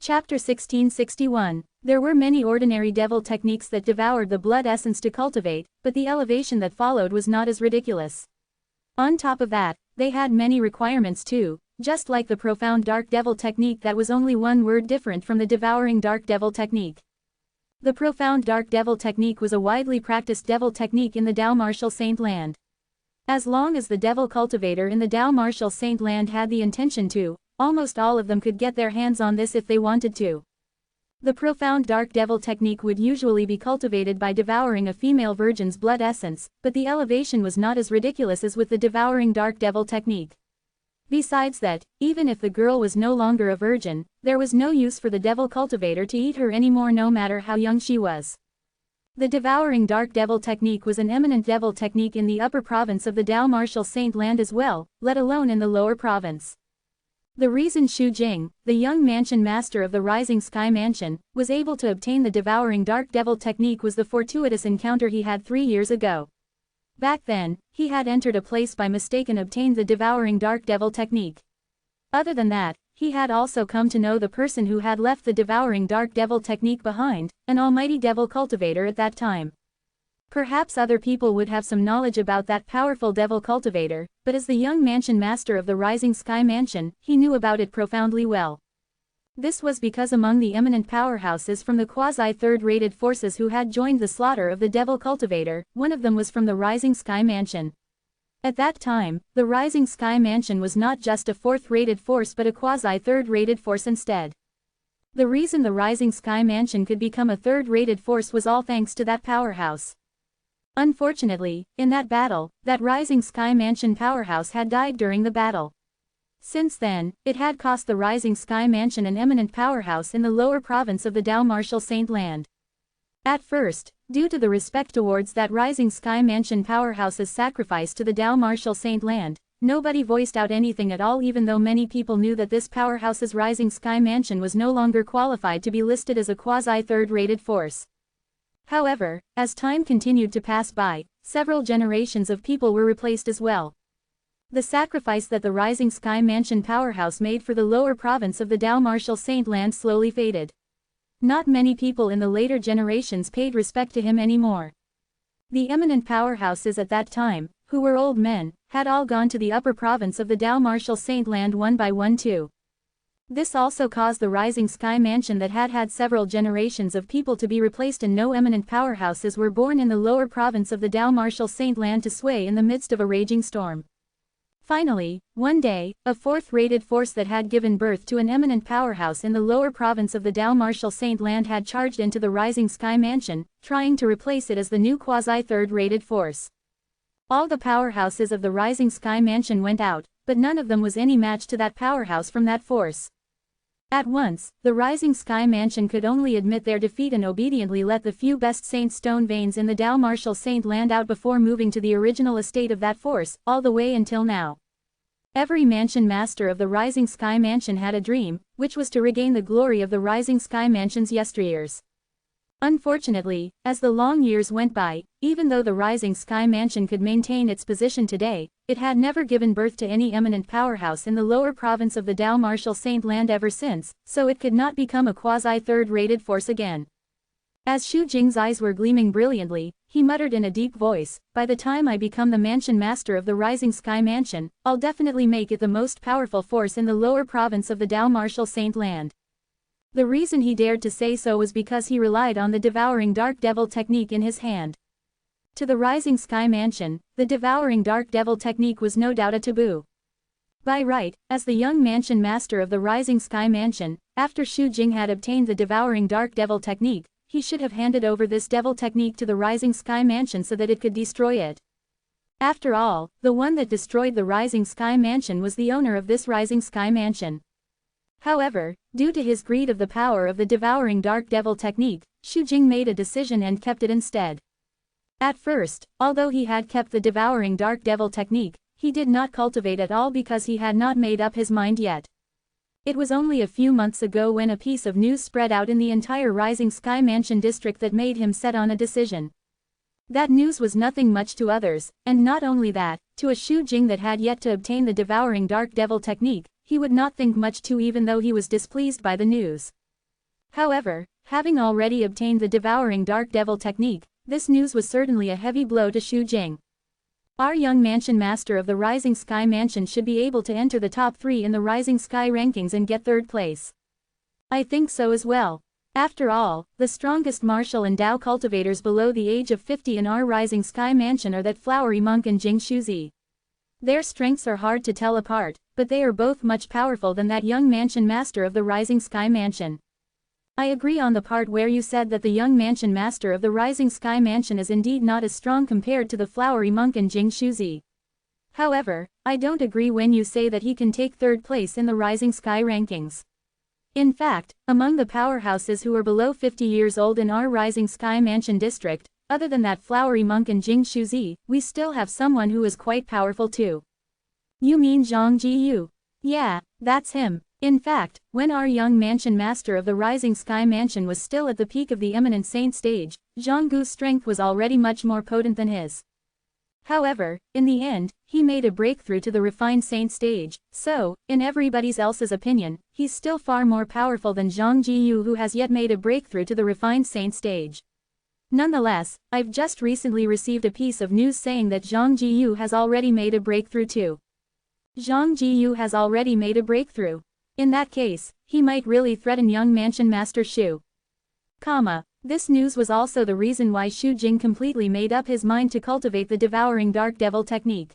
Chapter 1661. There were many ordinary devil techniques that devoured the blood essence to cultivate, but the elevation that followed was not as ridiculous. On top of that, they had many requirements too, just like the profound dark devil technique that was only one word different from the devouring dark devil technique. The profound dark devil technique was a widely practiced devil technique in the Dao Martial Saint Land. As long as the devil cultivator in the Dao Martial Saint Land had the intention to, almost all of them could get their hands on this if they wanted to. The profound dark devil technique would usually be cultivated by devouring a female virgin's blood essence, but the elevation was not as ridiculous as with the devouring dark devil technique. Besides that, even if the girl was no longer a virgin, there was no use for the devil cultivator to eat her anymore no matter how young she was. The devouring dark devil technique was an eminent devil technique in the upper province of the Dao Martial Saint Land as well, let alone in the lower province. The reason Xu Jing, the young mansion master of the Rising Sky Mansion, was able to obtain the devouring dark devil technique was the fortuitous encounter he had 3 years ago. Back then, he had entered a place by mistake and obtained the devouring dark devil technique. Other than that, he had also come to know the person who had left the devouring dark devil technique behind, an almighty devil cultivator at that time. Perhaps other people would have some knowledge about that powerful devil cultivator, but as the young mansion master of the Rising Sky Mansion, he knew about it profoundly well. This was because among the eminent powerhouses from the quasi-third-rated forces who had joined the slaughter of the devil cultivator, one of them was from the Rising Sky Mansion. At that time, the Rising Sky Mansion was not just a fourth-rated force but a quasi-third-rated force instead. The reason the Rising Sky Mansion could become a third-rated force was all thanks to that powerhouse. Unfortunately, in that battle, that Rising Sky Mansion powerhouse had died during the battle. Since then, it had cost the Rising Sky Mansion an eminent powerhouse in the lower province of the Dao Martial Saint Land. At first, due to the respect towards that Rising Sky Mansion powerhouse's sacrifice to the Dao Martial Saint Land, nobody voiced out anything at all even though many people knew that this powerhouse's Rising Sky Mansion was no longer qualified to be listed as a quasi-third-rated force. However, as time continued to pass by, several generations of people were replaced as well. The sacrifice that the Rising Sky Mansion powerhouse made for the lower province of the Dao Martial Saint Land slowly faded. Not many people in the later generations paid respect to him anymore. The eminent powerhouses at that time, who were old men, had all gone to the upper province of the Dao Martial Saint Land one by one too. This also caused the Rising Sky Mansion that had had several generations of people to be replaced and no eminent powerhouses were born in the lower province of the Dao Martial Saint Land to sway in the midst of a raging storm. Finally, one day, a fourth-rated force that had given birth to an eminent powerhouse in the lower province of the Dao Martial Saint Land had charged into the Rising Sky Mansion, trying to replace it as the new quasi-third-rated force. All the powerhouses of the Rising Sky Mansion went out, but none of them was any match to that powerhouse from that force. At once, the Rising Sky Mansion could only admit their defeat and obediently let the few best Saint Stone veins in the Dao Martial Saint Land out before moving to the original estate of that force, all the way until now. Every mansion master of the Rising Sky Mansion had a dream, which was to regain the glory of the Rising Sky Mansion's yesteryears. Unfortunately, as the long years went by, even though the Rising Sky Mansion could maintain its position today, it had never given birth to any eminent powerhouse in the lower province of the Dao Martial Saint Land ever since, so it could not become a quasi-third-rated force again. As Xu Jing's eyes were gleaming brilliantly, he muttered in a deep voice, "By the time I become the mansion master of the Rising Sky Mansion, I'll definitely make it the most powerful force in the lower province of the Dao Martial Saint Land." The reason he dared to say so was because he relied on the devouring dark devil technique in his hand. To the Rising Sky Mansion, the devouring dark devil technique was no doubt a taboo. By right, as the young mansion master of the Rising Sky Mansion, after Xu Jing had obtained the devouring dark devil technique, he should have handed over this devil technique to the Rising Sky Mansion so that it could destroy it. After all, the one that destroyed the Rising Sky Mansion was the owner of this Rising Sky Mansion. However, due to his greed of the power of the devouring dark devil technique, Xu Jing made a decision and kept it instead. At first, although he had kept the devouring dark devil technique, he did not cultivate at all because he had not made up his mind yet. It was only a few months ago when a piece of news spread out in the entire Rising Sky Mansion district that made him set on a decision. That news was nothing much to others, and not only that, to a Xu Jing that had yet to obtain the devouring dark devil technique, he would not think much too even though he was displeased by the news. However, having already obtained the devouring dark devil technique, this news was certainly a heavy blow to Xu Jing. Our young mansion master of the Rising Sky Mansion should be able to enter the top 3 in the Rising Sky rankings and get 3rd place. I think so as well. After all, the strongest martial and Dao cultivators below the age of 50 in our Rising Sky Mansion are that flowery monk and Jing Shuzi. Their strengths are hard to tell apart, but they are both much powerful than that young mansion master of the Rising Sky Mansion. I agree on the part where you said that the young mansion master of the Rising Sky Mansion is indeed not as strong compared to the flowery monk and Jing Shuzi. However, I don't agree when you say that he can take 3rd place in the Rising Sky rankings. In fact, among the powerhouses who are below 50 years old in our Rising Sky Mansion district, other than that flowery monk and Jing Shuzi, we still have someone who is quite powerful too. You mean Zhang Jiyu? Yeah, that's him. In fact, when our young mansion master of the Rising Sky Mansion was still at the peak of the eminent saint stage, Zhang Gu's strength was already much more potent than his. However, in the end, he made a breakthrough to the refined saint stage, so, in everybody else's opinion, he's still far more powerful than Zhang Jiyu, who has yet made a breakthrough to the refined saint stage. Nonetheless, I've just recently received a piece of news saying that Zhang Jiyu has already made a breakthrough too. Zhang Jiyu has already made a breakthrough. In that case, he might really threaten young mansion master Xu. This news was also the reason why Xu Jing completely made up his mind to cultivate the devouring dark devil technique.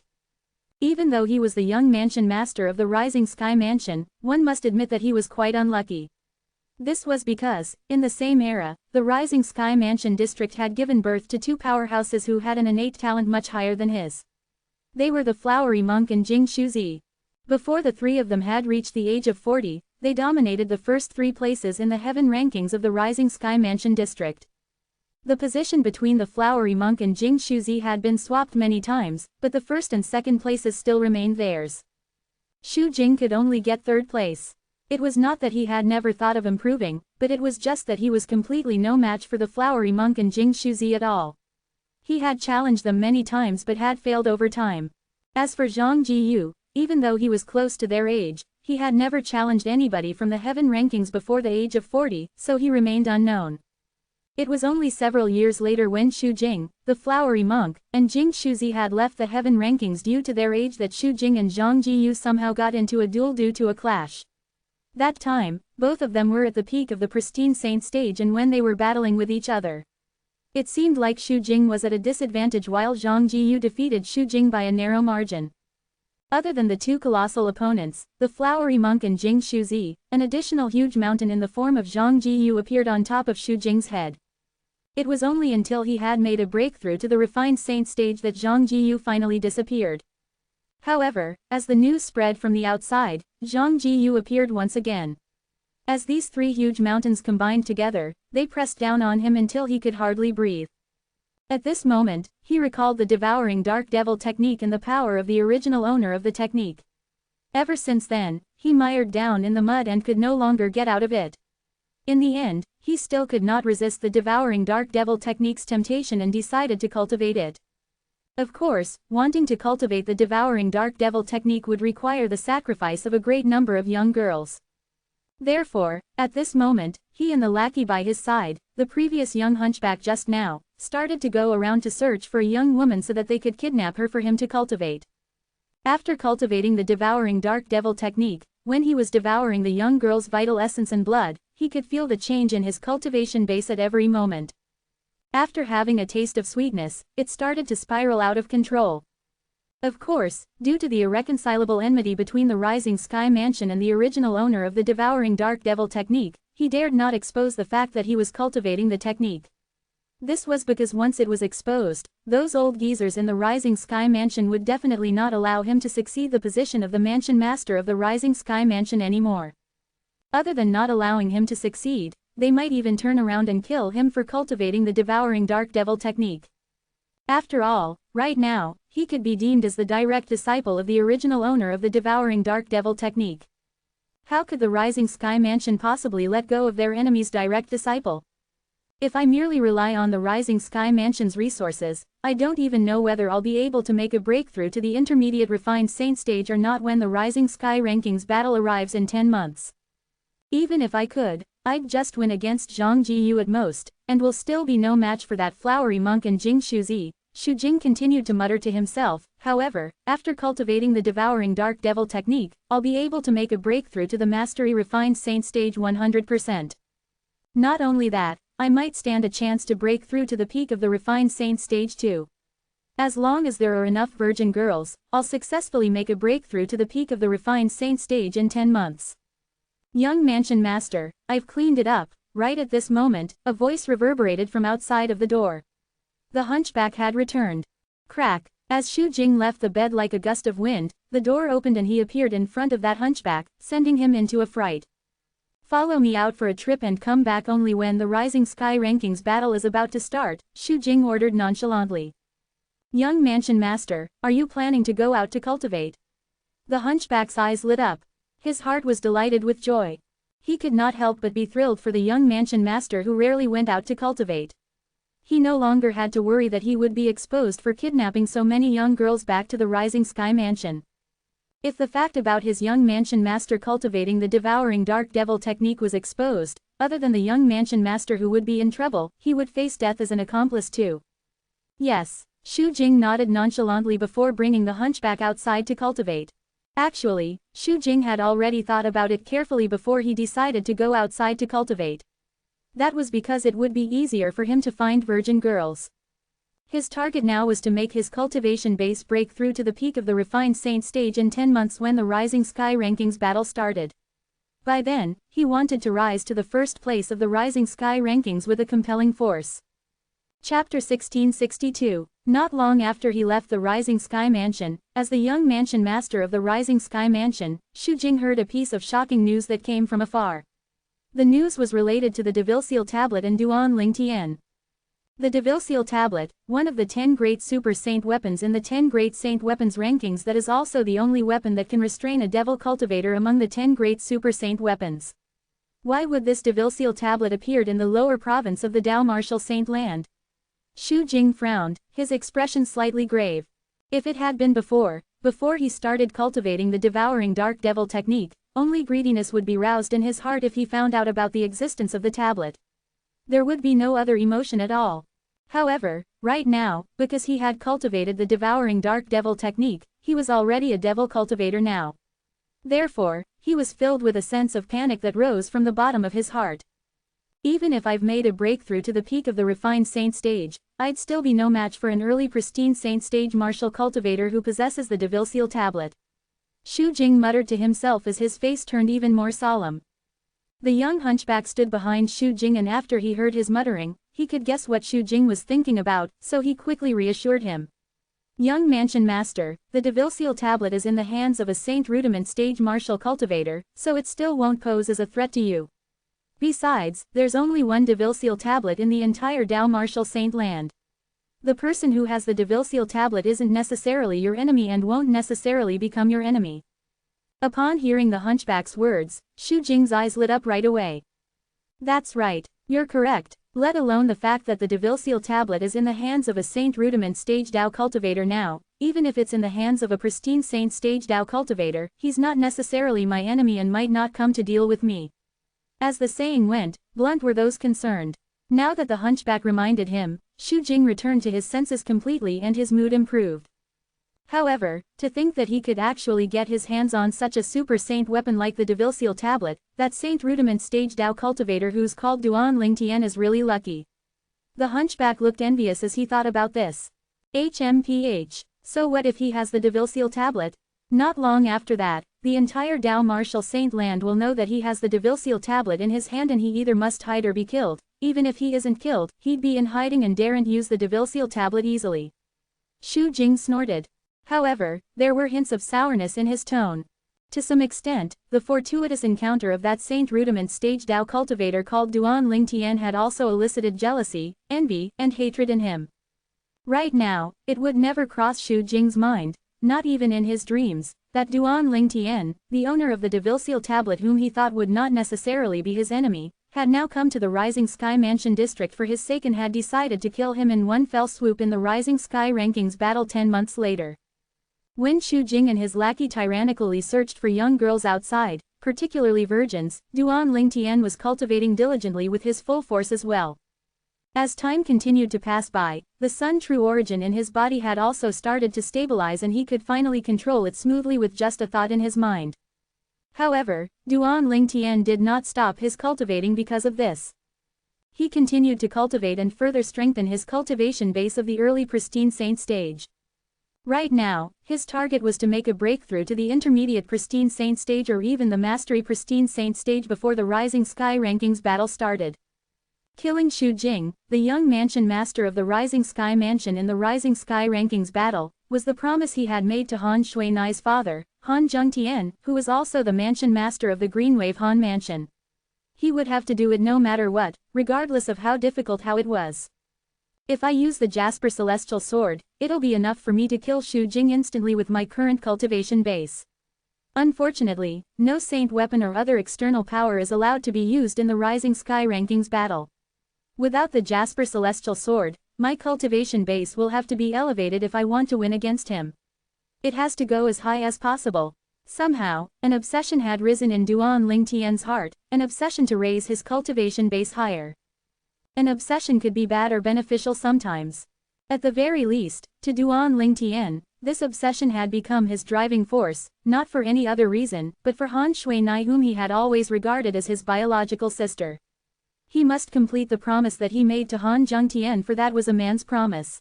Even though he was the young mansion master of the Rising Sky Mansion, one must admit that he was quite unlucky. This was because, in the same era, the Rising Sky Mansion district had given birth to 2 powerhouses who had an innate talent much higher than his. They were the flowery monk and Jing Shuzi. Before the 3 of them had reached the age of 40, they dominated the first 3 places in the heaven rankings of the Rising Sky Mansion district. The position between the flowery monk and Jing Shuzi had been swapped many times, but the 1st and 2nd places still remained theirs. Xu Jing could only get 3rd place. It was not that he had never thought of improving, but it was just that he was completely no match for the flowery monk and Jing Shuzi at all. He had challenged them many times but had failed over time. As for Zhang Jiyu, even though he was close to their age, he had never challenged anybody from the heaven rankings before the age of 40, so he remained unknown. It was only several years later when Xu Jing, the flowery monk, and Jing Shuzi had left the heaven rankings due to their age that Xu Jing and Zhang Jiyu somehow got into a duel due to a clash. That time, both of them were at the peak of the pristine saint stage, and when they were battling with each other, it seemed like Xu Jing was at a disadvantage while Zhang Jiyu defeated Xu Jing by a narrow margin. Other than the 2 colossal opponents, the flowery monk and Jing Shuzi, an additional huge mountain in the form of Zhang Jiyu appeared on top of Xu Jing's head. It was only until he had made a breakthrough to the refined saint stage that Zhang Jiyu finally disappeared. However, as the news spread from the outside, Zhang Jiyu appeared once again. As these 3 huge mountains combined together, they pressed down on him until he could hardly breathe. At this moment, he recalled the devouring dark devil technique and the power of the original owner of the technique. Ever since then, he mired down in the mud and could no longer get out of it. In the end, he still could not resist the devouring dark devil technique's temptation and decided to cultivate it. Of course, wanting to cultivate the devouring dark devil technique would require the sacrifice of a great number of young girls. Therefore, at this moment, he and the lackey by his side, the previous young hunchback just now, started to go around to search for a young woman so that they could kidnap her for him to cultivate. After cultivating the devouring dark devil technique, when he was devouring the young girl's vital essence and blood, he could feel the change in his cultivation base at every moment. After having a taste of sweetness, it started to spiral out of control. Of course, due to the irreconcilable enmity between the Rising Sky Mansion and the original owner of the devouring dark devil technique, he dared not expose the fact that he was cultivating the technique. This was because once it was exposed, those old geezers in the Rising Sky Mansion would definitely not allow him to succeed the position of the mansion master of the Rising Sky Mansion anymore. Other than not allowing him to succeed, they might even turn around and kill him for cultivating the devouring dark devil technique. After all, right now, he could be deemed as the direct disciple of the original owner of the devouring dark devil technique. How could the Rising Sky Mansion possibly let go of their enemy's direct disciple? If I merely rely on the Rising Sky Mansion's resources, I don't even know whether I'll be able to make a breakthrough to the intermediate refined saint stage or not when the Rising Sky Rankings battle arrives in 10 months. Even if I could, I'd just win against Zhang Jiyu at most, and will still be no match for that flowery monk and Jing Shuzi. Shu Jing continued to mutter to himself. However, after cultivating the devouring dark devil technique, I'll be able to make a breakthrough to the mastery refined saint stage 100%. Not only that, I might stand a chance to break through to the peak of the refined saint stage too. As long as there are enough virgin girls, I'll successfully make a breakthrough to the peak of the refined saint stage in 10 months. Young mansion master, I've cleaned it up. Right at this moment, a voice reverberated from outside of the door. The hunchback had returned. Crack. As Shu Jing left the bed like a gust of wind, the door opened and he appeared in front of that hunchback, sending him into a fright. Follow me out for a trip and come back only when the Rising Sky Rankings battle is about to start, Shu Jing ordered nonchalantly. Young mansion master, are you planning to go out to cultivate? The hunchback's eyes lit up. His heart was delighted with joy. He could not help but be thrilled for the young mansion master who rarely went out to cultivate. He no longer had to worry that he would be exposed for kidnapping so many young girls back to the Rising Sky Mansion. If the fact about his young mansion master cultivating the devouring dark devil technique was exposed, other than the young mansion master who would be in trouble, he would face death as an accomplice too. Yes, Shu Jing nodded nonchalantly before bringing the hunchback outside to cultivate. Actually, Shu Jing had already thought about it carefully before he decided to go outside to cultivate. That was because it would be easier for him to find virgin girls. His target now was to make his cultivation base break through to the peak of the refined saint stage in 10 months when the Rising Sky Rankings battle started. By then, he wanted to rise to the first place of the Rising Sky Rankings with a compelling force. Chapter 1662. Not long after he left the Rising Sky Mansion, as the young mansion master of the Rising Sky Mansion, Shu Jing heard a piece of shocking news that came from afar. The news was related to the Devilseal Tablet and Duan Ling Tian. The Devilseal Tablet, one of the 10 great super saint weapons in the 10 great saint weapons rankings, that is also the only weapon that can restrain a devil cultivator among the 10 great super saint weapons. Why would this Devilseal Tablet appeared in the lower province of the Dao Martial Saint Land? Shu Jing frowned, his expression slightly grave. If it had been before he started cultivating the devouring dark devil technique, only greediness would be roused in his heart if he found out about the existence of the tablet. There would be no other emotion at all. However, right now, because he had cultivated the devouring dark devil technique, he was already a devil cultivator now. Therefore, he was filled with a sense of panic that rose from the bottom of his heart. Even if I've made a breakthrough to the peak of the refined saint stage, I'd still be no match for an early pristine saint stage martial cultivator who possesses the Devilseal Tablet. Shu Jing muttered to himself as his face turned even more solemn. The young hunchback stood behind Shu Jing, and after he heard his muttering, he could guess what Shu Jing was thinking about, so he quickly reassured him. Young mansion master, the Devilseal Tablet is in the hands of a saint rudiment stage martial cultivator, so it still won't pose as a threat to you. Besides, there's only one Devilseal Tablet in the entire Dao Martial Saint Land. The person who has the Devilseal Tablet isn't necessarily your enemy and won't necessarily become your enemy. Upon hearing the hunchback's words, Shu Jing's eyes lit up right away. That's right, you're correct, let alone the fact that the Devilseal Tablet is in the hands of a Saint Rudiment Stage Dao cultivator now, even if it's in the hands of a pristine Saint Stage Dao cultivator, he's not necessarily my enemy and might not come to deal with me. As the saying went, blunt were those concerned. Now that the hunchback reminded him, Shu Jing returned to his senses completely and his mood improved. However, to think that he could actually get his hands on such a super saint weapon like the Devilseal Tablet, that Saint Rudiment Stage Dao cultivator who's called Duan Ling Tian is really lucky. The hunchback looked envious as he thought about this. HMPH. So what if he has the Devilseal Tablet? Not long after that, the entire Dao Martial Saint Land will know that he has the Devilseal Tablet in his hand, and he either must hide or be killed. Even if he isn't killed, he'd be in hiding and daren't use the Devilseal Tablet easily. Shu Jing snorted. However, there were hints of sourness in his tone. To some extent, the fortuitous encounter of that Saint Rudiment Stage Dao cultivator called Duan Ling Tian had also elicited jealousy, envy, and hatred in him. Right now, it would never cross Shu Jing's mind, not even in his dreams, that Duan Ling Tian, the owner of the Devilseal Tablet whom he thought would not necessarily be his enemy, had now come to the Rising Sky Mansion district for his sake and had decided to kill him in one fell swoop in the Rising Sky Rankings battle 10 months later. When Xu Jing and his lackey tyrannically searched for young girls outside, particularly virgins, Duan Lingtian was cultivating diligently with his full force as well. As time continued to pass by, the Sun true origin in his body had also started to stabilize and he could finally control it smoothly with just a thought in his mind. However, Duan Lingtian did not stop his cultivating because of this. He continued to cultivate and further strengthen his cultivation base of the early pristine saint stage. Right now, his target was to make a breakthrough to the intermediate pristine saint stage or even the mastery pristine saint stage before the Rising Sky Rankings battle started. Killing Xu Jing, the young mansion master of the Rising Sky Mansion in the Rising Sky Rankings battle, was the promise he had made to Han Shuinai's father, Han Zhengtian, who was also the mansion master of the Greenwave Han Mansion. He would have to do it no matter what, regardless of how difficult it was. If I use the Jasper Celestial Sword, it'll be enough for me to kill Xu Jing instantly with my current cultivation base. Unfortunately, no saint weapon or other external power is allowed to be used in the Rising Sky Rankings battle. Without the Jasper Celestial Sword, my cultivation base will have to be elevated if I want to win against him. It has to go as high as possible. Somehow, an obsession had risen in Duan Lingtian's heart, an obsession to raise his cultivation base higher. An obsession could be bad or beneficial sometimes. At the very least, to Duan Lingtian, this obsession had become his driving force, not for any other reason, but for Han Shuinai, whom he had always regarded as his biological sister. He must complete the promise that he made to Han Zhengtian, for that was a man's promise.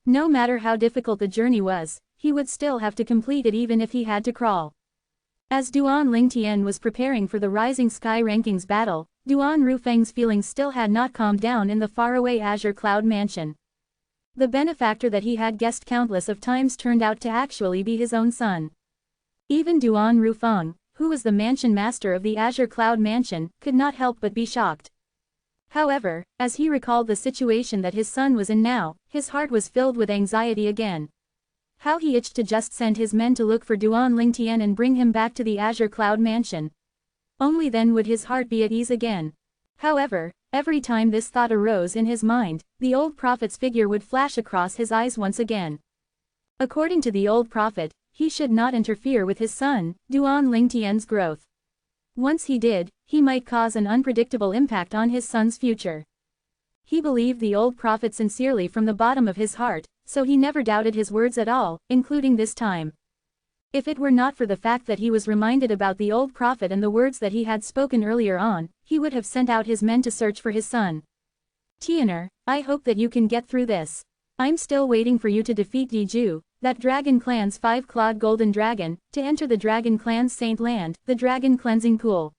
No matter how difficult the journey was, he would still have to complete it even if he had to crawl. As Duan Lingtian was preparing for the Rising Sky Rankings battle, Duan Rufeng's feelings still had not calmed down in the faraway Azure Cloud Mansion. The benefactor that he had guessed countless of times turned out to actually be his own son. Even Duan Rufeng, who was the mansion master of the Azure Cloud Mansion, could not help but be shocked. However, as he recalled the situation that his son was in now, his heart was filled with anxiety again. How he itched to just send his men to look for Duan Lingtian and bring him back to the Azure Cloud Mansion. Only then would his heart be at ease again. However, every time this thought arose in his mind, the old prophet's figure would flash across his eyes once again. According to the old prophet, he should not interfere with his son, Duan Lingtian's growth. Once he did, he might cause an unpredictable impact on his son's future. He believed the old prophet sincerely from the bottom of his heart, so he never doubted his words at all, including this time. If it were not for the fact that he was reminded about the old prophet and the words that he had spoken earlier on, he would have sent out his men to search for his son. Tian'er, I hope that you can get through this. I'm still waiting for you to defeat Diju, that Dragon Clan's 5-clawed golden dragon, to enter the Dragon Clan's Saint Land, the Dragon Cleansing Pool.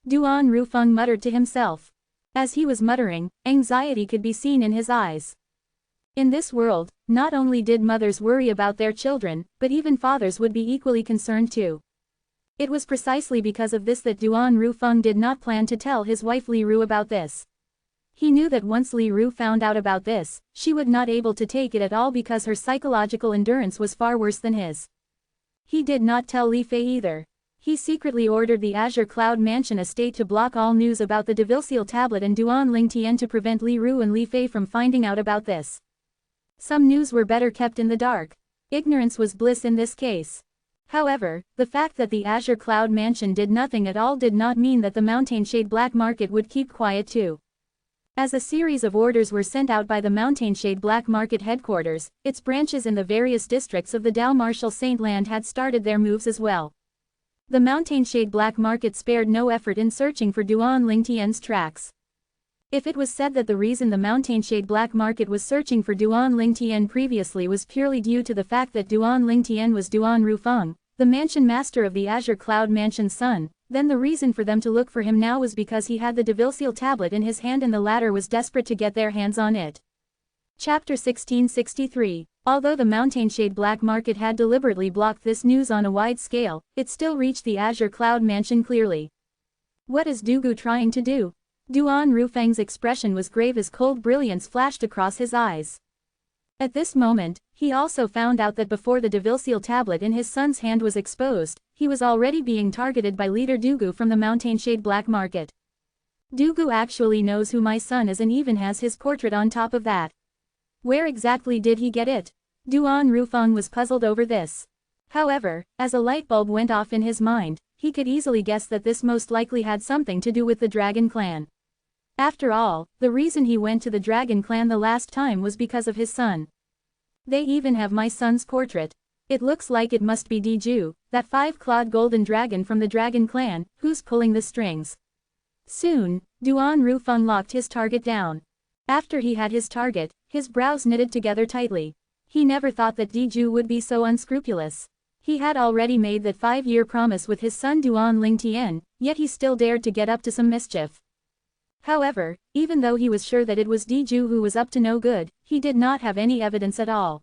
Duan Rufeng muttered to himself. As he was muttering, anxiety could be seen in his eyes. In this world, not only did mothers worry about their children, but even fathers would be equally concerned too. It was precisely because of this that Duan Rufeng did not plan to tell his wife Li Ru about this. He knew that once Li Ru found out about this, she would not able to take it at all because her psychological endurance was far worse than his. He did not tell Li Fei either. He secretly ordered the Azure Cloud Mansion estate to block all news about the Devilseal Tablet and Duan Lingtian to prevent Li Ru and Li Fei from finding out about this. Some news were better kept in the dark. Ignorance was bliss in this case. However, the fact that the Azure Cloud Mansion did nothing at all did not mean that the Mountainshade Black Market would keep quiet too. As a series of orders were sent out by the Mountainshade Black Market headquarters, its branches in the various districts of the Dalmartial Saint Land had started their moves as well. The Mountainshade Black Market spared no effort in searching for Duan Lingtian's tracks. If it was said that the reason the Mountainshade Black Market was searching for Duan Lingtian previously was purely due to the fact that Duan Lingtian was Duan Rufeng, the mansion master of the Azure Cloud Mansion's son, then the reason for them to look for him now was because he had the Devilseal Tablet in his hand and the latter was desperate to get their hands on it. Chapter 1663. Although the Mountainshade Black Market had deliberately blocked this news on a wide scale, it still reached the Azure Cloud Mansion clearly. What is Dugu trying to do? Duan Rufeng's expression was grave as cold brilliance flashed across his eyes. At this moment, he also found out that before the Devilseal Tablet in his son's hand was exposed, he was already being targeted by leader Dugu from the Mountainshade Black Market. Dugu actually knows who my son is and even has his portrait on top of that. Where exactly did he get it? Duan Rufeng was puzzled over this. However, as a light bulb went off in his mind, he could easily guess that this most likely had something to do with the Dragon Clan. After all, the reason he went to the Dragon Clan the last time was because of his son. They even have my son's portrait. It looks like it must be Diju, that five-clawed golden dragon from the Dragon Clan, who's pulling the strings. Soon, Duan Rufeng locked his target down. After he had his target, his brows knitted together tightly. He never thought that Diju would be so unscrupulous. He had already made that 5-year promise with his son Duan Lingtian, yet he still dared to get up to some mischief. However, even though he was sure that it was Diju who was up to no good, he did not have any evidence at all.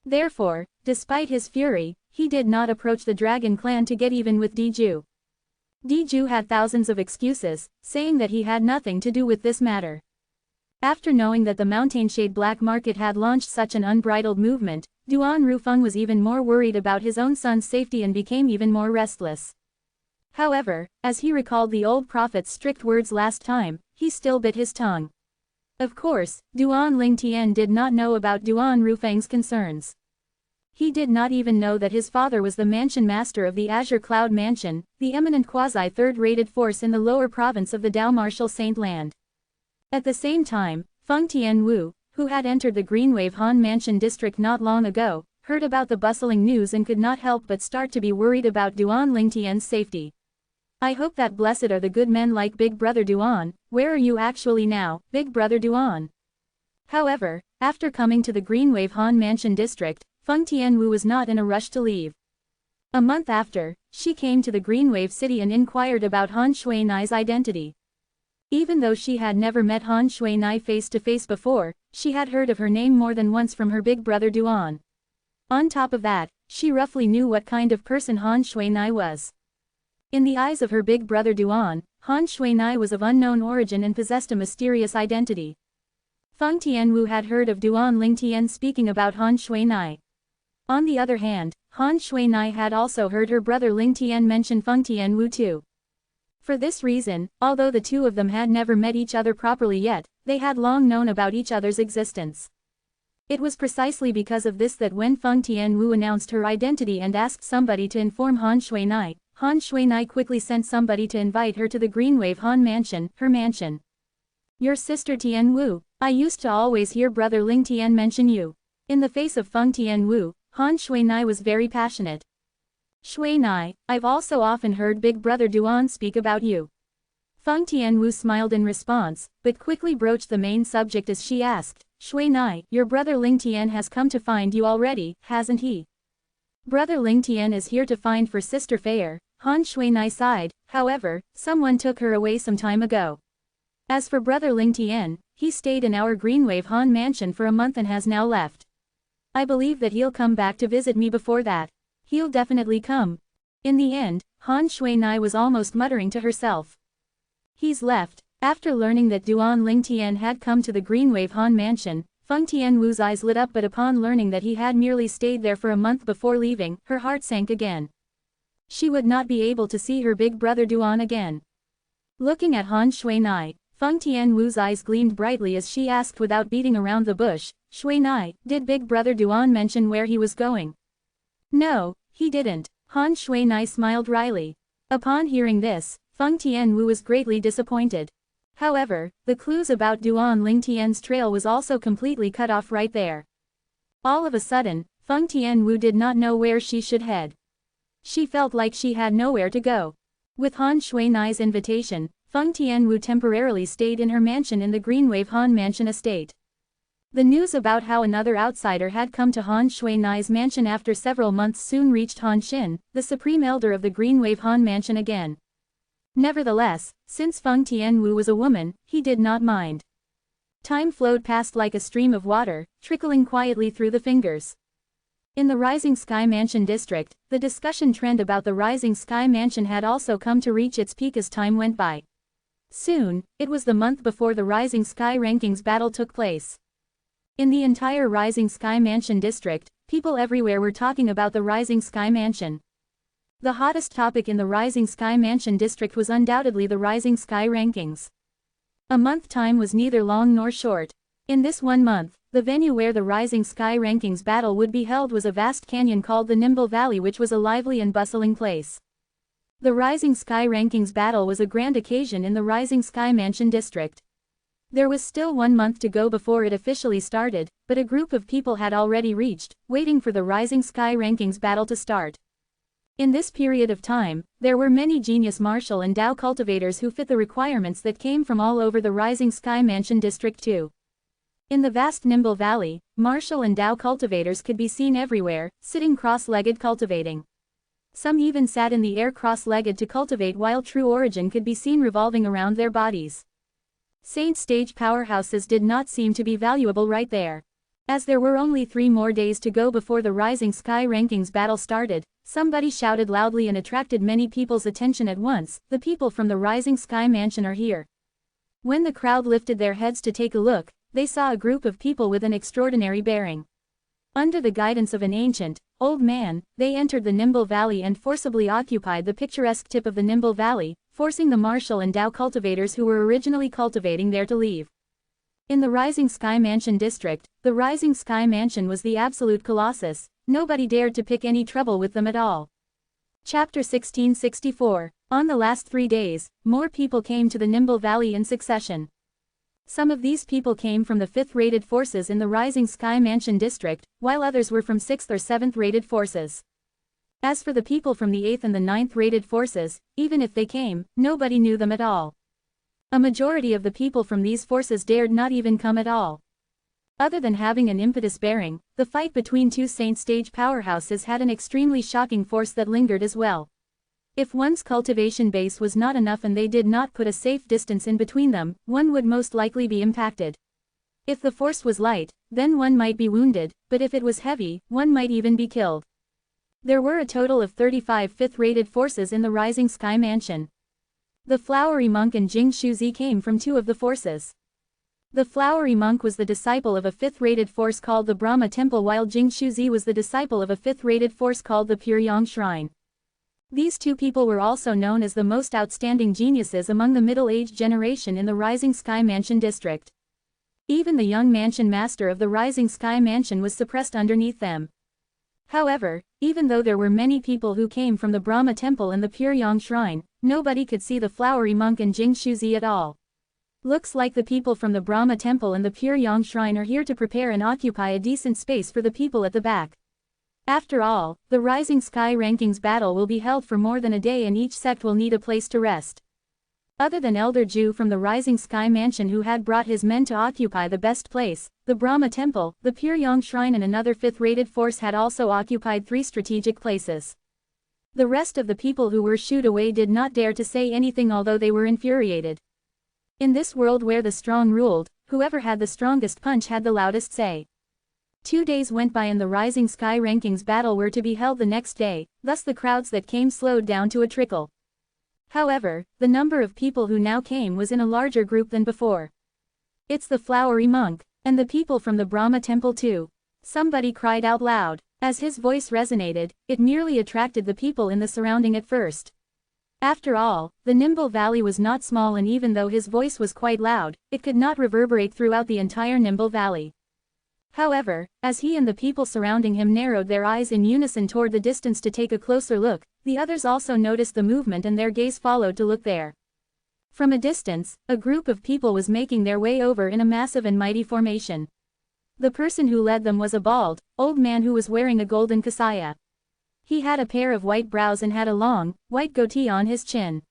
Therefore, despite his fury, he did not approach the Dragon Clan to get even with Diju. Diju had thousands of excuses, saying that he had nothing to do with this matter. After knowing that the Mountainshade black market had launched such an unbridled movement, Duan Rufeng was even more worried about his own son's safety and became even more restless. However, as he recalled the old prophet's strict words last time, he still bit his tongue. Of course, Duan Lingtian did not know about Duan Rufeng's concerns. He did not even know that his father was the mansion master of the Azure Cloud Mansion, the eminent quasi-third-rated force in the lower province of the Dao Martial Saint Land. At the same time, Feng Tianwu, who had entered the Greenwave Han Mansion district not long ago, heard about the bustling news and could not help but start to be worried about Duan Lingtian's safety. I hope that blessed are the good men like Big Brother Duan. Where are you actually now, Big Brother Duan? However, after coming to the Greenwave Han Mansion district, Feng Tianwu was not in a rush to leave. A month after, she came to the Greenwave city and inquired about Han Shuinai's identity. Even though she had never met Han Shuinai face to face before, she had heard of her name more than once from her big brother Duan. On top of that, she roughly knew what kind of person Han Shuinai was. In the eyes of her big brother Duan, Han Shuinai was of unknown origin and possessed a mysterious identity. Feng Tianwu had heard of Duan Lingtian speaking about Han Shuinai. On the other hand, Han Shuinai had also heard her brother Lingtian mention Feng Tianwu too. For this reason, although the two of them had never met each other properly yet, they had long known about each other's existence. It was precisely because of this that when Feng Tianwu announced her identity and asked somebody to inform Han Shuinai quickly sent somebody to invite her to the Greenwave Han Mansion, her mansion. Your sister Tianwu, I used to always hear brother Lingtian mention you. In the face of Feng Tianwu, Han Shuinai was very passionate. Shuinai, I've also often heard big brother Duan speak about you. Feng Tianwu smiled in response, but quickly broached the main subject as she asked, Shuinai, your brother Lingtian has come to find you already, hasn't he? Brother Lingtian is here to find for sister Fair. Han Shuinai sighed. However, someone took her away some time ago. As for brother Lingtian, he stayed in our Greenwave Han Mansion for a month and has now left. I believe that he'll come back to visit me before that. He'll definitely come. In the end, Han Shuinai was almost muttering to herself. He's left. After learning that Duan Lingtian had come to the Greenwave Han Mansion, Feng Tianwu's eyes lit up, but upon learning that he had merely stayed there for a month before leaving, her heart sank again. She would not be able to see her big brother Duan again. Looking at Han Shuinai, Feng Tianwu's eyes gleamed brightly as she asked without beating around the bush, Shuinai, did big brother Duan mention where he was going? No, he didn't. Han Shuinai smiled wryly. Upon hearing this, Feng Tianwu was greatly disappointed. However, the clues about Duan Lingtian's trail was also completely cut off right there. All of a sudden, Feng Tianwu did not know where she should head. She felt like she had nowhere to go. With Han Shuinai's invitation, Feng Tianwu temporarily stayed in her mansion in the Greenwave Han Mansion estate. The news about how another outsider had come to Han Shuinai's mansion after several months soon reached Han Xin, the supreme elder of the Greenwave Han Mansion again. Nevertheless, since Feng Tianwu was a woman, he did not mind. Time flowed past like a stream of water, trickling quietly through the fingers. In the Rising Sky Mansion district, the discussion trend about the Rising Sky Mansion had also come to reach its peak as time went by. Soon, it was the month before the Rising Sky Rankings battle took place. In the entire Rising Sky Mansion district, people everywhere were talking about the Rising Sky Mansion. The hottest topic in the Rising Sky Mansion district was undoubtedly the Rising Sky Rankings. A month time was neither long nor short. In this 1 month, the venue where the Rising Sky Rankings battle would be held was a vast canyon called the Nimble Valley, which was a lively and bustling place. The Rising Sky Rankings battle was a grand occasion in the Rising Sky Mansion district. There was still 1 month to go before it officially started, but a group of people had already reached, waiting for the Rising Sky Rankings battle to start. In this period of time, there were many genius martial and Dao cultivators who fit the requirements that came from all over the Rising Sky Mansion district too. In the vast Nimble Valley, martial and Dao cultivators could be seen everywhere, sitting cross-legged cultivating. Some even sat in the air cross-legged to cultivate, while True Origin could be seen revolving around their bodies. Saint stage powerhouses did not seem to be valuable right there. As there were only 3 more days to go before the Rising Sky Rankings battle started, somebody shouted loudly and attracted many people's attention at once, "The people from the Rising Sky Mansion are here." When the crowd lifted their heads to take a look, they saw a group of people with an extraordinary bearing. Under the guidance of an ancient, old man, they entered the Nimble Valley and forcibly occupied the picturesque tip of the Nimble Valley, forcing the martial and Dao cultivators who were originally cultivating there to leave. In the Rising Sky Mansion district, the Rising Sky Mansion was the absolute colossus. Nobody dared to pick any trouble with them at all. Chapter 1664. On the last 3 days, more people came to the Nimble Valley in succession. Some of these people came from the 5th rated forces in the Rising Sky Mansion district, while others were from 6th or 7th rated forces. As for the people from the 8th and the 9th rated forces, even if they came, nobody knew them at all. A majority of the people from these forces dared not even come at all. Other than having an impetus bearing, the fight between 2 Saint stage powerhouses had an extremely shocking force that lingered as well. If one's cultivation base was not enough and they did not put a safe distance in between them, one would most likely be impacted. If the force was light, then one might be wounded, but if it was heavy, one might even be killed. There were a total of 35 5th-rated forces in the Rising Sky Mansion. The Flowery Monk and Jing Shuzi came from 2 of the forces. The Flowery Monk was the disciple of a 5th-rated force called the Brahma Temple, while Jing Shuzi was the disciple of a 5th-rated force called the Pure Yang Shrine. These 2 people were also known as the most outstanding geniuses among the middle-aged generation in the Rising Sky Mansion district. Even the young mansion master of the Rising Sky Mansion was suppressed underneath them. However, even though there were many people who came from the Brahma Temple and the Pure Yang Shrine, nobody could see the Flowery Monk and Jing Shuzi at all. Looks like the people from the Brahma Temple and the Pure Yang Shrine are here to prepare and occupy a decent space for the people at the back. After all, the Rising Sky Rankings battle will be held for more than a day and each sect will need a place to rest. Other than Elder Jew from the Rising Sky Mansion who had brought his men to occupy the best place, the Brahma Temple, the Pure Yang Shrine and another 5th-rated force had also occupied 3 strategic places. The rest of the people who were shooed away did not dare to say anything, although they were infuriated. In this world where the strong ruled, whoever had the strongest punch had the loudest say. 2 days went by and the Rising Sky Rankings battle were to be held the next day, thus the crowds that came slowed down to a trickle. However, the number of people who now came was in a larger group than before. "It's the Flowery Monk, and the people from the Brahma Temple too," somebody cried out loud. As his voice resonated, it merely attracted the people in the surrounding at first. After all, the Nimble Valley was not small, and even though his voice was quite loud, it could not reverberate throughout the entire Nimble Valley. However, as he and the people surrounding him narrowed their eyes in unison toward the distance to take a closer look, the others also noticed the movement and their gaze followed to look there. From a distance, a group of people was making their way over in a massive and mighty formation. The person who led them was a bald, old man who was wearing a golden kasaya. He had a pair of white brows and had a long, white goatee on his chin.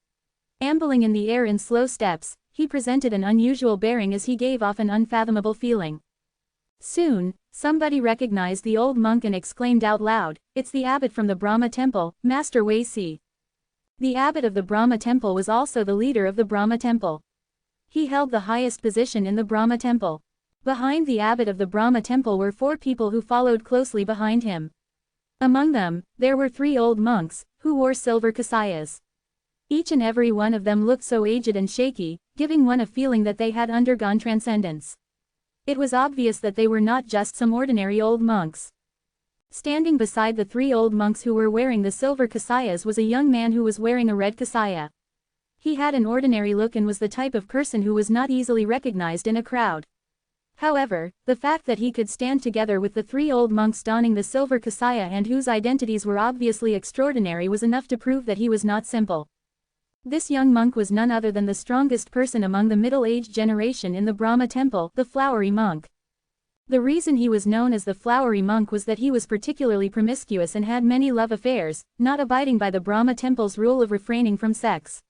Ambling in the air in slow steps, he presented an unusual bearing as he gave off an unfathomable feeling. Soon, somebody recognized the old monk and exclaimed out loud, "It's the abbot from the Brahma Temple, Master Wei Si." The abbot of the Brahma Temple was also the leader of the Brahma Temple. He held the highest position in the Brahma Temple. Behind the abbot of the Brahma Temple were 4 people who followed closely behind him. Among them, there were 3 old monks, who wore silver kasayas. Each and every one of them looked so aged and shaky, giving one a feeling that they had undergone transcendence. It was obvious that they were not just some ordinary old monks. Standing beside the 3 old monks who were wearing the silver kasayas was a young man who was wearing a red kasaya. He had an ordinary look and was the type of person who was not easily recognized in a crowd. However, the fact that he could stand together with the three old monks donning the silver kasaya and whose identities were obviously extraordinary was enough to prove that he was not simple. This young monk was none other than the strongest person among the middle-aged generation in the Brahma temple, the flowery monk. The reason he was known as the flowery monk was that he was particularly promiscuous and had many love affairs, not abiding by the Brahma temple's rule of refraining from sex.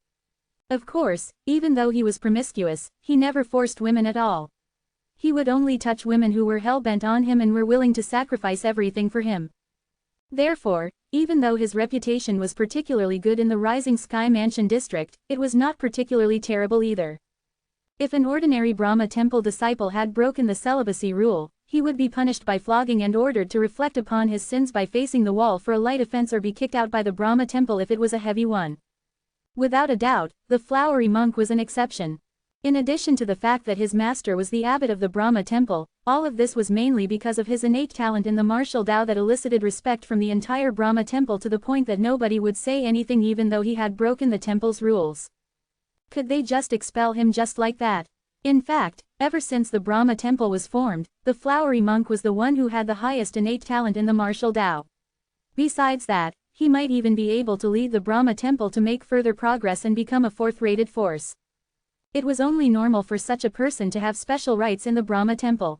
Of course, even though he was promiscuous, he never forced women at all. He would only touch women who were hell-bent on him and were willing to sacrifice everything for him. Therefore, even though his reputation was particularly good in the Rising Sky Mansion district, it was not particularly terrible either. If an ordinary Brahma temple disciple had broken the celibacy rule, he would be punished by flogging and ordered to reflect upon his sins by facing the wall for a light offense or be kicked out by the Brahma temple if it was a heavy one. Without a doubt, the flowery monk was an exception. In addition to the fact that his master was the abbot of the Brahma temple, all of this was mainly because of his innate talent in the martial Tao that elicited respect from the entire Brahma temple to the point that nobody would say anything even though he had broken the temple's rules. Could they just expel him just like that? In fact, ever since the Brahma temple was formed, the flowery monk was the one who had the highest innate talent in the martial Tao. Besides that, he might even be able to lead the Brahma temple to make further progress and become a fourth-rated force. It was only normal for such a person to have special rights in the Brahma temple.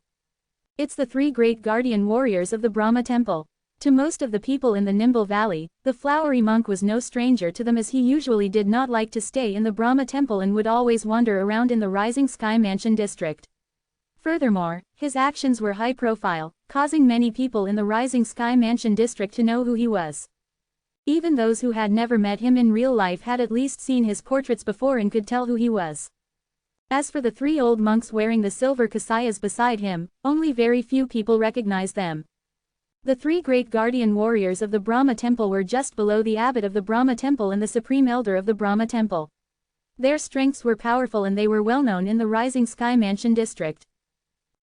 It's the three great guardian warriors of the Brahma temple. To most of the people in the Nimble Valley, the flowery monk was no stranger to them as he usually did not like to stay in the Brahma temple and would always wander around in the Rising Sky Mansion district. Furthermore, his actions were high profile, causing many people in the Rising Sky Mansion district to know who he was. Even those who had never met him in real life had at least seen his portraits before and could tell who he was. As for the three old monks wearing the silver kasayas beside him, only very few people recognized them. The three great guardian warriors of the Brahma temple were just below the abbot of the Brahma temple and the supreme elder of the Brahma temple. Their strengths were powerful and they were well known in the Rising Sky Mansion district.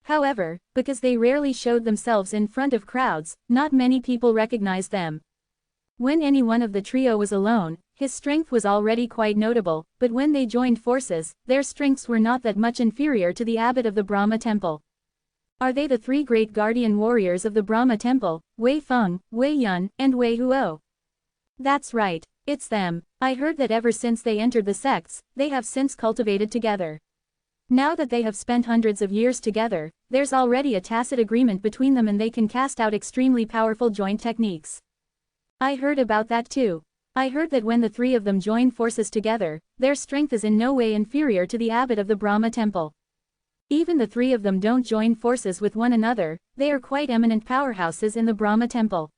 However, because they rarely showed themselves in front of crowds, not many people recognized them. When any one of the trio was alone, his strength was already quite notable, but when they joined forces, their strengths were not that much inferior to the abbot of the Brahma temple. Are they the three great guardian warriors of the Brahma temple, Wei Feng, Wei Yun, and Wei Huo? That's right, it's them. I heard that ever since they entered the sects, they have since cultivated together. Now that they have spent hundreds of years together, there's already a tacit agreement between them and they can cast out extremely powerful joint techniques. I heard about that too. I heard that when the three of them join forces together, their strength is in no way inferior to the abbot of the Brahma temple. Even the three of them don't join forces with one another, they are quite eminent powerhouses in the Brahma temple.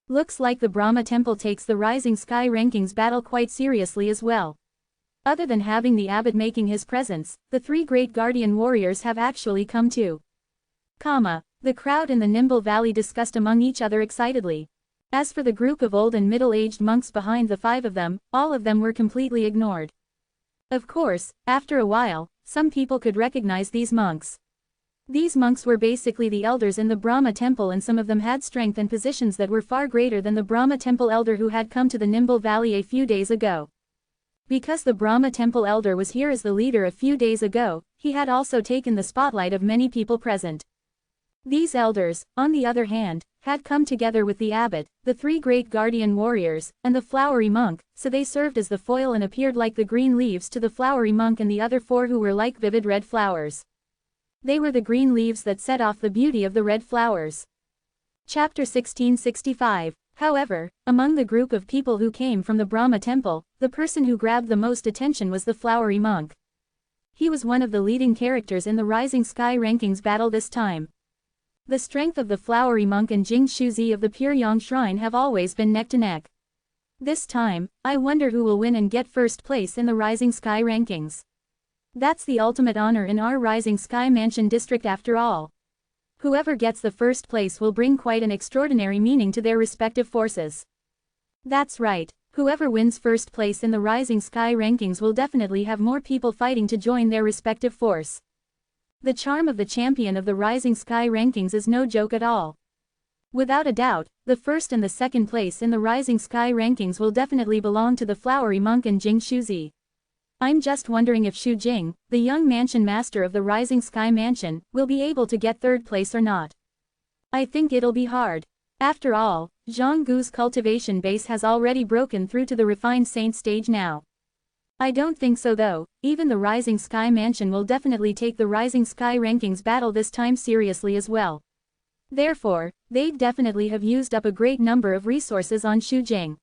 Looks like the Brahma temple takes the Rising Sky rankings battle quite seriously as well. Other than having the abbot making his presence, the three great guardian warriors have actually come too. The crowd in the Nimble Valley discussed among each other excitedly. As for the group of old and middle-aged monks behind the five of them, all of them were completely ignored. Of course, after a while, some people could recognize these monks. These monks were basically the elders in the Brahma temple and some of them had strength and positions that were far greater than the Brahma temple elder who had come to the Nimble Valley a few days ago. Because the Brahma temple elder was here as the leader a few days ago, he had also taken the spotlight of many people present. These elders, on the other hand, had come together with the abbot, the three great guardian warriors, and the flowery monk, so they served as the foil and appeared like the green leaves to the flowery monk and the other four who were like vivid red flowers. They were the green leaves that set off the beauty of the red flowers. Chapter 1665. However, among the group of people who came from the Brahma temple, the person who grabbed the most attention was the flowery monk. He was one of the leading characters in the Rising Sky rankings battle this time. The strength of the flowery monk and Jing Shuzi of the Pure Yang Shrine have always been neck to neck. This time, I wonder who will win and get first place in the Rising Sky rankings. That's the ultimate honor in our Rising Sky Mansion district after all. Whoever gets the first place will bring quite an extraordinary meaning to their respective forces. That's right, whoever wins first place in the Rising Sky rankings will definitely have more people fighting to join their respective force. The charm of the champion of the Rising Sky rankings is no joke at all. Without a doubt, the first and the second place in the Rising Sky rankings will definitely belong to the flowery monk and Jing Shuzi. I'm just wondering if Xu Jing, the young mansion master of the Rising Sky Mansion, will be able to get third place or not. I think it'll be hard. After all, Zhang Gu's cultivation base has already broken through to the refined saint stage now. I don't think so though. Even the Rising Sky Mansion will definitely take the Rising Sky Rankings battle this time seriously as well. Therefore, they'd definitely have used up a great number of resources on Xu Jing.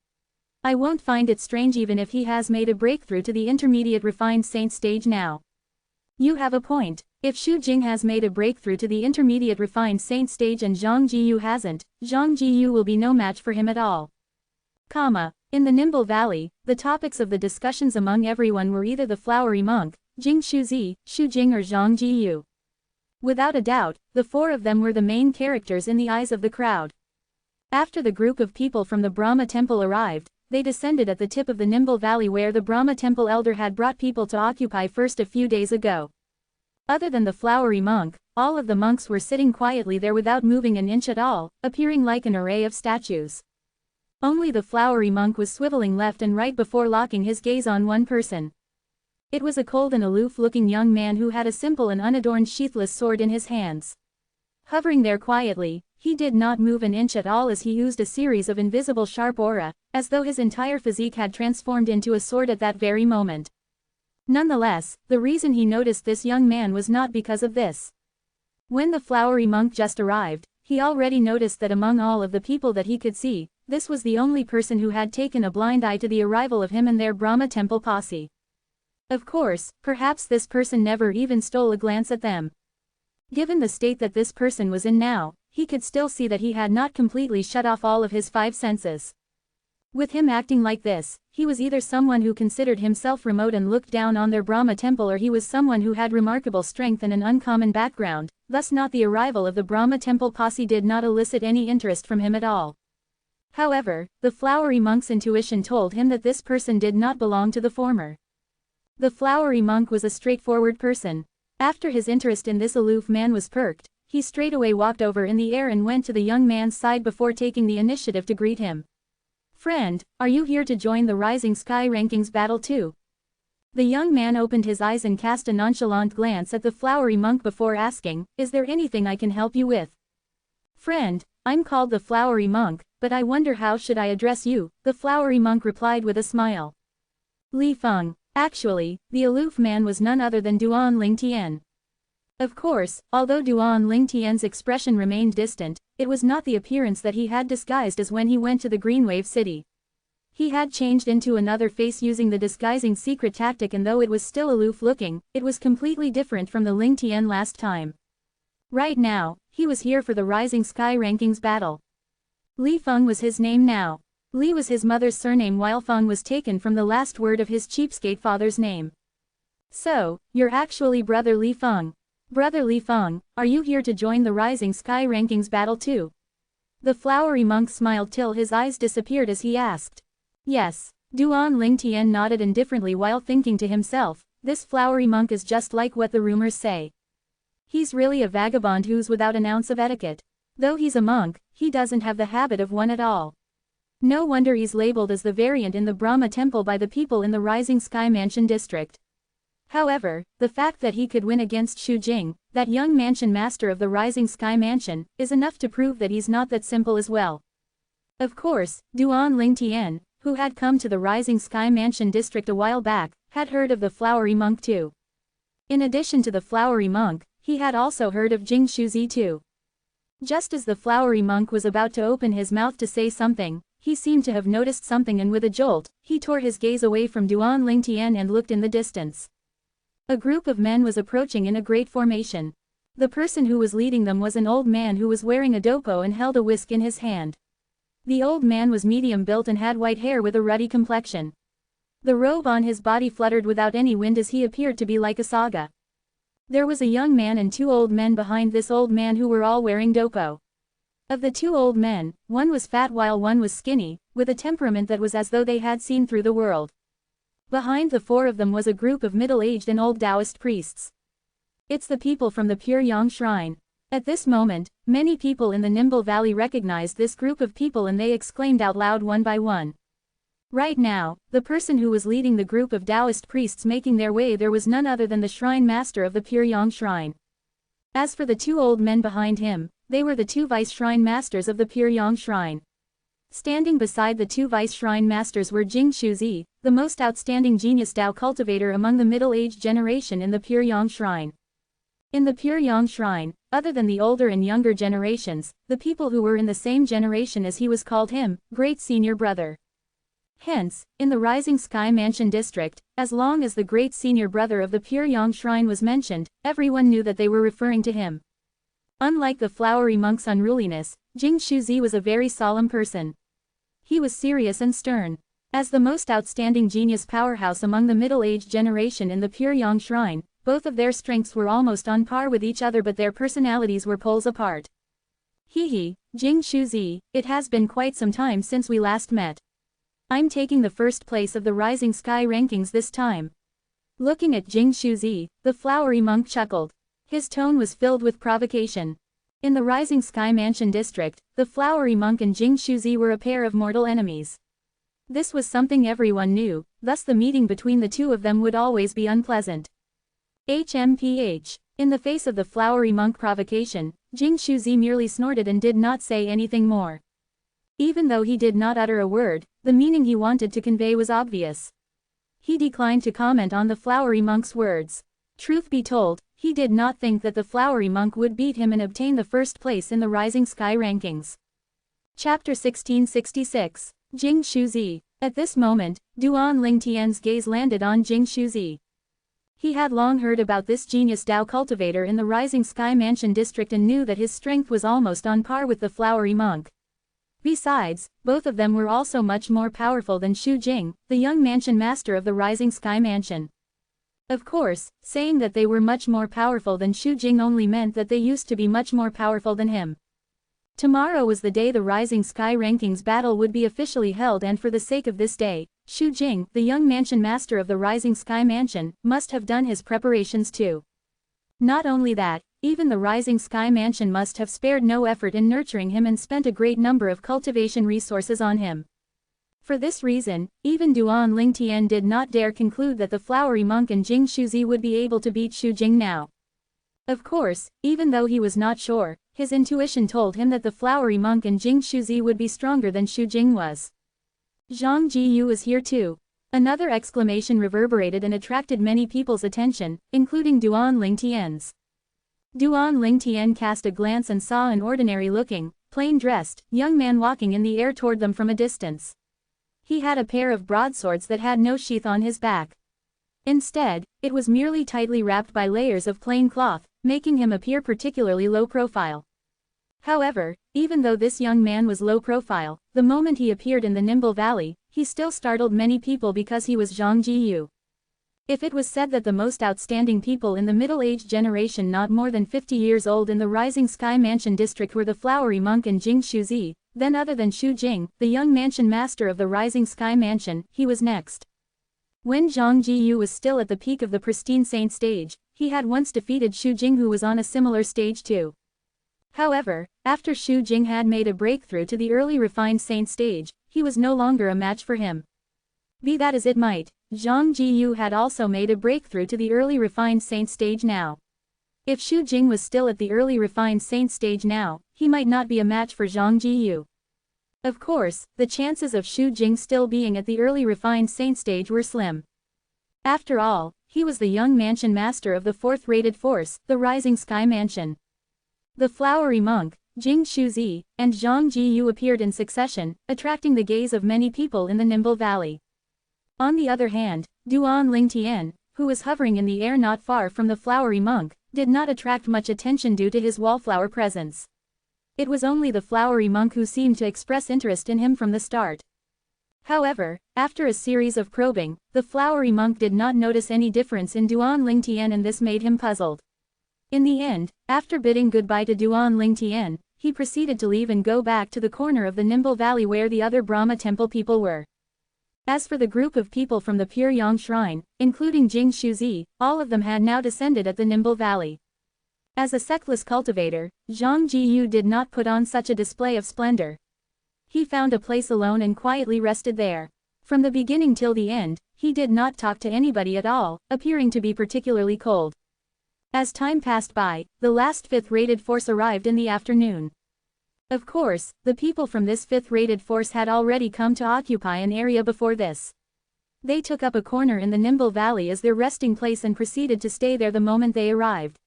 I won't find it strange even if he has made a breakthrough to the intermediate refined saint stage now. You have a point. If Xu Jing has made a breakthrough to the intermediate refined saint stage and Zhang Jiyu hasn't, Zhang Jiyu will be no match for him at all. In the Nimble Valley, the topics of the discussions among everyone were either the flowery monk, Jing Shuzi, Xu Jing or Zhang Jiyu. Without a doubt, the four of them were the main characters in the eyes of the crowd. After the group of people from the Brahma Temple arrived, they descended at the tip of the Nimble Valley where the Brahma Temple elder had brought people to occupy first a few days ago. Other than the flowery monk, all of the monks were sitting quietly there without moving an inch at all, appearing like an array of statues. Only the flowery monk was swiveling left and right before locking his gaze on one person. It was a cold and aloof-looking young man who had a simple and unadorned sheathless sword in his hands. Hovering there quietly, he did not move an inch at all as he used a series of invisible sharp aura, as though his entire physique had transformed into a sword at that very moment. Nonetheless, the reason he noticed this young man was not because of this. When the flowery monk just arrived, he already noticed that among all of the people that he could see, this was the only person who had taken a blind eye to the arrival of him and their Brahma Temple posse. Of course, perhaps this person never even stole a glance at them. Given the state that this person was in now, he could still see that he had not completely shut off all of his five senses. With him acting like this, he was either someone who considered himself remote and looked down on their Brahma Temple or he was someone who had remarkable strength and an uncommon background, thus not the arrival of the Brahma Temple posse did not elicit any interest from him at all. However, the flowery monk's intuition told him that this person did not belong to the former. The flowery monk was a straightforward person. After his interest in this aloof man was perked, he straightaway walked over in the air and went to the young man's side before taking the initiative to greet him. "Friend, are you here to join the Rising Sky Rankings battle too?" The young man opened his eyes and cast a nonchalant glance at the flowery monk before asking, "Is there anything I can help you with?" "Friend, I'm called the flowery monk, but I wonder how should I address you," the flowery monk replied with a smile. Li Feng. Actually, the aloof man was none other than Duan Lingtian. Of course, although Duan Lingtian's expression remained distant, it was not the appearance that he had disguised as when he went to the Greenwave City. He had changed into another face using the disguising secret tactic, and though it was still aloof-looking, it was completely different from the Lingtian last time. Right now, he was here for the Rising Sky Rankings battle. Li Feng was his name now. Li was his mother's surname while Feng was taken from the last word of his cheapskate father's name. "So, you're actually Brother Li Feng. Brother Li Feng, are you here to join the Rising Sky Rankings battle too?" The flowery monk smiled till his eyes disappeared as he asked. Yes. Duan Lingtian nodded indifferently while thinking to himself, this flowery monk is just like what the rumors say. He's really a vagabond who's without an ounce of etiquette. Though he's a monk, he doesn't have the habit of one at all. No wonder he's labeled as the variant in the Brahma Temple by the people in the Rising Sky Mansion district. However, the fact that he could win against Xu Jing, that young mansion master of the Rising Sky Mansion, is enough to prove that he's not that simple as well. Of course, Duan Lingtian, who had come to the Rising Sky Mansion district a while back, had heard of the flowery monk too. In addition to the flowery monk, he had also heard of Jing Shuzi too. Just as the flowery monk was about to open his mouth to say something, he seemed to have noticed something, and with a jolt, he tore his gaze away from Duan Lingtian and looked in the distance. A group of men was approaching in a great formation. The person who was leading them was an old man who was wearing a dopo and held a whisk in his hand. The old man was medium built and had white hair with a ruddy complexion. The robe on his body fluttered without any wind as he appeared to be like a saga. There was a young man and two old men behind this old man who were all wearing dopo. Of the two old men, one was fat while one was skinny, with a temperament that was as though they had seen through the world. Behind the four of them was a group of middle-aged and old Taoist priests. It's the people from the Pure Yang Shrine. At this moment, many people in the Nimble Valley recognized this group of people and they exclaimed out loud one by one. Right now, the person who was leading the group of Taoist priests making their way there was none other than the shrine master of the Pure Yang Shrine. As for the two old men behind him, they were the two vice shrine masters of the Pure Yang Shrine. Standing beside the two vice shrine masters were Jing Shuzi, the most outstanding genius Tao cultivator among the middle-aged generation in the Pure Yang Shrine. In the Pure Yang Shrine, other than the older and younger generations, the people who were in the same generation as he was called him, great senior brother. Hence, in the Rising Sky Mansion district, as long as the great senior brother of the Pure Yang Shrine was mentioned, everyone knew that they were referring to him. Unlike the flowery monk's unruliness, Jing Shuzi was a very solemn person. He was serious and stern. As the most outstanding genius powerhouse among the middle-aged generation in the Pure Yang Shrine, both of their strengths were almost on par with each other but their personalities were poles apart. Hee, Jing Shuzi, it has been quite some time since we last met. I'm taking the first place of the Rising Sky rankings this time. Looking at Jing Shuzi, the flowery monk chuckled. His tone was filled with provocation. In the Rising Sky Mansion district, the flowery monk and Jing Shuzi were a pair of mortal enemies. This was something everyone knew, thus the meeting between the two of them would always be unpleasant. HMPH. In the face of the flowery monk provocation, Jing Shuzi merely snorted and did not say anything more. Even though he did not utter a word, the meaning he wanted to convey was obvious. He declined to comment on the flowery monk's words. Truth be told, he did not think that the flowery monk would beat him and obtain the first place in the Rising Sky rankings. Chapter 1666. Jing Shuzi. At this moment, Duan Lingtian's gaze landed on Jing Shuzi. He had long heard about this genius Tao cultivator in the Rising Sky Mansion district and knew that his strength was almost on par with the flowery monk. Besides, both of them were also much more powerful than Xu Jing, the young mansion master of the Rising Sky Mansion. Of course, saying that they were much more powerful than Xu Jing only meant that they used to be much more powerful than him. Tomorrow was the day the Rising Sky Rankings battle would be officially held, and for the sake of this day, Xu Jing, the young mansion master of the Rising Sky Mansion, must have done his preparations too. Not only that, even the Rising Sky Mansion must have spared no effort in nurturing him and spent a great number of cultivation resources on him. For this reason, even Duan Lingtian did not dare conclude that the flowery monk and Jing Shuzi would be able to beat Xu Jing now. Of course, even though he was not sure, his intuition told him that the flowery monk and Jing Shuzi would be stronger than Xu Jing was. Zhang Jiyu is here too. Another exclamation reverberated and attracted many people's attention, including Duan Lingtian's. Duan Lingtian cast a glance and saw an ordinary-looking, plain-dressed, young man walking in the air toward them from a distance. He had a pair of broadswords that had no sheath on his back. Instead, it was merely tightly wrapped by layers of plain cloth, making him appear particularly low profile. However, even though this young man was low profile, the moment he appeared in the Nimble Valley, he still startled many people because he was Zhang Jiyu. If it was said that the most outstanding people in the middle-aged generation not more than 50 years old in the Rising Sky Mansion district were the flowery monk and Jing Shuzi, then other than Xu Jing, the young mansion master of the Rising Sky Mansion, he was next. When Zhang Jiyu was still at the peak of the pristine saint stage, he had once defeated Xu Jing, who was on a similar stage too. However, after Xu Jing had made a breakthrough to the early refined saint stage, he was no longer a match for him. Be that as it might, Zhang Jiyu had also made a breakthrough to the early refined saint stage now. If Xu Jing was still at the early refined saint stage now, he might not be a match for Zhang Jiyu. Of course, the chances of Xu Jing still being at the early refined saint stage were slim. After all, he was the young mansion master of the fourth-rated force, the Rising Sky Mansion. The flowery monk, Jing Shuzi, and Zhang Jiyu appeared in succession, attracting the gaze of many people in the Nimble Valley. On the other hand, Duan Lingtian, who was hovering in the air not far from the flowery monk, did not attract much attention due to his wallflower presence. It was only the flowery monk who seemed to express interest in him from the start. However, after a series of probing, the flowery monk did not notice any difference in Duan Lingtian, and this made him puzzled. In the end, after bidding goodbye to Duan Lingtian, he proceeded to leave and go back to the corner of the Nimble Valley where the other Brahma Temple people were. As for the group of people from the Pure Yang Shrine, including Jing Shuzi, all of them had now descended at the Nimble Valley. As a sectless cultivator, Zhang Jiyu did not put on such a display of splendor. He found a place alone and quietly rested there. From the beginning till the end, he did not talk to anybody at all, appearing to be particularly cold. As time passed by, the last 5th-rated force arrived in the afternoon. Of course, the people from this 5th-rated force had already come to occupy an area before this. They took up a corner in the Nimble Valley as their resting place and proceeded to stay there the moment they arrived.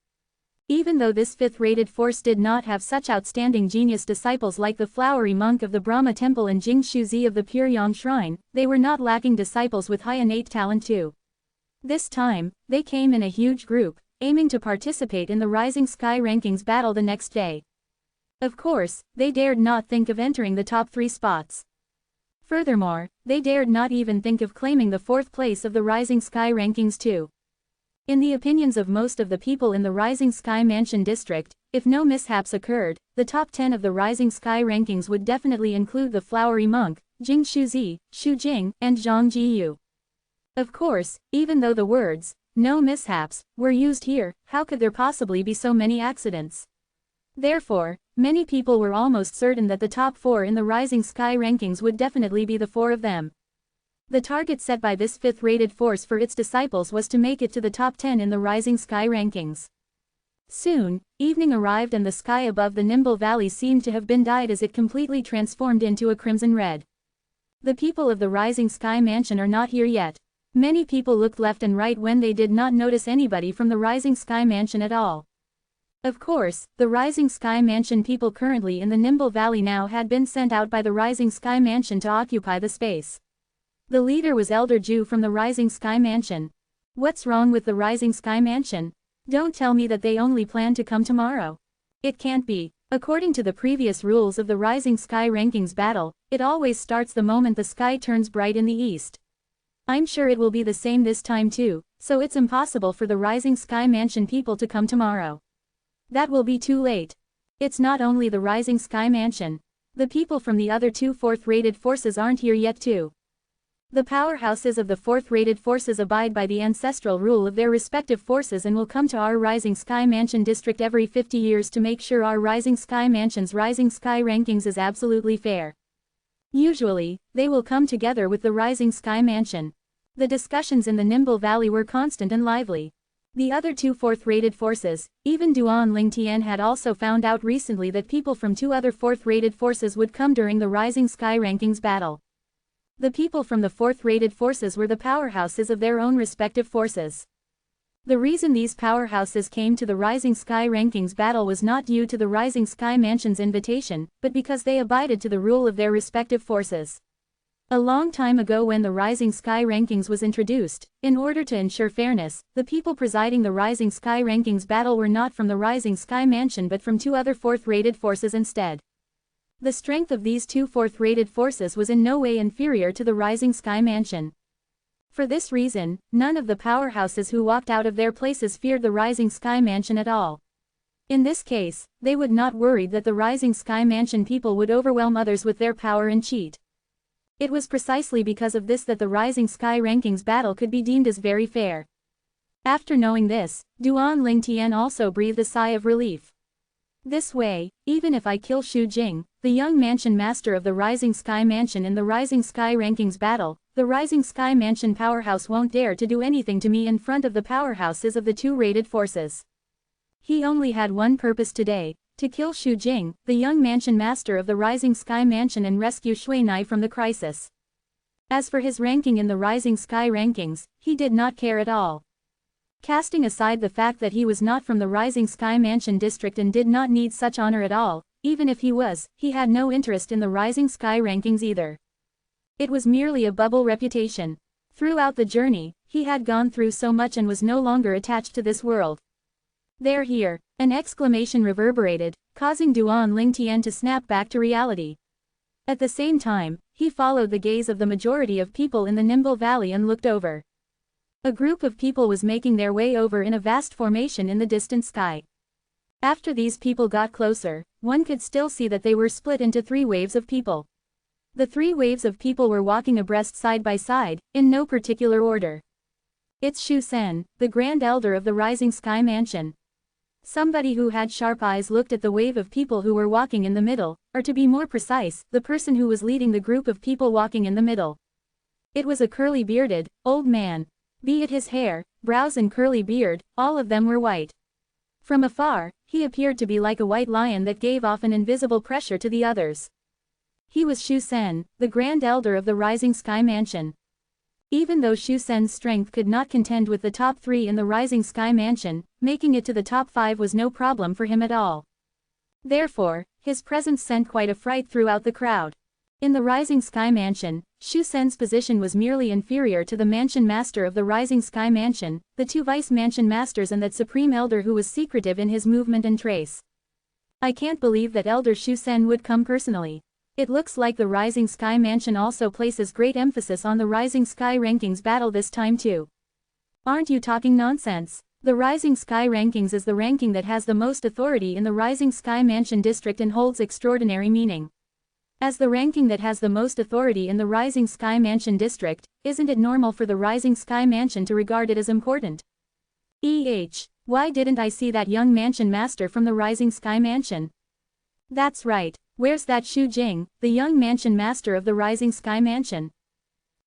Even though this 5th-rated force did not have such outstanding genius disciples like the flowery monk of the Brahma temple and Jing Shuzi of the Pure Yang shrine, they were not lacking disciples with high innate talent too. This time, they came in a huge group, aiming to participate in the Rising Sky Rankings battle the next day. Of course, they dared not think of entering the top 3 spots. Furthermore, they dared not even think of claiming the 4th place of the Rising Sky Rankings too. In the opinions of most of the people in the Rising Sky Mansion district, if no mishaps occurred, the top 10 of the Rising Sky Rankings would definitely include the flowery monk, Jing Shuzi, Xu Jing, and Zhang Jiyu. Of course, even though the words, "no mishaps," were used here, how could there possibly be so many accidents? Therefore, many people were almost certain that the top 4 in the Rising Sky Rankings would definitely be the 4 of them. The target set by this 5th-rated force for its disciples was to make it to the top 10 in the Rising Sky Rankings. Soon, evening arrived and the sky above the Nimble Valley seemed to have been dyed as it completely transformed into a crimson red. The people of the Rising Sky Mansion are not here yet. Many people looked left and right when they did not notice anybody from the Rising Sky Mansion at all. Of course, the Rising Sky Mansion people currently in the Nimble Valley now had been sent out by the Rising Sky Mansion to occupy the space. The leader was Elder Ju from the Rising Sky Mansion. What's wrong with the Rising Sky Mansion? Don't tell me that they only plan to come tomorrow. It can't be. According to the previous rules of the Rising Sky Rankings battle, it always starts the moment the sky turns bright in the east. I'm sure it will be the same this time too, so it's impossible for the Rising Sky Mansion people to come tomorrow. That will be too late. It's not only the Rising Sky Mansion. The people from the other 2 4th-rated forces aren't here yet too. The powerhouses of the 4th-rated forces abide by the ancestral rule of their respective forces and will come to our Rising Sky Mansion district every 50 years to make sure our Rising Sky Mansion's Rising Sky Rankings is absolutely fair. Usually, they will come together with the Rising Sky Mansion. The discussions in the Nimble Valley were constant and lively. The other 2 4th-rated forces, even Duan Lingtian had also found out recently that people from 2 other 4th-rated forces would come during the Rising Sky Rankings battle. The people from the 4th-rated forces were the powerhouses of their own respective forces. The reason these powerhouses came to the Rising Sky Rankings battle was not due to the Rising Sky Mansion's invitation, but because they abided to the rule of their respective forces. A long time ago when the Rising Sky Rankings was introduced, in order to ensure fairness, the people presiding the Rising Sky Rankings battle were not from the Rising Sky Mansion but from 2 other 4th-rated forces instead. The strength of these 2 4th-rated forces was in no way inferior to the Rising Sky Mansion. For this reason, none of the powerhouses who walked out of their places feared the Rising Sky Mansion at all. In this case, they would not worry that the Rising Sky Mansion people would overwhelm others with their power and cheat. It was precisely because of this that the Rising Sky Rankings battle could be deemed as very fair. After knowing this, Duan Lingtian also breathed a sigh of relief. This way, even if I kill Xu Jing, the young mansion master of the Rising Sky Mansion in the Rising Sky Rankings battle, the Rising Sky Mansion powerhouse won't dare to do anything to me in front of the powerhouses of the 2 rated forces. He only had one purpose today, to kill Xu Jing, the young mansion master of the Rising Sky Mansion and rescue Shui Nai from the crisis. As for his ranking in the Rising Sky Rankings, he did not care at all. Casting aside the fact that he was not from the Rising Sky Mansion district and did not need such honor at all, even if he was, he had no interest in the Rising Sky Rankings either. It was merely a bubble reputation. Throughout the journey, he had gone through so much and was no longer attached to this world. "They're here!" An exclamation reverberated, causing Duan Lingtian to snap back to reality. At the same time, he followed the gaze of the majority of people in the Nimble Valley and looked over. A group of people was making their way over in a vast formation in the distant sky. After these people got closer, one could still see that they were split into 3 waves of people. The 3 waves of people were walking abreast side by side, in no particular order. It's Shu Sen, the Grand Elder of the Rising Sky Mansion. Somebody who had sharp eyes looked at the wave of people who were walking in the middle, or to be more precise, the person who was leading the group of people walking in the middle. It was a curly-bearded, old man. Be it his hair, brows and curly beard, all of them were white. From afar, he appeared to be like a white lion that gave off an invisible pressure to the others. He was Shu Sen, the Grand Elder of the Rising Sky Mansion. Even though Shu Sen's strength could not contend with the top 3 in the Rising Sky Mansion, making it to the top 5 was no problem for him at all. Therefore, his presence sent quite a fright throughout the crowd. In the Rising Sky Mansion, Shu Sen's position was merely inferior to the Mansion Master of the Rising Sky Mansion, the 2 Vice Mansion Masters and that Supreme Elder who was secretive in his movement and trace. I can't believe that Elder Shu Sen would come personally. It looks like the Rising Sky Mansion also places great emphasis on the Rising Sky Rankings battle this time too. Aren't you talking nonsense? The Rising Sky Rankings is the ranking that has the most authority in the Rising Sky Mansion district and holds extraordinary meaning. As the ranking that has the most authority in the Rising Sky Mansion district, isn't it normal for the Rising Sky Mansion to regard it as important? Why didn't I see that young Mansion Master from the Rising Sky Mansion? That's right. Where's that Shu Jing, the young Mansion Master of the Rising Sky Mansion?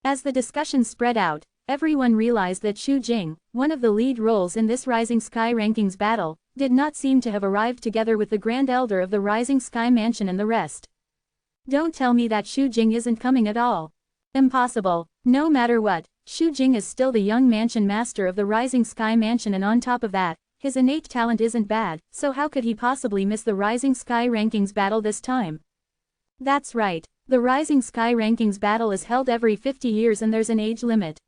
As the discussion spread out, everyone realized that Shu Jing, one of the lead roles in this Rising Sky Rankings battle, did not seem to have arrived together with the Grand Elder of the Rising Sky Mansion and the rest. Don't tell me that Shu Jing isn't coming at all. Impossible. No matter what, Shu Jing is still the young Mansion Master of the Rising Sky Mansion, and on top of that, his innate talent isn't bad, so how could he possibly miss the Rising Sky Rankings battle this time? That's right, the Rising Sky Rankings battle is held every 50 years and there's an age limit.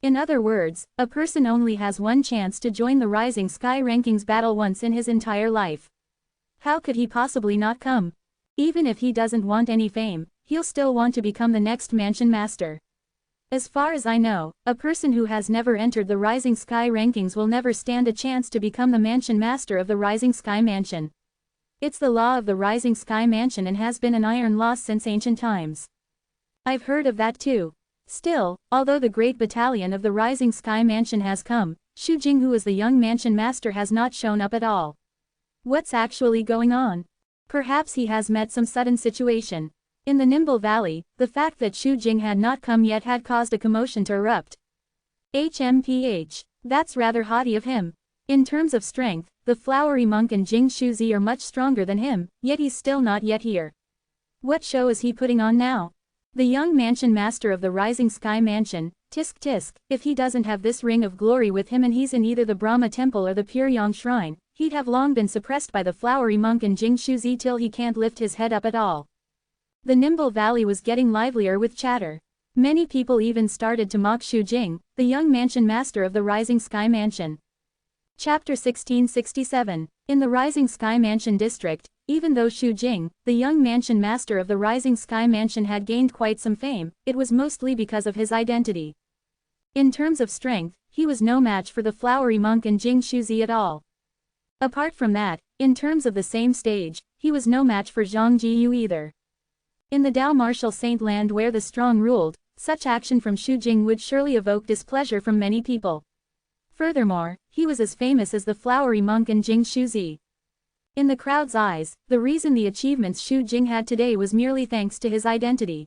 In other words, a person only has one chance to join the Rising Sky Rankings battle once in his entire life. How could he possibly not come? Even if he doesn't want any fame, he'll still want to become the next Mansion Master. As far as I know, a person who has never entered the Rising Sky Rankings will never stand a chance to become the Mansion Master of the Rising Sky Mansion. It's the law of the Rising Sky Mansion and has been an iron law since ancient times. I've heard of that too. Still, although the great battalion of the Rising Sky Mansion has come, Shu Jing, who is the young Mansion Master, has not shown up at all. What's actually going on? Perhaps he has met some sudden situation. In the Nimble Valley, the fact that Shu Jing had not come yet had caused a commotion to erupt. That's rather haughty of him. In terms of strength, the Flowery Monk and Jing Shuzi are much stronger than him, yet he's still not yet here. What show is he putting on now? The young Mansion Master of the Rising Sky Mansion, tisk tisk, if he doesn't have this ring of glory with him and he's in either the Brahma Temple or the Pyryang Shrine, he'd have long been suppressed by the Flowery Monk and Jing Shuzi till he can't lift his head up at all. The Nimble Valley was getting livelier with chatter. Many people even started to mock Shu Jing, the young Mansion Master of the Rising Sky Mansion. Chapter 1667. In the Rising Sky Mansion district, even though Shu Jing, the young Mansion Master of the Rising Sky Mansion, had gained quite some fame, it was mostly because of his identity. In terms of strength, he was no match for the Flowery Monk and Jing Shuzi at all. Apart from that, in terms of the same stage, he was no match for Zhang Jiyu either. In the Dao Martial Saint land where the strong ruled, such action from Shu Jing would surely evoke displeasure from many people. Furthermore, he was as famous as the Flowery Monk and Jing Shuzi. In the crowd's eyes, the reason the achievements Shu Jing had today was merely thanks to his identity.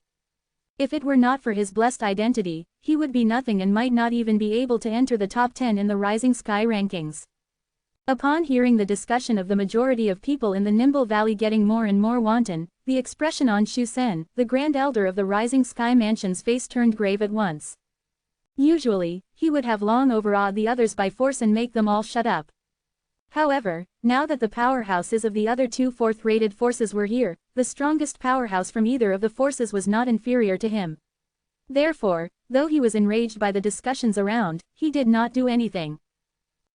If it were not for his blessed identity, he would be nothing and might not even be able to enter the top 10 in the Rising Sky Rankings. Upon hearing the discussion of the majority of people in the Nimble Valley getting more and more wanton, the expression on Shu Sen, the Grand Elder of the Rising Sky Mansion's face turned grave at once. Usually, he would have long overawed the others by force and make them all shut up. However, now that the powerhouses of the other 2 fourth-rated forces were here, the strongest powerhouse from either of the forces was not inferior to him. Therefore, though he was enraged by the discussions around, he did not do anything.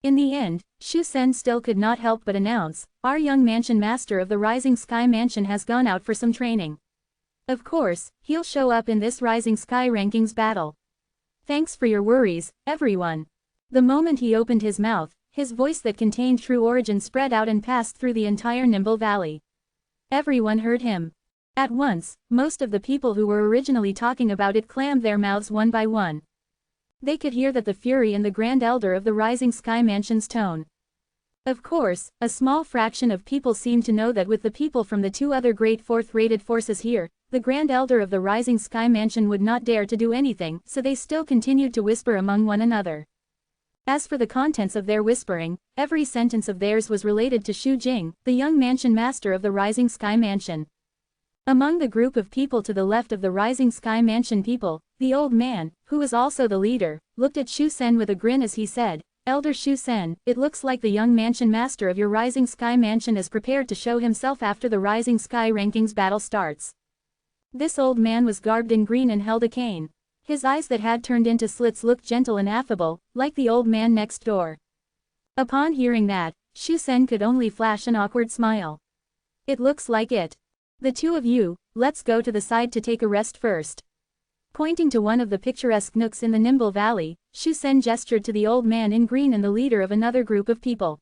In the end, Shu Sen still could not help but announce, "Our young Mansion Master of the Rising Sky Mansion has gone out for some training. Of course, he'll show up in this Rising Sky Rankings battle. Thanks for your worries, everyone." The moment he opened his mouth, his voice that contained true origin spread out and passed through the entire Nimble Valley. Everyone heard him. At once, most of the people who were originally talking about it clammed their mouths one by one. They could hear that the fury in the Grand Elder of the Rising Sky Mansion's tone. Of course, a small fraction of people seemed to know that with the people from the 2 other great fourth-rated forces here, the Grand Elder of the Rising Sky Mansion would not dare to do anything, so they still continued to whisper among one another. As for the contents of their whispering, every sentence of theirs was related to Xu Jing, the young mansion master of the Rising Sky Mansion. Among the group of people to the left of the Rising Sky Mansion people, the old man, who was also the leader, looked at Xu Sen with a grin as he said, "Elder Xu Sen, it looks like the young mansion master of your Rising Sky Mansion is prepared to show himself after the Rising Sky Rankings battle starts." This old man was garbed in green and held a cane. His eyes that had turned into slits looked gentle and affable, like the old man next door. Upon hearing that, Xu Sen could only flash an awkward smile. "It looks like it. The two of you, let's go to the side to take a rest first." Pointing to one of the picturesque nooks in the Nimble Valley, Xu Sen gestured to the old man in green and the leader of another group of people.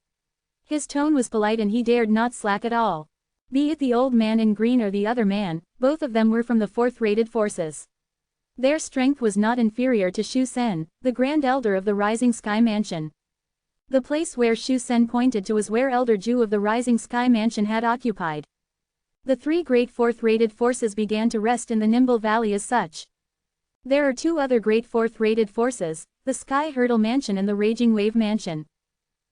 His tone was polite and he dared not slack at all. Be it the old man in green or the other man, both of them were from the fourth-rated forces. Their strength was not inferior to Xu Sen, the Grand Elder of the Rising Sky Mansion. The place where Xu Sen pointed to was where Elder Ju of the Rising Sky Mansion had occupied. The three great fourth-rated forces began to rest in the Nimble Valley as such. There are two other great fourth-rated forces, the Sky Hurdle Mansion and the Raging Wave Mansion.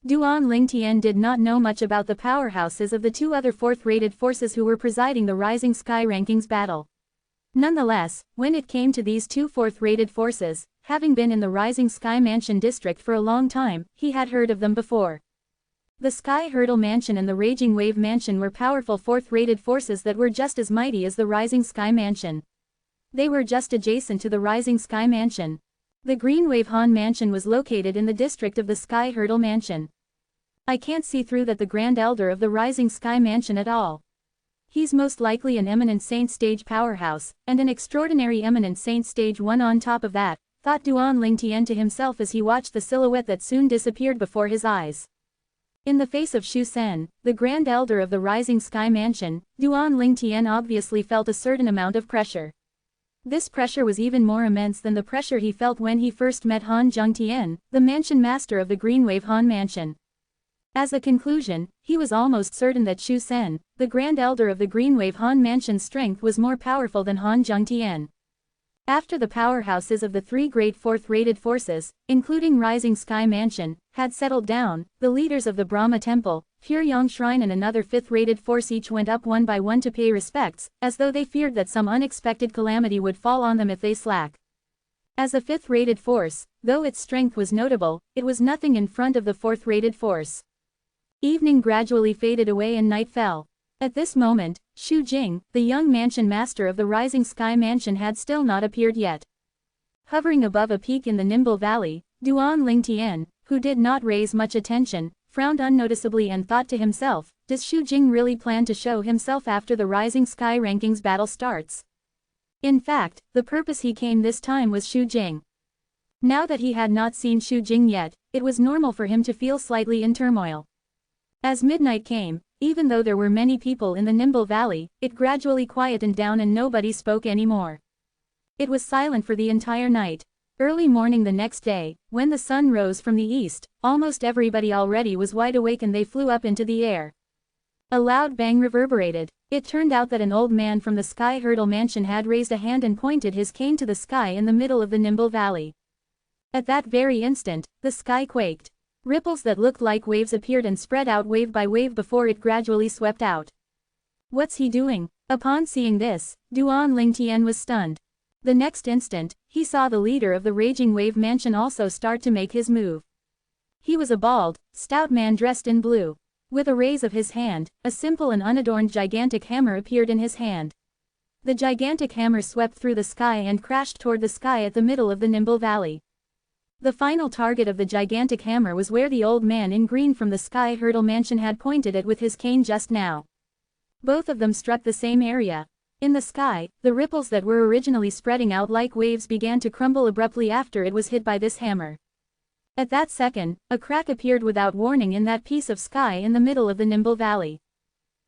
Duan Lingtian did not know much about the powerhouses of the two other fourth-rated forces who were presiding the Rising Sky Rankings battle. Nonetheless, when it came to these two fourth-rated forces, having been in the Rising Sky Mansion district for a long time, he had heard of them before. The Sky Hurdle Mansion and the Raging Wave Mansion were powerful fourth-rated forces that were just as mighty as the Rising Sky Mansion. They were just adjacent to the Rising Sky Mansion. The Green Wave Han Mansion was located in the district of the Sky Hurdle Mansion. I can't see through that the Grand Elder of the Rising Sky Mansion at all. He's most likely an eminent saint stage powerhouse, and an extraordinary eminent saint stage one on top of that, thought Duan Lingtian to himself as he watched the silhouette that soon disappeared before his eyes. In the face of Xu Sen, the Grand Elder of the Rising Sky Mansion, Duan Lingtian obviously felt a certain amount of pressure. This pressure was even more immense than the pressure he felt when he first met Han Zhengtian, the mansion master of the Green Wave Han Mansion. As a conclusion, he was almost certain that Xu Sen, the Grand Elder of the Green Wave Han Mansion's strength was more powerful than Han Zhengtian. After the powerhouses of the three great fourth-rated forces, including Rising Sky Mansion, had settled down, the leaders of the Brahma Temple, Pure Yang Shrine and another fifth-rated force each went up one by one to pay respects, as though they feared that some unexpected calamity would fall on them if they slack. As a fifth-rated force, though its strength was notable, it was nothing in front of the fourth-rated force. Evening gradually faded away and night fell. At this moment, Xu Jing, the young mansion master of the Rising Sky Mansion had still not appeared yet. Hovering above a peak in the Nimble Valley, Duan Lingtian, who did not raise much attention, frowned unnoticeably and thought to himself, does Xu Jing really plan to show himself after the Rising Sky Rankings battle starts? In fact, the purpose he came this time was Xu Jing. Now that he had not seen Xu Jing yet, it was normal for him to feel slightly in turmoil. As midnight came, even though there were many people in the Nimble Valley, it gradually quietened down and nobody spoke anymore. It was silent for the entire night. Early morning the next day, when the sun rose from the east, almost everybody already was wide awake and they flew up into the air. A loud bang reverberated. It turned out that an old man from the Sky Hurdle Mansion had raised a hand and pointed his cane to the sky in the middle of the Nimble Valley. At that very instant, the sky quaked. Ripples that looked like waves appeared and spread out wave by wave before it gradually swept out. What's he doing? Upon seeing this, Duan Lingtian was stunned. The next instant, he saw the leader of the Raging Wave Mansion also start to make his move. He was a bald, stout man dressed in blue. With a raise of his hand, a simple and unadorned gigantic hammer appeared in his hand. The gigantic hammer swept through the sky and crashed toward the sky at the middle of the Nimble Valley. The final target of the gigantic hammer was where the old man in green from the Sky Hurdle Mansion had pointed it with his cane just now. Both of them struck the same area. In the sky, the ripples that were originally spreading out like waves began to crumble abruptly after it was hit by this hammer. At that second, a crack appeared without warning in that piece of sky in the middle of the Nimble Valley.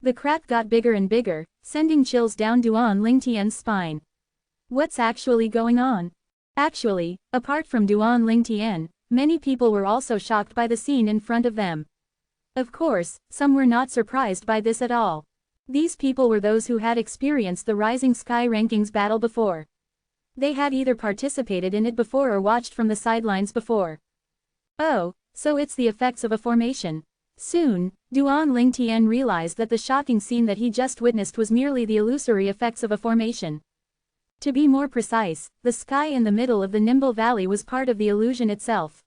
The crack got bigger and bigger, sending chills down Duan Lingtian's spine. What's actually going on? Actually, apart from Duan Lingtian, many people were also shocked by the scene in front of them. Of course, some were not surprised by this at all. These people were those who had experienced the Rising Sky Rankings battle before. They had either participated in it before or watched from the sidelines before. Oh, so it's the effects of a formation. Soon, Duan Lingtian realized that the shocking scene that he just witnessed was merely the illusory effects of a formation. To be more precise, the sky in the middle of the Nimble Valley was part of the illusion itself.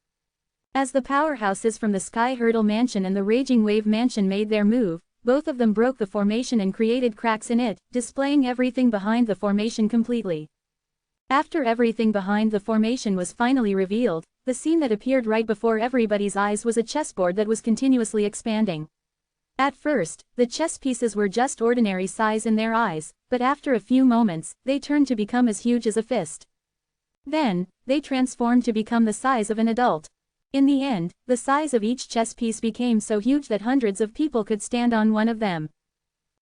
As the powerhouses from the Sky Hurdle Mansion and the Raging Wave Mansion made their move, both of them broke the formation and created cracks in it, displaying everything behind the formation completely. After everything behind the formation was finally revealed, the scene that appeared right before everybody's eyes was a chessboard that was continuously expanding. At first, the chess pieces were just ordinary size in their eyes, but after a few moments, they turned to become as huge as a fist. Then, they transformed to become the size of an adult. In the end, the size of each chess piece became so huge that hundreds of people could stand on one of them.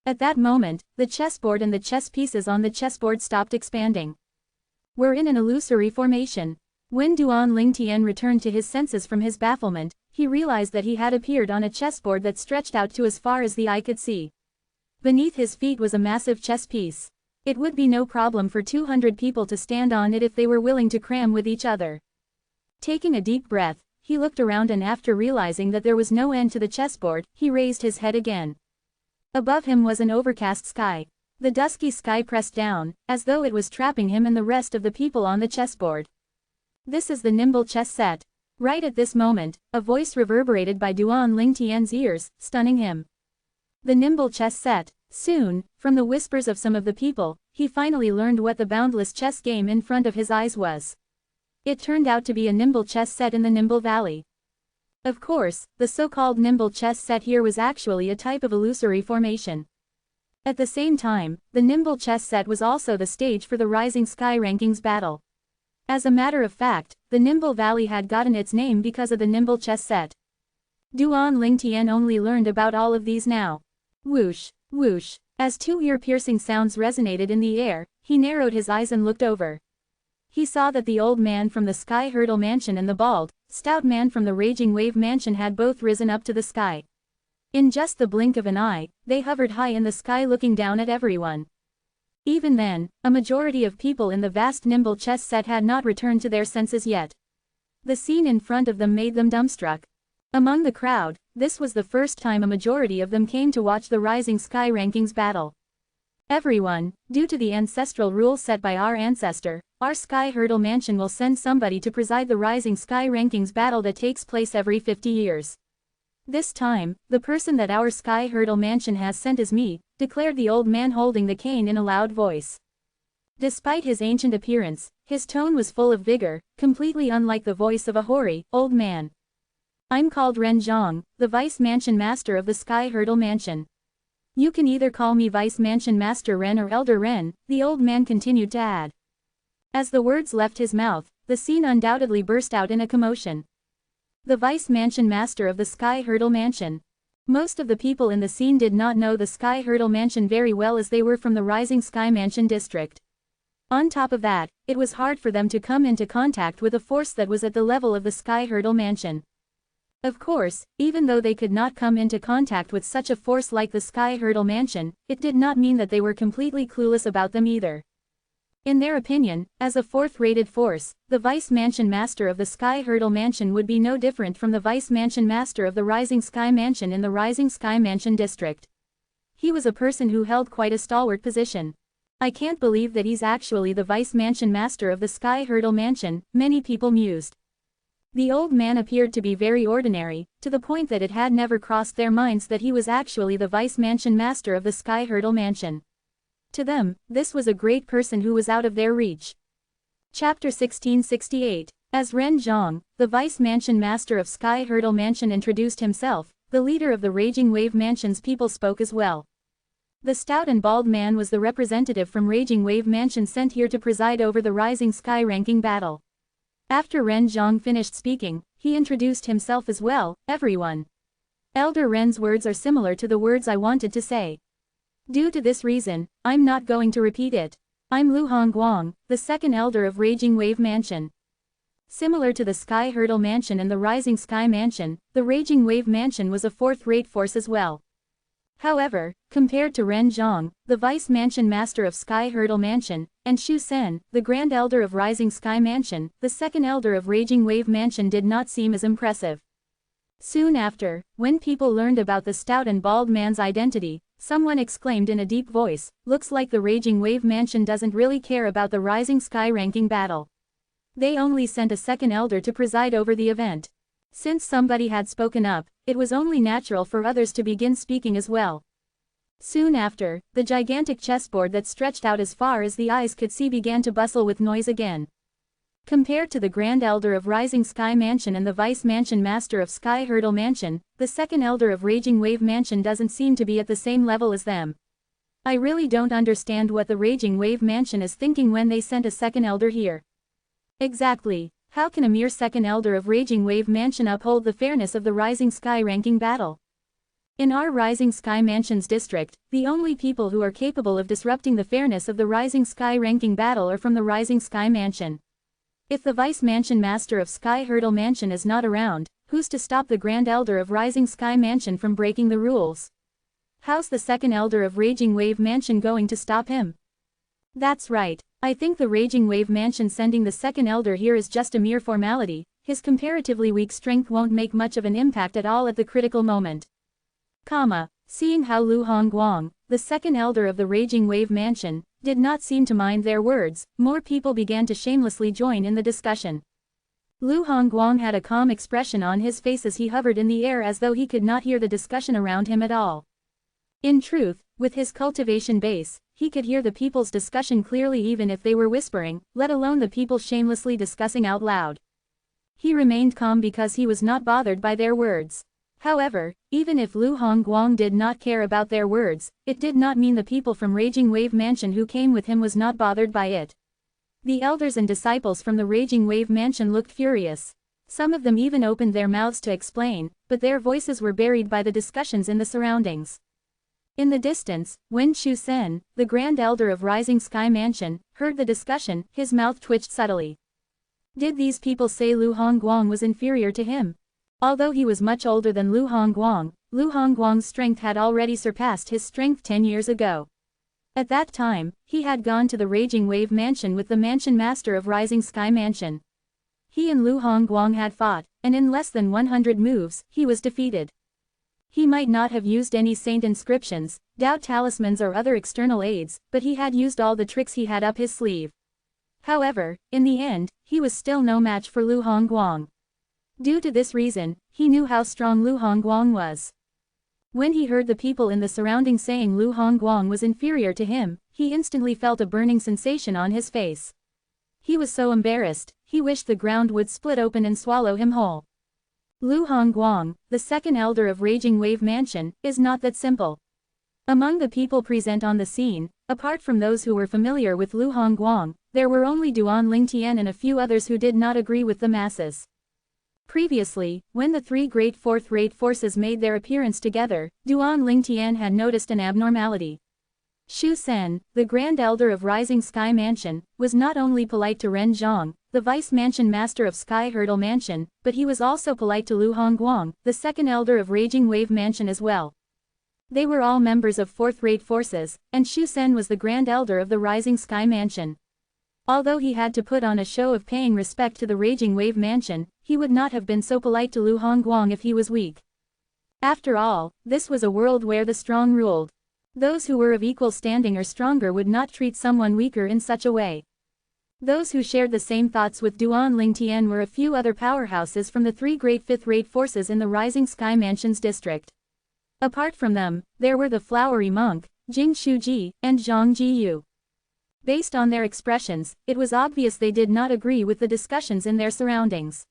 At that moment, the chessboard and the chess pieces on the chessboard stopped expanding. We're in an illusory formation. When Duan Lingtian returned to his senses from his bafflement, he realized that he had appeared on a chessboard that stretched out to as far as the eye could see. Beneath his feet was a massive chess piece. It would be no problem for 200 people to stand on it if they were willing to cram with each other. Taking a deep breath, he looked around and after realizing that there was no end to the chessboard, he raised his head again. Above him was an overcast sky. The dusky sky pressed down, as though it was trapping him and the rest of the people on the chessboard. This is the Nimble chess set. Right at this moment, a voice reverberated by Duan Lingtian's ears, stunning him. The Nimble chess set. Soon, from the whispers of some of the people, he finally learned what the boundless chess game in front of his eyes was. It turned out to be a Nimble chess set in the Nimble Valley. Of course, the so-called Nimble chess set here was actually a type of illusory formation. At the same time, the Nimble chess set was also the stage for the Rising Sky Rankings battle. As a matter of fact, the Nimble Valley had gotten its name because of the Nimble chess set. Duan Lingtian only learned about all of these now. Whoosh, whoosh. As two ear-piercing sounds resonated in the air, he narrowed his eyes and looked over. He saw that the old man from the Sky Hurdle Mansion and the bald, stout man from the Raging Wave Mansion had both risen up to the sky. In just the blink of an eye, they hovered high in the sky looking down at everyone. Even then, a majority of people in the vast Nimble chess set had not returned to their senses yet. The scene in front of them made them dumbstruck. Among the crowd, this was the first time a majority of them came to watch the Rising Sky Rankings battle. Everyone, due to the ancestral rule set by our ancestor, our Sky Hurdle Mansion will send somebody to preside the Rising Sky Rankings battle that takes place every 50 years. This time, the person that our Sky Hurdle Mansion has sent is me, declared the old man holding the cane in a loud voice. Despite his ancient appearance, his tone was full of vigor, completely unlike the voice of a hoary, old man. I'm called Ren Zhang, the Vice Mansion Master of the Sky Hurdle Mansion. You can either call me Vice Mansion Master Ren or Elder Ren, the old man continued to add. As the words left his mouth, the scene undoubtedly burst out in a commotion. The Vice Mansion Master of the Sky Hurdle Mansion. Most of the people in the scene did not know the Sky Hurdle Mansion very well as they were from the Rising Sky Mansion district. On top of that, it was hard for them to come into contact with a force that was at the level of the Sky Hurdle Mansion. Of course, even though they could not come into contact with such a force like the Sky Hurdle Mansion, it did not mean that they were completely clueless about them either. In their opinion, as a fourth-rated force, the Vice Mansion Master of the Sky Hurdle Mansion would be no different from the Vice Mansion Master of the Rising Sky Mansion in the Rising Sky Mansion district. He was a person who held quite a stalwart position. I can't believe that he's actually the Vice Mansion Master of the Sky Hurdle Mansion, many people mused. The old man appeared to be very ordinary, to the point that it had never crossed their minds that he was actually the Vice Mansion Master of the Sky Hurdle Mansion. To them, this was a great person who was out of their reach. Chapter 1668. As Ren Zhang, the Vice Mansion Master of Sky Hurdle Mansion introduced himself, the leader of the Raging Wave Mansion's people spoke as well. The stout and bald man was the representative from Raging Wave Mansion sent here to preside over the Rising Sky Ranking battle. After Ren Zhang finished speaking, he introduced himself as well, everyone. Elder Ren's words are similar to the words I wanted to say. Due to this reason, I'm not going to repeat it. I'm Lu Hongguang, the second elder of Raging Wave Mansion. Similar to the Sky Hurdle Mansion and the Rising Sky Mansion, the Raging Wave Mansion was a fourth-rate force as well. However, compared to Ren Zhang, the Vice Mansion Master of Sky Hurdle Mansion, and Shu Sen, the Grand Elder of Rising Sky Mansion, the Second Elder of Raging Wave Mansion, did not seem as impressive. Soon after, when people learned about the stout and bald man's identity, someone exclaimed in a deep voice, "Looks like the Raging Wave Mansion doesn't really care about the Rising Sky ranking battle. They only sent a second elder to preside over the event." Since somebody had spoken up, it was only natural for others to begin speaking as well. Soon after, the gigantic chessboard that stretched out as far as the eyes could see began to bustle with noise again. Compared to the Grand Elder of Rising Sky Mansion and the Vice Mansion Master of Sky Hurdle Mansion, the Second Elder of Raging Wave Mansion doesn't seem to be at the same level as them. I really don't understand what the Raging Wave Mansion is thinking when they sent a second elder here. Exactly. How can a mere second elder of Raging Wave Mansion uphold the fairness of the Rising Sky ranking battle? In our Rising Sky Mansion's district, the only people who are capable of disrupting the fairness of the Rising Sky ranking battle are from the Rising Sky Mansion. If the Vice Mansion Master of Sky Hurdle Mansion is not around, who's to stop the Grand Elder of Rising Sky Mansion from breaking the rules? How's the Second Elder of Raging Wave Mansion going to stop him? That's right. I think the Raging Wave Mansion sending the second elder here is just a mere formality. His comparatively weak strength won't make much of an impact at all at the critical moment. Seeing how Lu Hongguang, the second elder of the Raging Wave Mansion, did not seem to mind their words, more people began to shamelessly join in the discussion. Lu Hongguang had a calm expression on his face as he hovered in the air as though he could not hear the discussion around him at all. In truth, with his cultivation base, he could hear the people's discussion clearly even if they were whispering, let alone the people shamelessly discussing out loud. He remained calm because he was not bothered by their words. However, even if Lu Hongguang did not care about their words, it did not mean the people from Raging Wave Mansion who came with him was not bothered by it. The elders and disciples from the Raging Wave Mansion looked furious. Some of them even opened their mouths to explain, but their voices were buried by the discussions in the surroundings. In the distance, when Shu Sen, the Grand Elder of Rising Sky Mansion, heard the discussion, his mouth twitched subtly. Did these people say Lu Hongguang was inferior to him? Although he was much older than Lu Hongguang's strength had already surpassed his strength 10 years ago. At that time, he had gone to the Raging Wave Mansion with the Mansion Master of Rising Sky Mansion. He and Lu Hongguang had fought, and in less than 100 moves, he was defeated. He might not have used any saint inscriptions, doubt talismans or other external aids, but he had used all the tricks he had up his sleeve. However, in the end, he was still no match for Lu Hongguang. Due to this reason, he knew how strong Lu Hongguang was. When he heard the people in the surroundings saying Lu Hongguang was inferior to him, he instantly felt a burning sensation on his face. He was so embarrassed, he wished the ground would split open and swallow him whole. Lu Hongguang, the second elder of Raging Wave Mansion, is not that simple. Among the people present on the scene, apart from those who were familiar with Lu Hongguang, there were only Duan Lingtian and a few others who did not agree with the masses. Previously, when the three great fourth-rate forces made their appearance together, Duan Lingtian had noticed an abnormality. Shu Sen, the Grand Elder of Rising Sky Mansion, was not only polite to Ren Zhang, the Vice Mansion Master of Sky Hurdle Mansion, but he was also polite to Lu Hongguang, the Second Elder of Raging Wave Mansion as well. They were all members of fourth-rate forces, and Shu Sen was the Grand Elder of the Rising Sky Mansion. Although he had to put on a show of paying respect to the Raging Wave Mansion, he would not have been so polite to Lu Hongguang if he was weak. After all, this was a world where the strong ruled. Those who were of equal standing or stronger would not treat someone weaker in such a way. Those who shared the same thoughts with Duan Lingtian were a few other powerhouses from the three great fifth-rate forces in the Rising Sky Mansion's district. Apart from them, there were the Flowery Monk, Jing Shuji, and Zhang Jiyu. Based on their expressions, it was obvious they did not agree with the discussions in their surroundings.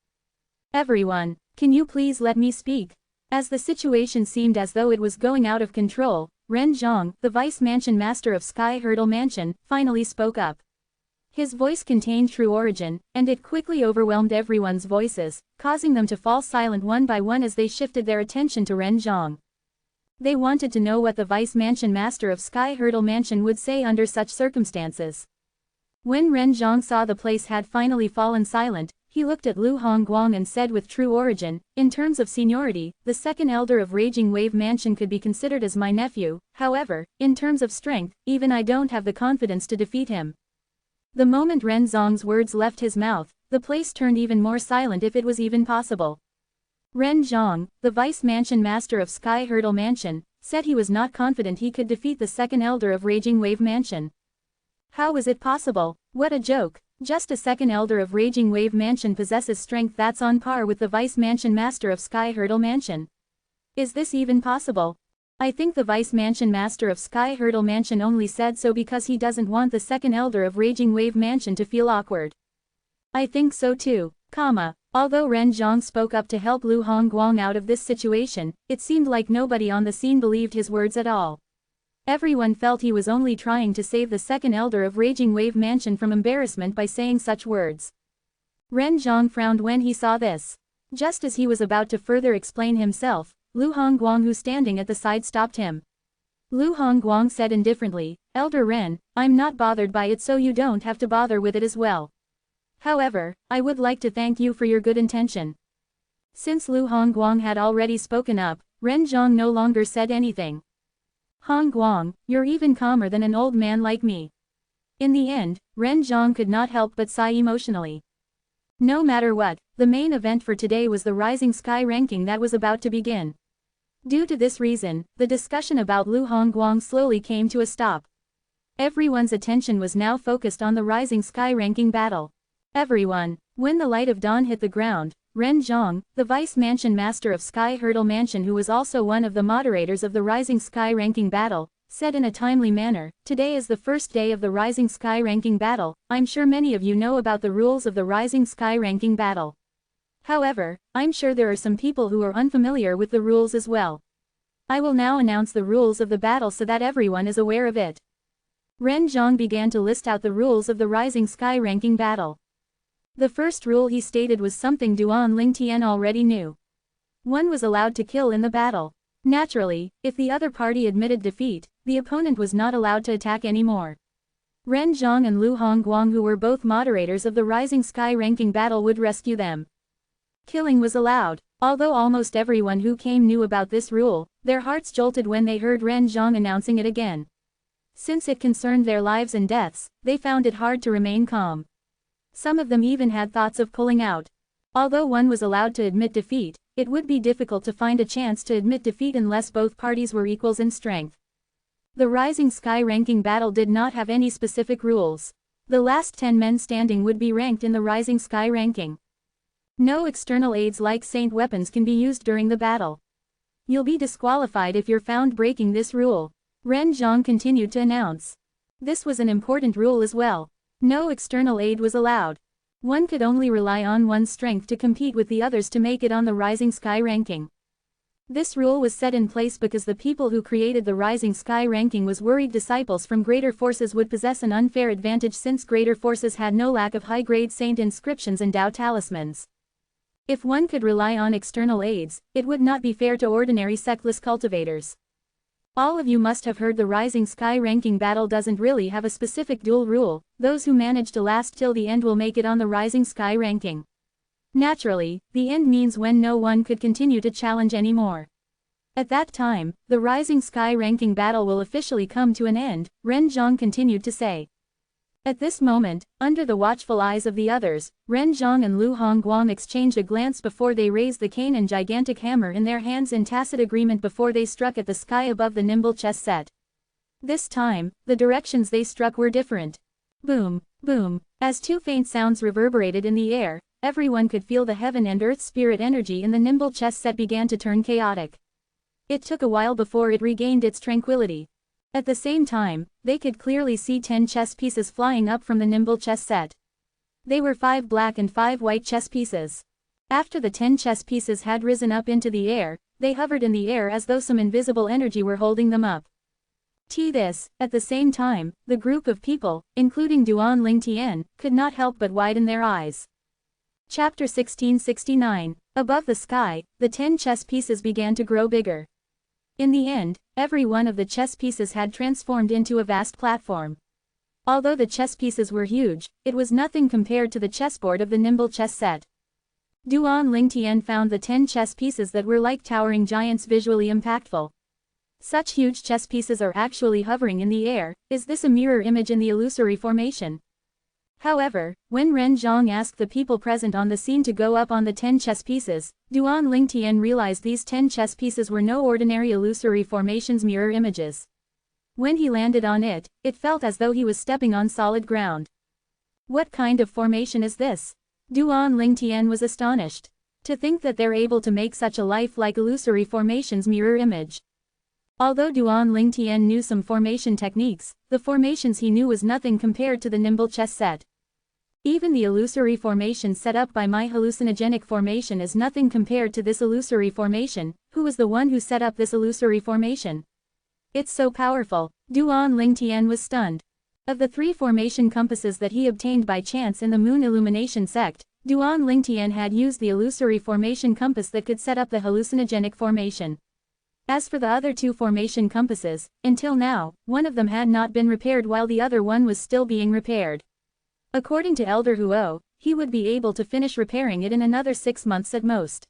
Everyone, can you please let me speak? As the situation seemed as though it was going out of control, Ren Zhang, the Vice Mansion Master of Sky Hurdle Mansion, finally spoke up. His voice contained true origin, and it quickly overwhelmed everyone's voices, causing them to fall silent one by one as they shifted their attention to Ren Zhang. They wanted to know what the Vice Mansion Master of Sky Hurdle Mansion would say under such circumstances. When Ren Zhang saw the place had finally fallen silent, he looked at Lu Hongguang and said with true origin, in terms of seniority, the second elder of Raging Wave Mansion could be considered as my nephew, however, in terms of strength, even I don't have the confidence to defeat him. The moment Ren Zhong's words left his mouth, the place turned even more silent if it was even possible. Ren Zhong, the Vice Mansion Master of Sky Hurdle Mansion, said he was not confident he could defeat the second elder of Raging Wave Mansion. How was it possible? What a joke! Just a second elder of Raging Wave Mansion possesses strength that's on par with the Vice Mansion Master of Sky Hurdle Mansion. Is this even possible? I think the Vice Mansion Master of Sky Hurdle Mansion only said so because he doesn't want the second elder of Raging Wave Mansion to feel awkward. I think so too, Although Ren Zhong spoke up to help Lu Hongguang out of this situation, it seemed like nobody on the scene believed his words at all. Everyone felt he was only trying to save the second elder of Raging Wave Mansion from embarrassment by saying such words. Ren Zhong frowned when he saw this. Just as he was about to further explain himself, Lu Hongguang, who standing at the side, stopped him. Lu Hongguang said indifferently, Elder Ren, I'm not bothered by it, so you don't have to bother with it as well. However, I would like to thank you for your good intention. Since Lu Hongguang had already spoken up, Ren Zhong no longer said anything. Hongguang, you're even calmer than an old man like me. In the end, Ren Zhong could not help but sigh emotionally. No matter what, the main event for today was the Rising Sky ranking that was about to begin. Due to this reason, the discussion about Lu Hongguang slowly came to a stop. Everyone's attention was now focused on the Rising Sky ranking battle. When the light of dawn hit the ground, Ren Zhong, the Vice Mansion Master of Sky Hurdle Mansion, who was also one of the moderators of the Rising Sky ranking battle, said in a timely manner, Today is the first day of the Rising Sky ranking battle. I'm sure many of you know about the rules of the Rising Sky ranking battle. However, I'm sure there are some people who are unfamiliar with the rules as well. I will now announce the rules of the battle so that everyone is aware of it. Ren Zhong began to list out the rules of the Rising Sky ranking battle. The first rule he stated was something Duan Lingtian already knew. One was allowed to kill in the battle. Naturally, if the other party admitted defeat, the opponent was not allowed to attack anymore. Ren Zhong and Lu Hongguang, who were both moderators of the Rising Sky ranking battle, would rescue them. Killing was allowed. Although almost everyone who came knew about this rule, their hearts jolted when they heard Ren Zhong announcing it again. Since it concerned their lives and deaths, they found it hard to remain calm. Some of them even had thoughts of pulling out. Although one was allowed to admit defeat, it would be difficult to find a chance to admit defeat unless both parties were equals in strength. The Rising Sky ranking battle did not have any specific rules. The last 10 men standing would be ranked in the Rising Sky ranking. No external aids like saint weapons can be used during the battle. You'll be disqualified if you're found breaking this rule. Ren Zhong continued to announce. This was an important rule as well. No external aid was allowed. One could only rely on one's strength to compete with the others to make it on the Rising Sky ranking. This rule was set in place because the people who created the Rising Sky ranking was worried disciples from greater forces would possess an unfair advantage since greater forces had no lack of high-grade saint inscriptions and Tao talismans. If one could rely on external aids, it would not be fair to ordinary sectless cultivators. All of you must have heard the Rising Sky ranking battle doesn't really have a specific duel rule. Those who manage to last till the end will make it on the Rising Sky ranking. Naturally, the end means when no one could continue to challenge anymore. At that time, the Rising Sky ranking battle will officially come to an end, Ren Zhong continued to say. At this moment, under the watchful eyes of the others, Ren Zhong and Lu Hongguang exchanged a glance before they raised the cane and gigantic hammer in their hands in tacit agreement before they struck at the sky above the nimble chess set. This time, the directions they struck were different. Boom, boom. As two faint sounds reverberated in the air, everyone could feel the heaven and earth spirit energy in the nimble chess set began to turn chaotic. It took a while before it regained its tranquility. At the same time, they could clearly see 10 chess pieces flying up from the nimble chess set. They were 5 black and 5 white chess pieces. After the 10 chess pieces had risen up into the air, they hovered in the air as though some invisible energy were holding them up. At the same time, the group of people, including Duan Lingtian, could not help but widen their eyes. Chapter 1669. Above the sky, the 10 chess pieces began to grow bigger. In the end, every one of the chess pieces had transformed into a vast platform. Although the chess pieces were huge, it was nothing compared to the chessboard of the nimble chess set. Duan Lingtian found the 10 chess pieces that were like towering giants visually impactful. Such huge chess pieces are actually hovering in the air. Is this a mirror image in the illusory formation? However, when Ren Zhang asked the people present on the scene to go up on the 10 chess pieces, Duan Lingtian realized these 10 chess pieces were no ordinary illusory formation's mirror images. When he landed on it, it felt as though he was stepping on solid ground. What kind of formation is this? Duan Lingtian was astonished. To think that they're able to make such a lifelike illusory formation's mirror image. Although Duan Lingtian knew some formation techniques, the formations he knew was nothing compared to the nimble chess set. Even the illusory formation set up by my hallucinogenic formation is nothing compared to this illusory formation. Who was the one who set up this illusory formation? It's so powerful. Duan Lingtian was stunned. Of the 3 formation compasses that he obtained by chance in the Moon Illumination sect, Duan Lingtian had used the illusory formation compass that could set up the hallucinogenic formation. As for the other 2 formation compasses, until now, one of them had not been repaired while the other one was still being repaired. According to Elder Huo, he would be able to finish repairing it in another 6 months at most.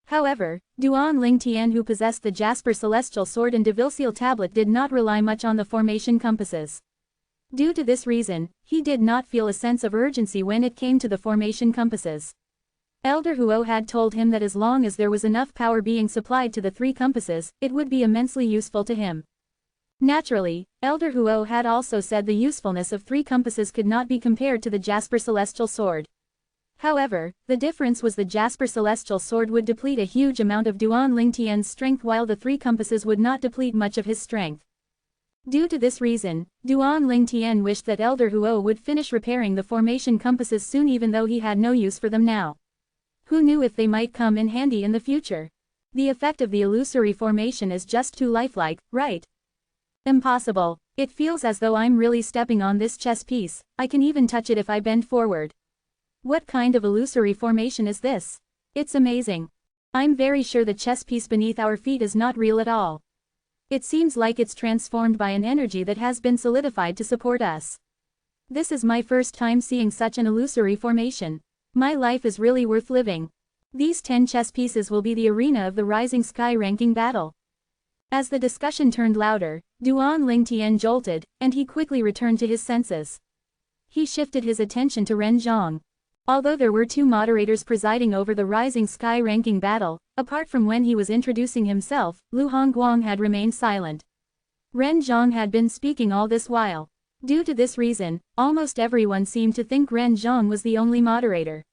However, Duan Lingtian, who possessed the Jasper Celestial Sword and Devil Seal Tablet, did not rely much on the formation compasses. Due to this reason, he did not feel a sense of urgency when it came to the formation compasses. Elder Huo had told him that as long as there was enough power being supplied to the 3 compasses, it would be immensely useful to him. Naturally, Elder Huo had also said the usefulness of 3 compasses could not be compared to the Jasper Celestial Sword. However, the difference was the Jasper Celestial Sword would deplete a huge amount of Duan Lingtian's strength while the 3 compasses would not deplete much of his strength. Due to this reason, Duan Lingtian wished that Elder Huo would finish repairing the formation compasses soon even though he had no use for them now. Who knew if they might come in handy in the future? The effect of the illusory formation is just too lifelike, right? Impossible. It feels as though I'm really stepping on this chess piece. I can even touch it if I bend forward. What kind of illusory formation is this? It's amazing. I'm very sure the chess piece beneath our feet is not real at all. It seems like it's transformed by an energy that has been solidified to support us. This is my first time seeing such an illusory formation. My life is really worth living. These 10 chess pieces will be the arena of the Rising Sky ranking battle. As the discussion turned louder, Duan Lingtian jolted, and he quickly returned to his senses. He shifted his attention to Ren Zhang. Although there were 2 moderators presiding over the Rising Sky ranking battle, apart from when he was introducing himself, Lu Hongguang had remained silent. Ren Zhang had been speaking all this while. Due to this reason, almost everyone seemed to think Ren Zhang was the only moderator.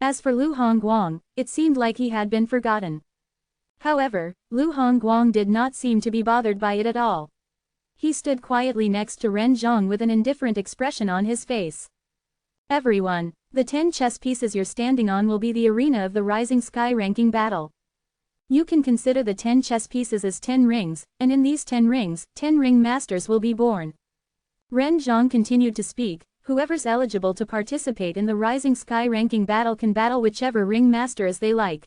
As for Lu Hongguang, it seemed like he had been forgotten. However, Lu Hongguang did not seem to be bothered by it at all. He stood quietly next to Ren Zhang with an indifferent expression on his face. Everyone, the 10 chess pieces you're standing on will be the arena of the Rising Sky ranking battle. You can consider the 10 chess pieces as 10 rings, and in these 10 rings, 10 ring masters will be born. Ren Zhang continued to speak. Whoever's eligible to participate in the Rising Sky ranking battle can battle whichever ring master as they like.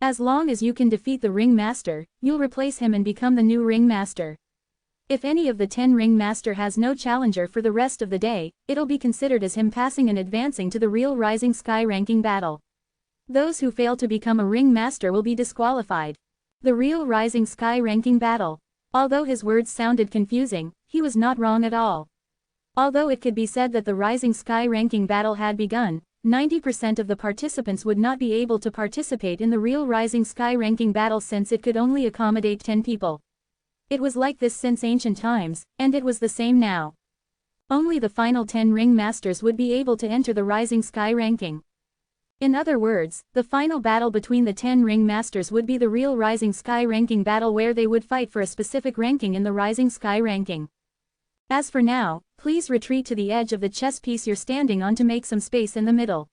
As long as you can defeat the ring master, you'll replace him and become the new ring master. If any of the 10 ring master has no challenger for the rest of the day, it'll be considered as him passing and advancing to the real Rising Sky ranking battle. Those who fail to become a ring master will be disqualified. The real Rising Sky ranking battle. Although his words sounded confusing, he was not wrong at all. Although it could be said that the Rising Sky ranking battle had begun, 90% of the participants would not be able to participate in the real Rising Sky ranking battle since it could only accommodate 10 people. It was like this since ancient times, and it was the same now. Only the final 10 ring masters would be able to enter the Rising Sky ranking. In other words, the final battle between the 10 ring masters would be the real Rising Sky ranking battle where they would fight for a specific ranking in the Rising Sky ranking. As for now, please retreat to the edge of the chess piece you're standing on to make some space in the middle.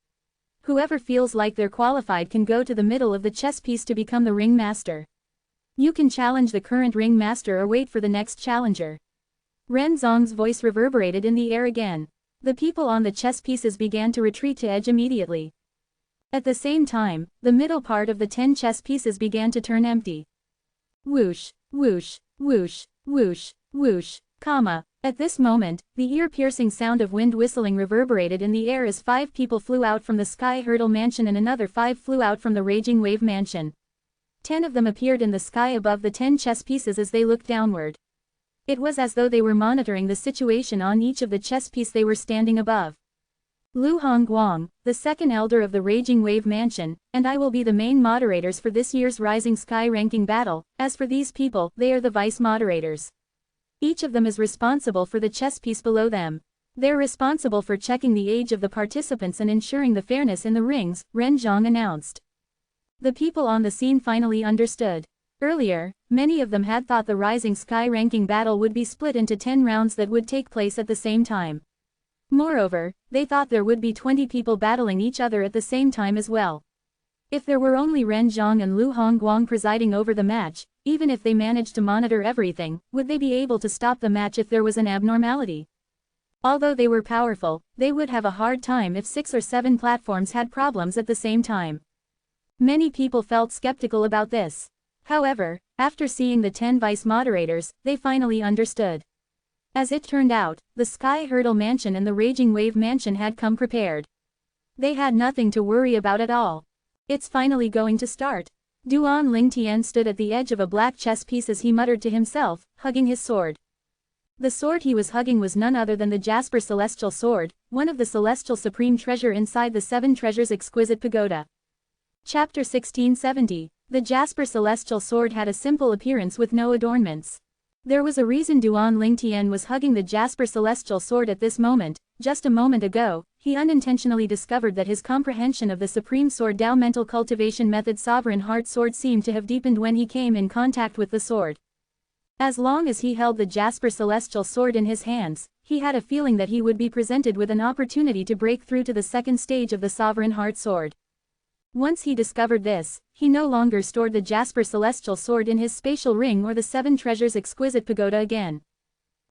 Whoever feels like they're qualified can go to the middle of the chess piece to become the ring master. You can challenge the current ring master or wait for the next challenger. Ren Zhang's voice reverberated in the air again. The people on the chess pieces began to retreat to edge immediately. At the same time, the middle part of the 10 chess pieces began to turn empty. Whoosh, whoosh, whoosh, whoosh, whoosh, comma. At this moment, the ear-piercing sound of wind whistling reverberated in the air as 5 people flew out from the Sky Hurdle Mansion and another 5 flew out from the Raging Wave Mansion. 10 of them appeared in the sky above the 10 chess pieces as they looked downward. It was as though they were monitoring the situation on each of the chess piece they were standing above. Lu Hongguang, the second elder of the Raging Wave Mansion, and I will be the main moderators for this year's Rising Sky ranking battle. As for these people, they are the vice moderators. Each of them is responsible for the chess piece below them. They're responsible for checking the age of the participants and ensuring the fairness in the rings, Ren Zhang announced. The people on the scene finally understood. Earlier, many of them had thought the Rising Sky ranking battle would be split into 10 rounds that would take place at the same time. Moreover, they thought there would be 20 people battling each other at the same time as well. If there were only Ren Zhang and Lu Hongguang presiding over the match, even if they managed to monitor everything, would they be able to stop the match if there was an abnormality? Although they were powerful, they would have a hard time if 6 or 7 platforms had problems at the same time. Many people felt skeptical about this. However, after seeing the 10 vice moderators, they finally understood. As it turned out, the Sky Hurdle Mansion and the Raging Wave Mansion had come prepared. They had nothing to worry about at all. It's finally going to start. Duan Lingtian stood at the edge of a black chess piece as he muttered to himself, hugging his sword. The sword he was hugging was none other than the Jasper Celestial Sword, one of the celestial supreme treasure inside the 7 treasures exquisite pagoda. Chapter 1670. The Jasper Celestial Sword had a simple appearance with no adornments. There was a reason Duan Lingtian was hugging the Jasper Celestial Sword at this moment. Just a moment ago, he unintentionally discovered that his comprehension of the Supreme Sword Tao mental cultivation method Sovereign Heart Sword seemed to have deepened when he came in contact with the sword. As long as he held the Jasper Celestial Sword in his hands, he had a feeling that he would be presented with an opportunity to break through to the second stage of the Sovereign Heart Sword. Once he discovered this, he no longer stored the Jasper Celestial Sword in his spatial ring or the 7 treasures exquisite pagoda again.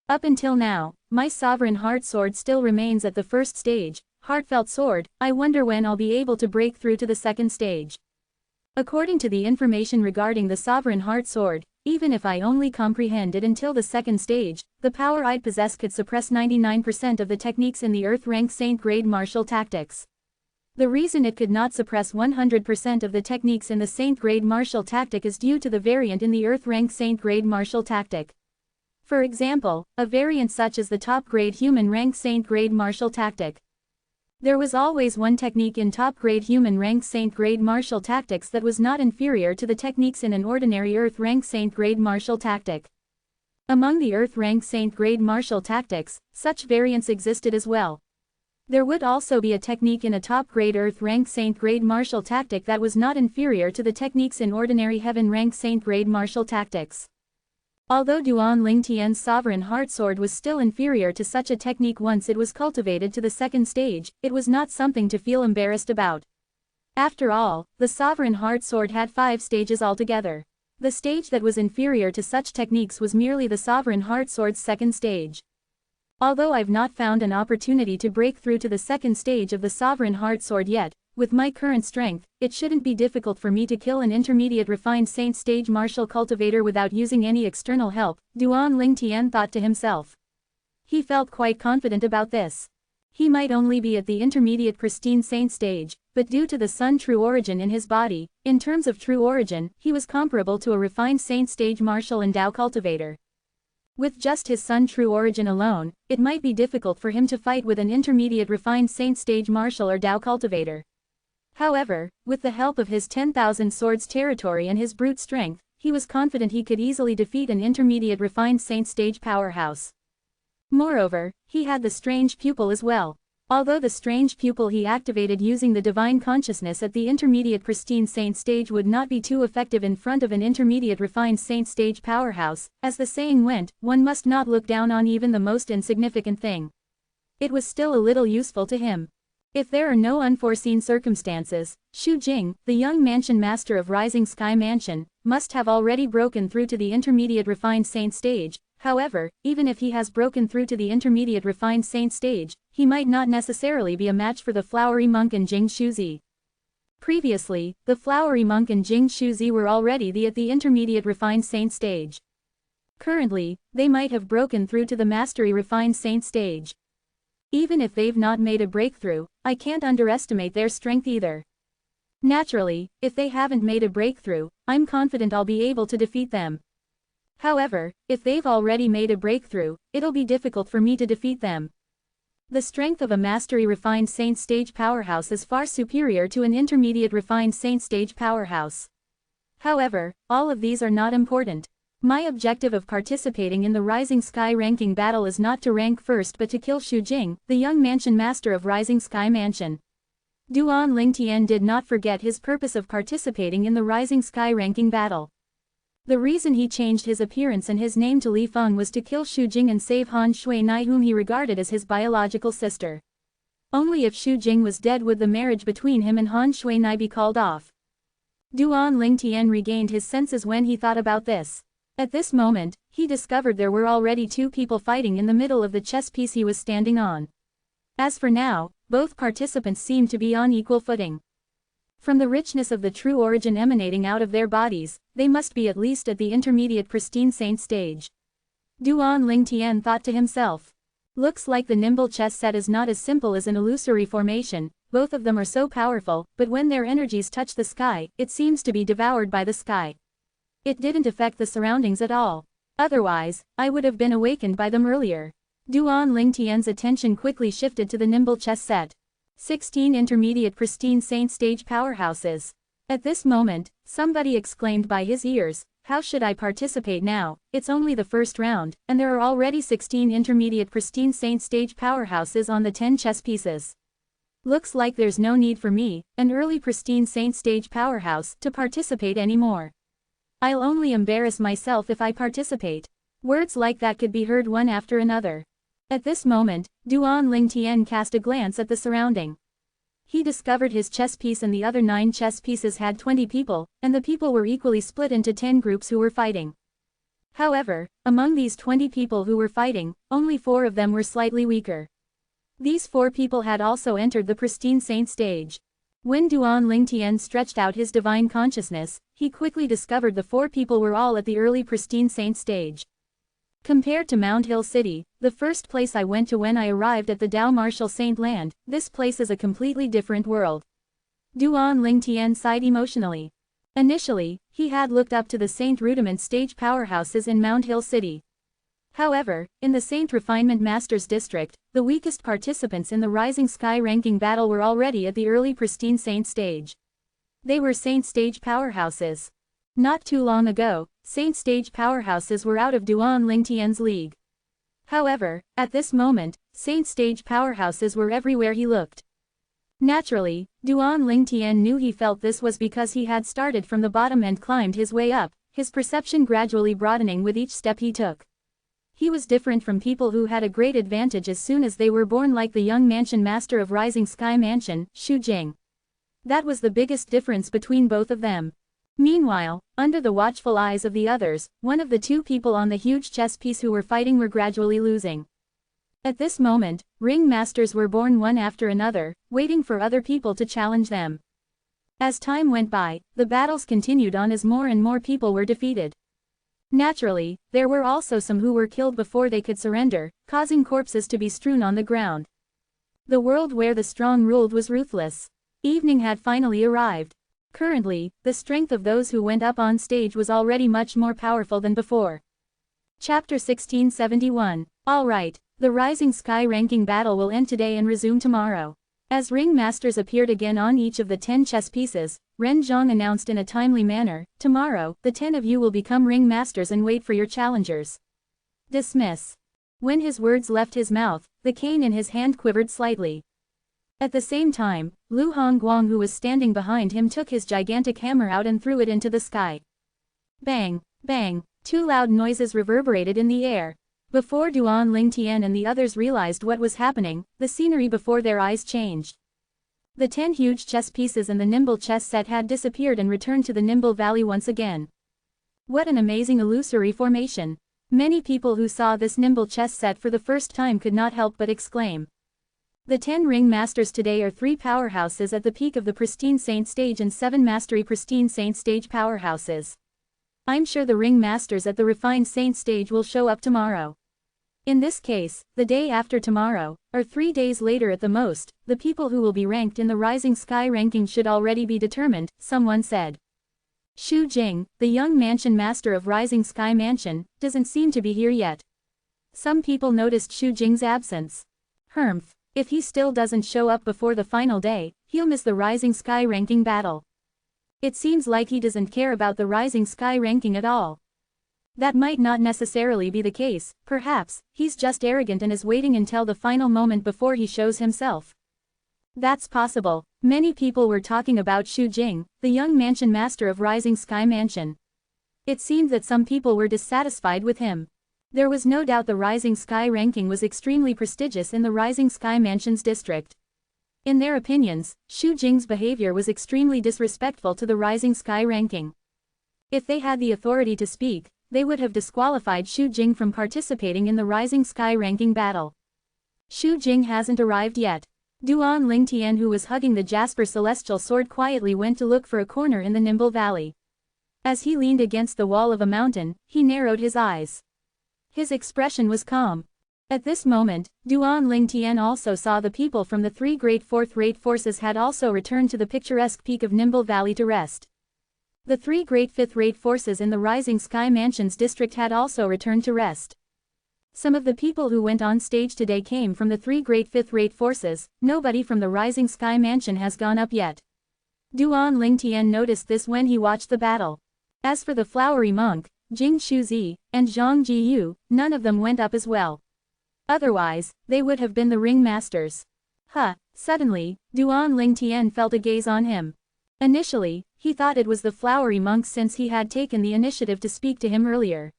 Up until now, my Sovereign Heart Sword still remains at the first stage, Heartfelt Sword. I wonder when I'll be able to break through to the second stage. According to the information regarding the Sovereign Heart Sword, even if I only comprehend it until the second stage, the power I'd possess could suppress 99% of the techniques in the Earth rank Saint grade martial tactics. The reason it could not suppress 100% of the techniques in the Saint grade martial tactic is due to the variant in the Earth rank Saint grade martial tactic. For example, a variant such as the top grade human rank Saint grade martial tactic. There was always one technique in top grade human rank Saint grade martial tactics that was not inferior to the techniques in an ordinary Earth rank Saint grade martial tactic. Among the Earth rank Saint grade martial tactics, such variants existed as well. There would also be a technique in a top-grade Earth rank Saint grade martial tactic that was not inferior to the techniques in ordinary Heaven rank Saint grade martial tactics. Although Duan Lingtian's Sovereign Heart Sword was still inferior to such a technique once it was cultivated to the second stage, it was not something to feel embarrassed about. After all, the Sovereign Heart Sword had 5 stages altogether. The stage that was inferior to such techniques was merely the Sovereign Heart Sword's second stage. Although I've not found an opportunity to break through to the second stage of the Sovereign Heart Sword yet, with my current strength, it shouldn't be difficult for me to kill an intermediate refined Saint stage martial cultivator without using any external help, Duan Lingtian thought to himself. He felt quite confident about this. He might only be at the intermediate pristine Saint stage, but due to the Sun true origin in his body, in terms of true origin, he was comparable to a refined Saint stage martial and Tao cultivator. With just his Sun true origin alone, it might be difficult for him to fight with an intermediate refined Saint stage martial or Tao cultivator. However, with the help of his 10,000 swords territory and his brute strength, he was confident he could easily defeat an intermediate refined Saint stage powerhouse. Moreover, he had the strange pupil as well. Although the strange pupil he activated using the divine consciousness at the intermediate pristine Saint stage would not be too effective in front of an intermediate refined Saint stage powerhouse, as the saying went, one must not look down on even the most insignificant thing. It was still a little useful to him. If there are no unforeseen circumstances, Xu Jing, the young mansion master of Rising Sky Mansion, must have already broken through to the intermediate refined Saint stage. However, even if he has broken through to the intermediate refined Saint stage, he might not necessarily be a match for the flowery monk and Jing Shuzi. Previously, the flowery monk and Jing Shuzi were already at the intermediate refined Saint stage. Currently, they might have broken through to the mastery refined saint stage. Even if they've not made a breakthrough, I can't underestimate their strength either. Naturally, if they haven't made a breakthrough, I'm confident I'll be able to defeat them. However, if they've already made a breakthrough, it'll be difficult for me to defeat them. The strength of a mastery refined saint stage powerhouse is far superior to an intermediate refined saint stage powerhouse. However, all of these are not important. My objective of participating in the Rising Sky ranking battle is not to rank first but to kill Xu Jing, the young mansion master of Rising Sky Mansion. Duan Lingtian did not forget his purpose of participating in the Rising Sky ranking battle. The reason he changed his appearance and his name to Li Feng was to kill Xu Jing and save Han Shui Nai, whom he regarded as his biological sister. Only if Xu Jing was dead would the marriage between him and Han Shui Nai be called off. Duan Lingtian regained his senses when he thought about this. At this moment, he discovered there were already two people fighting in the middle of the chess piece he was standing on. As for now, both participants seemed to be on equal footing. From the richness of the true origin emanating out of their bodies, they must be at least at the intermediate pristine saint stage. Duan Lingtian thought to himself. Looks like the nimble chess set is not as simple as an illusory formation, both of them are so powerful, but when their energies touch the sky, it seems to be devoured by the sky. It didn't affect the surroundings at all. Otherwise, I would have been awakened by them earlier. Duan Lingtian's attention quickly shifted to the nimble chess set. 16 intermediate pristine saint stage powerhouses. At this moment, somebody exclaimed by his ears, "How should I participate now? It's only the first round, and there are already 16 intermediate pristine saint stage powerhouses on the 10 chess pieces. Looks like there's no need for me, an early pristine saint stage powerhouse, to participate anymore. I'll only embarrass myself if I participate." Words like that could be heard one after another. At this moment, Duan Lingtian cast a glance at the surrounding. He discovered his chess piece and the other 9 chess pieces had 20 people, and the people were equally split into 10 groups who were fighting. However, among these 20 people who were fighting, only 4 of them were slightly weaker. These 4 people had also entered the pristine saint stage. When Duan Lingtian stretched out his divine consciousness, he quickly discovered the 4 people were all at the early pristine saint stage. Compared to Mount Hill City, the first place I went to when I arrived at the Dao Martial Saint Land, this place is a completely different world. Duan Lingtian sighed emotionally. Initially, he had looked up to the Saint Rudiment stage powerhouses in Mount Hill City. However, in the Saint Refinement Masters District, the weakest participants in the Rising Sky ranking battle were already at the early pristine saint stage. They were saint stage powerhouses. Not too long ago, saint stage powerhouses were out of Duan Lingtian's league. However, at this moment, saint stage powerhouses were everywhere he looked. Naturally, Duan Lingtian knew he felt this was because he had started from the bottom and climbed his way up, his perception gradually broadening with each step he took. He was different from people who had a great advantage as soon as they were born, like the young mansion master of Rising Sky Mansion, Xu Jing. That was the biggest difference between both of them. Meanwhile, under the watchful eyes of the others, one of the 2 people on the huge chess piece who were fighting were gradually losing. At this moment, ring masters were born one after another, waiting for other people to challenge them. As time went by, the battles continued on as more and more people were defeated. Naturally, there were also some who were killed before they could surrender, causing corpses to be strewn on the ground. The world where the strong ruled was ruthless. Evening had finally arrived. Currently, the strength of those who went up on stage was already much more powerful than before. Chapter 1671. Alright, the Rising Sky ranking battle will end today and resume tomorrow. As ring masters appeared again on each of the 10 chess pieces, Ren Zhang announced in a timely manner, "Tomorrow, the 10 of you will become ring masters and wait for your challengers. Dismiss." When his words left his mouth, the cane in his hand quivered slightly. At the same time, Lu Hongguang, who was standing behind him, took his gigantic hammer out and threw it into the sky. Bang, bang, 2 loud noises reverberated in the air. Before Duan Lingtian and the others realized what was happening, the scenery before their eyes changed. The 10 huge chess pieces and the nimble chess set had disappeared and returned to the Nimble Valley once again. What an amazing illusory formation! Many people who saw this nimble chess set for the first time could not help but exclaim. The 10 ring masters today are 3 powerhouses at the peak of the pristine saint stage and 7 mastery pristine saint stage powerhouses. I'm sure the ring masters at the refined saint stage will show up tomorrow. In this case, the day after tomorrow, or 3 days later at the most, the people who will be ranked in the Rising Sky ranking should already be determined, someone said. Xu Jing, the young mansion master of Rising Sky Mansion, doesn't seem to be here yet. Some people noticed Xu Jing's absence. Humph, if he still doesn't show up before the final day, he'll miss the Rising Sky ranking battle. It seems like he doesn't care about the Rising Sky ranking at all. That might not necessarily be the case, perhaps, he's just arrogant and is waiting until the final moment before he shows himself. That's possible. Many people were talking about Xu Jing, the young mansion master of Rising Sky Mansion. It seemed that some people were dissatisfied with him. There was no doubt the Rising Sky ranking was extremely prestigious in the Rising Sky Mansion's district. In their opinions, Xu Jing's behavior was extremely disrespectful to the Rising Sky ranking. If they had the authority to speak, they would have disqualified Xu Jing from participating in the Rising Sky ranking battle. Xu Jing hasn't arrived yet. Duan Lingtian, who was hugging the Jasper Celestial Sword, quietly went to look for a corner in the Nimble Valley. As he leaned against the wall of a mountain, he narrowed his eyes. His expression was calm. At this moment, Duan Lingtian also saw the people from the 3 great fourth-rate forces had also returned to the picturesque peak of Nimble Valley to rest. The 3 great fifth-rate forces in the Rising Sky Mansion's district had also returned to rest. Some of the people who went on stage today came from the 3 great fifth-rate forces. Nobody from the Rising Sky Mansion has gone up yet. Duan Lingtian noticed this when he watched the battle. As for the flowery monk, Jing Shuzi, and Zhang Jiyu, none of them went up as well. Otherwise, they would have been the ring masters. Suddenly, Duan Lingtian felt a gaze on him. Initially, he thought it was the flowery monk since he had taken the initiative to speak to him earlier.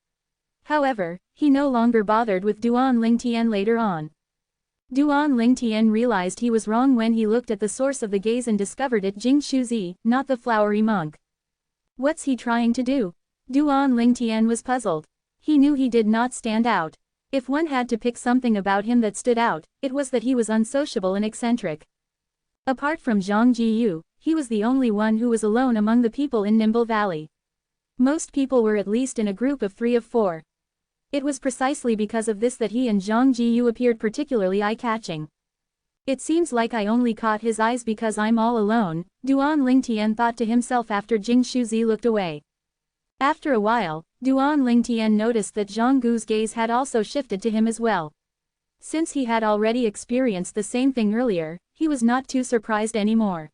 However, he no longer bothered with Duan Lingtian later on. Duan Lingtian realized he was wrong when he looked at the source of the gaze and discovered it Jing Shuzi, not the flowery monk. What's he trying to do? Duan Lingtian was puzzled. He knew he did not stand out. If one had to pick something about him that stood out, it was that he was unsociable and eccentric. Apart from Zhang Jiyu, he was the only one who was alone among the people in Nimble Valley. Most people were at least in a group of 3 of 4. It was precisely because of this that he and Zhang Jiyu appeared particularly eye-catching. It seems like I only caught his eyes because I'm all alone, Duan Lingtian thought to himself after Jing Shuzi looked away. After a while, Duan Lingtian noticed that Zhang Gu's gaze had also shifted to him as well. Since he had already experienced the same thing earlier, he was not too surprised anymore.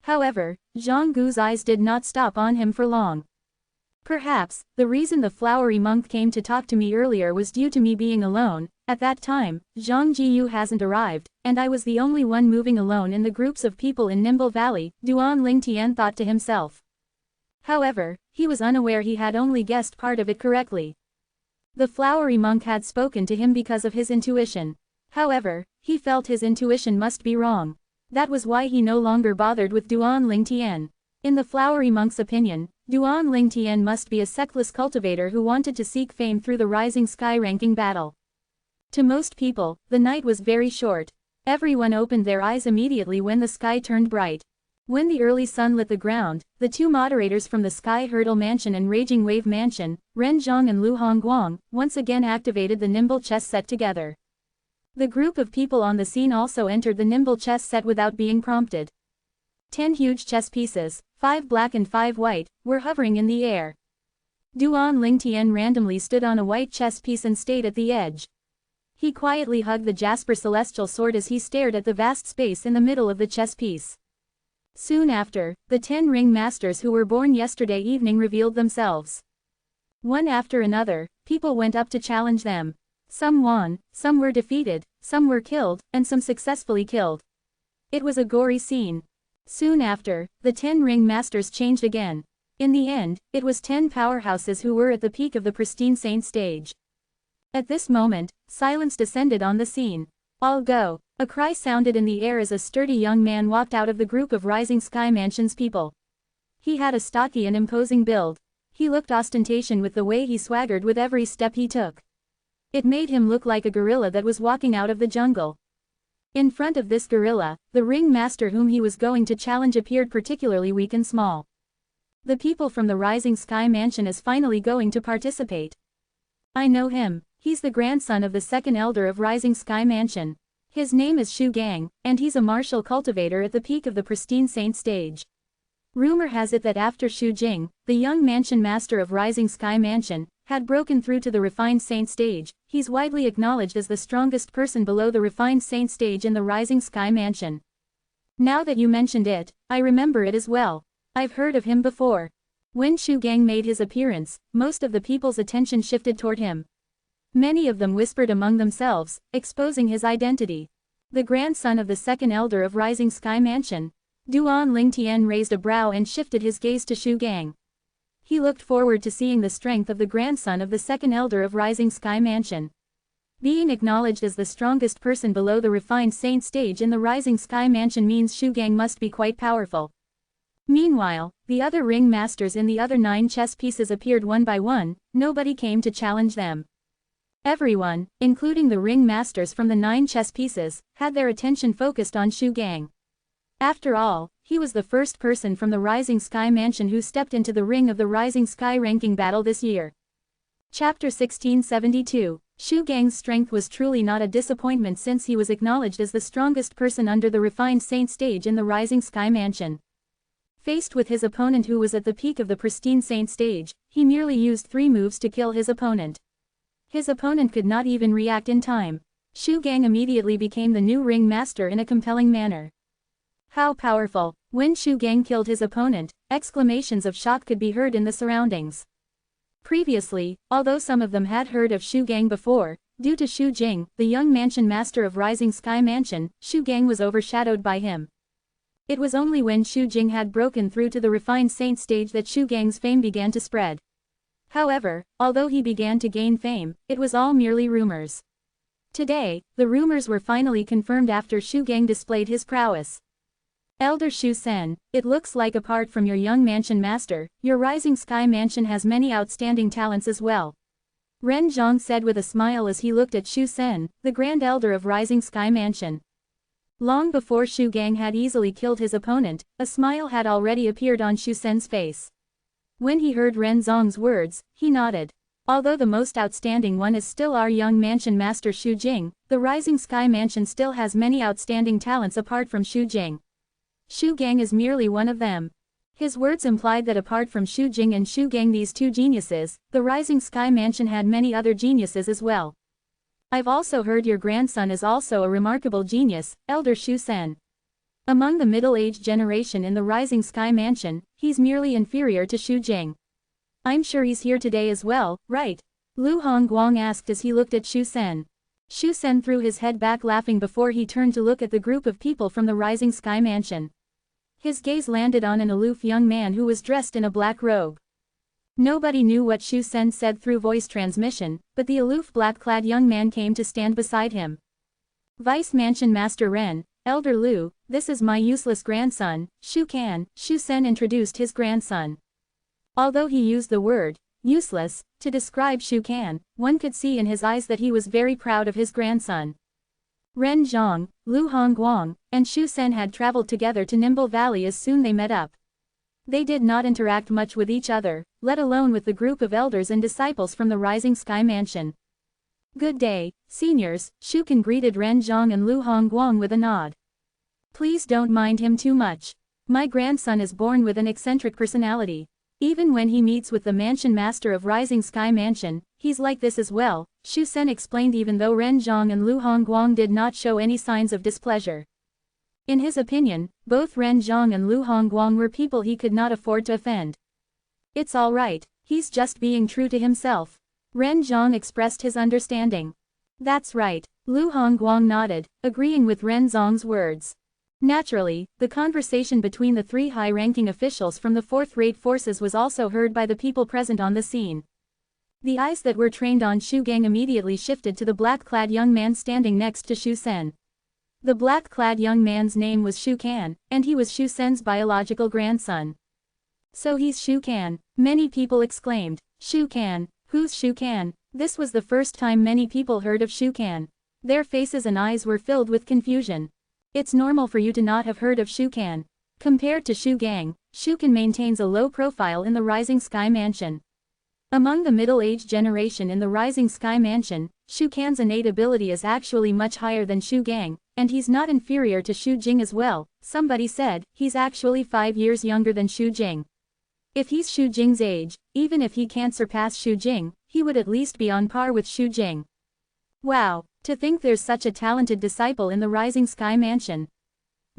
However, Zhang Gu's eyes did not stop on him for long. Perhaps, the reason the flowery monk came to talk to me earlier was due to me being alone. At that time, Zhang Jiyu hasn't arrived, and I was the only one moving alone in the groups of people in Nimble Valley, Duan Lingtian thought to himself. However, he was unaware he had only guessed part of it correctly. The flowery monk had spoken to him because of his intuition. However, he felt his intuition must be wrong. That was why he no longer bothered with Duan Lingtian. In the flowery monk's opinion, Duan Lingtian must be a sexless cultivator who wanted to seek fame through the Rising Sky ranking battle. To most people, the night was very short. Everyone opened their eyes immediately when the sky turned bright. When the early sun lit the ground, the 2 moderators from the Sky Hurdle Mansion and Raging Wave Mansion, Ren Zhang and Lu Hongguang, once again activated the Nimble chess set together. The group of people on the scene also entered the Nimble chess set without being prompted. 10 huge chess pieces, 5 black and 5 white, were hovering in the air. Duan Lingtian randomly stood on a white chess piece and stayed at the edge. He quietly hugged the Jasper Celestial Sword as he stared at the vast space in the middle of the chess piece. Soon after, the 10 ring masters who were born yesterday evening revealed themselves. One after another, people went up to challenge them. Some won, some were defeated, some were killed, and some successfully killed. It was a gory scene. Soon after, the 10 ring masters changed again. In the end, it was 10 powerhouses who were at the peak of the pristine saint stage. At this moment, silence descended on the scene. All go. A cry sounded in the air as a sturdy young man walked out of the group of Rising Sky Mansion's people. He had a stocky and imposing build. He looked ostentatious with the way he swaggered with every step he took. It made him look like a gorilla that was walking out of the jungle. In front of this gorilla, the ring master whom he was going to challenge appeared particularly weak and small. The people from the Rising Sky Mansion is finally going to participate. I know him. He's the grandson of the second elder of Rising Sky Mansion. His name is Shu Gang, and he's a martial cultivator at the peak of the pristine saint stage. Rumor has it that after Shu Jing, the young mansion master of Rising Sky Mansion, had broken through to the refined saint stage, he's widely acknowledged as the strongest person below the refined saint stage in the Rising Sky Mansion. Now that you mentioned it, I remember it as well. I've heard of him before. When Shu Gang made his appearance, most of the people's attention shifted toward him. Many of them whispered among themselves, exposing his identity. The grandson of the second elder of Rising Sky Mansion. Duan Lingtian raised a brow and shifted his gaze to Shu Gang. He looked forward to seeing the strength of the grandson of the second elder of Rising Sky Mansion. Being acknowledged as the strongest person below the refined saint stage in the Rising Sky Mansion means Shu Gang must be quite powerful. Meanwhile, the other ring masters in the other 9 chess pieces appeared one by one. Nobody came to challenge them. Everyone, including the ring masters from the 9 chess pieces, had their attention focused on Shu Gang. After all, he was the first person from the Rising Sky Mansion who stepped into the ring of the Rising Sky ranking battle this year. Chapter 1672. Shu Gang's strength was truly not a disappointment since he was acknowledged as the strongest person under the refined saint stage in the Rising Sky Mansion. Faced with his opponent who was at the peak of the pristine saint stage, he merely used 3 moves to kill his opponent. His opponent could not even react in time. Shu Gang immediately became the new ring master in a compelling manner. How powerful! When Shu Gang killed his opponent, exclamations of shock could be heard in the surroundings. Previously, although some of them had heard of Shu Gang before, due to Shu Jing, the young mansion master of Rising Sky Mansion, Shu Gang was overshadowed by him. It was only when Shu Jing had broken through to the refined saint stage that Shu Gang's fame began to spread. However, although he began to gain fame, it was all merely rumors. Today, the rumors were finally confirmed after Shu Gang displayed his prowess. Elder Shu Sen, it looks like apart from your young mansion master, your Rising Sky Mansion has many outstanding talents as well. Ren Zhang said with a smile as he looked at Shu Sen, the Grand Elder of Rising Sky Mansion. Long before Shu Gang had easily killed his opponent, a smile had already appeared on Shu Sen's face. When he heard Ren Zhang's words, he nodded. Although the most outstanding one is still our young mansion master Shu Jing, the Rising Sky Mansion still has many outstanding talents apart from Shu Jing. Shu Gang is merely one of them. His words implied that apart from Shu Jing and Shu Gang, these 2 geniuses, the Rising Sky Mansion had many other geniuses as well. I've also heard your grandson is also a remarkable genius, Elder Shu Sen. Among the middle-aged generation in the Rising Sky Mansion, he's merely inferior to Shu Jing. I'm sure he's here today as well, right? Lu Hongguang asked as he looked at Shu Sen. Shu Sen threw his head back laughing before he turned to look at the group of people from the Rising Sky Mansion. His gaze landed on an aloof young man who was dressed in a black robe. Nobody knew what Shu Sen said through voice transmission, but the aloof black-clad young man came to stand beside him. Vice Mansion Master Ren, Elder Lu, this is my useless grandson, Shu Kan, Shu Sen introduced his grandson. Although he used the word, useless, to describe Shu Kan, one could see in his eyes that he was very proud of his grandson. Ren Zhang, Lu Hongguang, and Shu Sen had traveled together to Nimble Valley as soon they met up. They did not interact much with each other, let alone with the group of elders and disciples from the Rising Sky Mansion. Good day, seniors, Shu Kan greeted Ren Zhang and Lu Hongguang with a nod. Please don't mind him too much. My grandson is born with an eccentric personality. Even when he meets with the mansion master of Rising Sky Mansion, he's like this as well, Shu Sen explained, even though Ren Zhang and Lu Hongguang did not show any signs of displeasure. In his opinion, both Ren Zhang and Lu Hongguang were people he could not afford to offend. It's all right, he's just being true to himself. Ren Zhang expressed his understanding. That's right, Lu Hongguang nodded, agreeing with Ren Zhang's words. Naturally, the conversation between the 3 high-ranking officials from the 4th-rate forces was also heard by the people present on the scene. The eyes that were trained on Shu Gang immediately shifted to the black-clad young man standing next to Shu Sen. The black-clad young man's name was Shu Kan, and he was Shu Sen's biological grandson. So he's Shu Kan, many people exclaimed. Shu Kan, who's Shu Kan? This was the first time many people heard of Shu Kan. Their faces and eyes were filled with confusion. It's normal for you to not have heard of Shu Kan. Compared to Shu Gang, Shukin maintains a low profile in the Rising Sky Mansion. Among the middle-aged generation in the Rising Sky Mansion, Shukan's innate ability is actually much higher than Shu Gang, and he's not inferior to Shu Jing as well. Somebody said, he's actually 5 years younger than Shu Jing. If he's Shu Jing's age, even if he can't surpass Shu Jing, he would at least be on par with Shu Jing. Wow, to think there's such a talented disciple in the Rising Sky Mansion.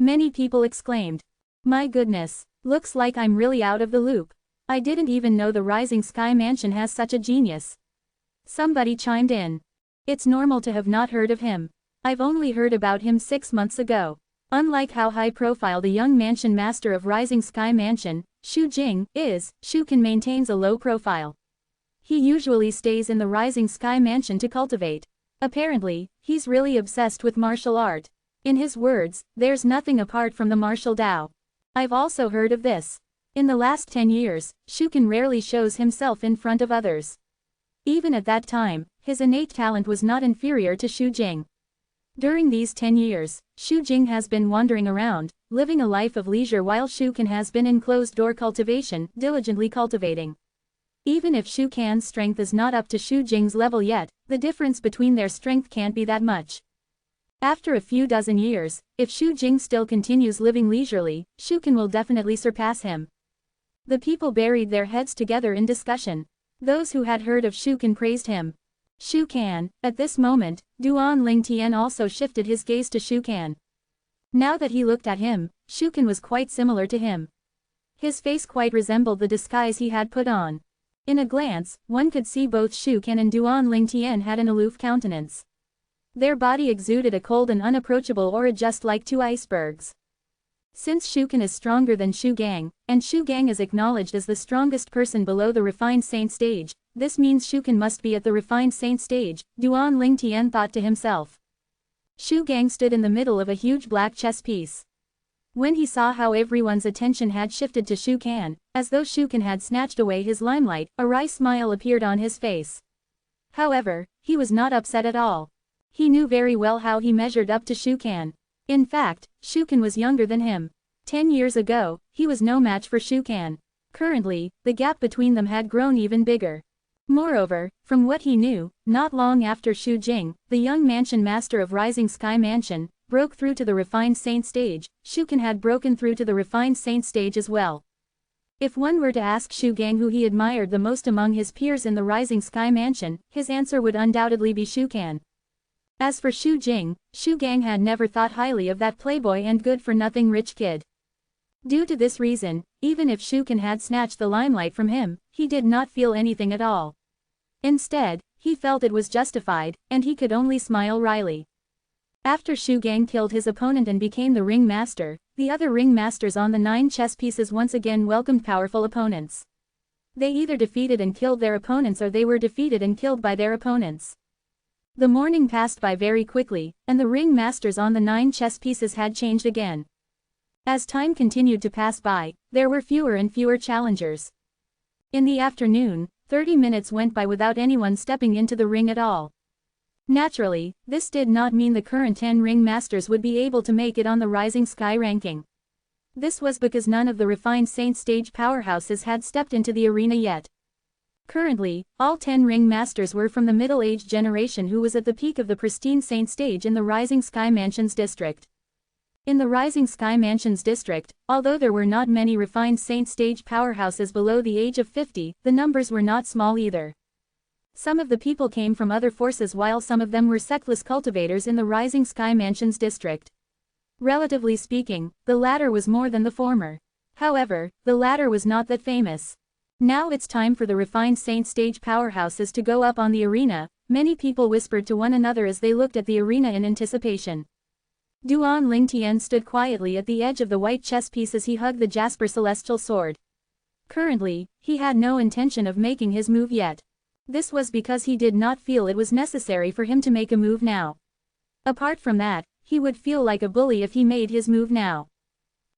Many people exclaimed. My goodness, looks like I'm really out of the loop. I didn't even know the Rising Sky Mansion has such a genius. Somebody chimed in. It's normal to have not heard of him. I've only heard about him 6 months ago. Unlike how high-profile the young mansion master of Rising Sky Mansion, Shu Jing, is, Shukin maintains a low profile. He usually stays in the Rising Sky Mansion to cultivate. Apparently, he's really obsessed with martial art. In his words, there's nothing apart from the martial Tao. I've also heard of this. In the last 10 years, Shukin rarely shows himself in front of others. Even at that time, his innate talent was not inferior to Shu Jing. During these 10 years, Shu Jing has been wandering around, living a life of leisure while Shukin has been in closed-door cultivation, diligently cultivating. Even if Shukan's strength is not up to Shu Jing's level yet, the difference between their strength can't be that much. After a few dozen years, if Shu Jing still continues living leisurely, Shukin will definitely surpass him. The people buried their heads together in discussion. Those who had heard of Shukin praised him. Shukan, at this moment, Duan Ling Tian also shifted his gaze to Shukan. Now that he looked at him, Shukin was quite similar to him. His face quite resembled the disguise he had put on. In a glance, one could see both Shukan and Duan Ling Tian had an aloof countenance. Their body exuded a cold and unapproachable aura just like two icebergs. Since Shukin is stronger than Shu Gang, and Shu Gang is acknowledged as the strongest person below the refined saint stage, this means Shukin must be at the refined saint stage, Duan Ling Tian thought to himself. Shu Gang stood in the middle of a huge black chess piece. When he saw how everyone's attention had shifted to Shukan, as though Shukan had snatched away his limelight, a wry smile appeared on his face. However, he was not upset at all. He knew very well how he measured up to Shukan. In fact, Shukan was younger than him. 10 years ago, he was no match for Shukan. Currently, the gap between them had grown even bigger. Moreover, from what he knew, not long after Shu Jing, the young mansion master of Rising Sky Mansion, broke through to the refined saint stage, Shukan had broken through to the refined saint stage as well. If one were to ask Shu Gang who he admired the most among his peers in the Rising Sky Mansion, his answer would undoubtedly be Shukan. As for Shu Jing, Shu Gang had never thought highly of that playboy and good-for-nothing rich kid. Due to this reason, even if Shukan had snatched the limelight from him, he did not feel anything at all. Instead, he felt it was justified, and he could only smile wryly. After Shu Gang killed his opponent and became the ring master, the other ring masters on the 9 chess pieces once again welcomed powerful opponents. They either defeated and killed their opponents or they were defeated and killed by their opponents. The morning passed by very quickly, and the ring masters on the 9 chess pieces had changed again. As time continued to pass by, there were fewer and fewer challengers. In the afternoon, 30 minutes went by without anyone stepping into the ring at all. Naturally, this did not mean the current 10 ring masters would be able to make it on the Rising Sky ranking. This was because none of the refined saint stage powerhouses had stepped into the arena yet. Currently, all 10 ring masters were from the middle-aged generation who was at the peak of the pristine saint stage in the Rising Sky Mansions district. In the Rising Sky Mansions district, although there were not many refined saint stage powerhouses below the age of 50, the numbers were not small either. Some of the people came from other forces while some of them were sectless cultivators in the Rising Sky Mansions district. Relatively speaking, the latter was more than the former. However, the latter was not that famous. Now it's time for the refined saint stage powerhouses to go up on the arena, many people whispered to one another as they looked at the arena in anticipation. Duan Ling Tian stood quietly at the edge of the white chess piece as he hugged the Jasper Celestial Sword. Currently, he had no intention of making his move yet. This was because he did not feel it was necessary for him to make a move now. Apart from that, he would feel like a bully if he made his move now.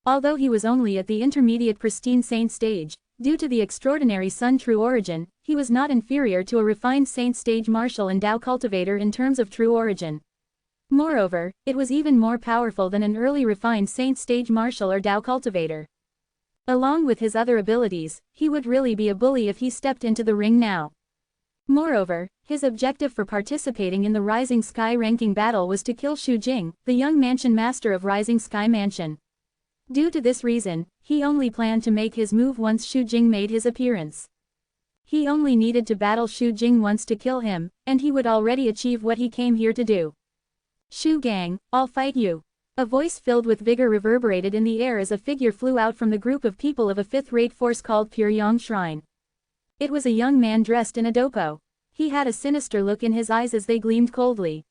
Although he was only at the intermediate pristine saint stage, due to the extraordinary Sun True origin, he was not inferior to a refined saint stage martial and Tao cultivator in terms of true origin. Moreover, it was even more powerful than an early refined saint stage martial or Tao cultivator. Along with his other abilities, he would really be a bully if he stepped into the ring now. Moreover, his objective for participating in the Rising Sky ranking battle was to kill Xu Jing, the young mansion master of Rising Sky Mansion. Due to this reason, he only planned to make his move once Xu Jing made his appearance. He only needed to battle Xu Jing once to kill him, and he would already achieve what he came here to do. Xu Gang, I'll fight you. A voice filled with vigor reverberated in the air as a figure flew out from the group of people of a fifth-rate force called Pyongyang Shrine. It was a young man dressed in a dopo. He had a sinister look in his eyes as they gleamed coldly.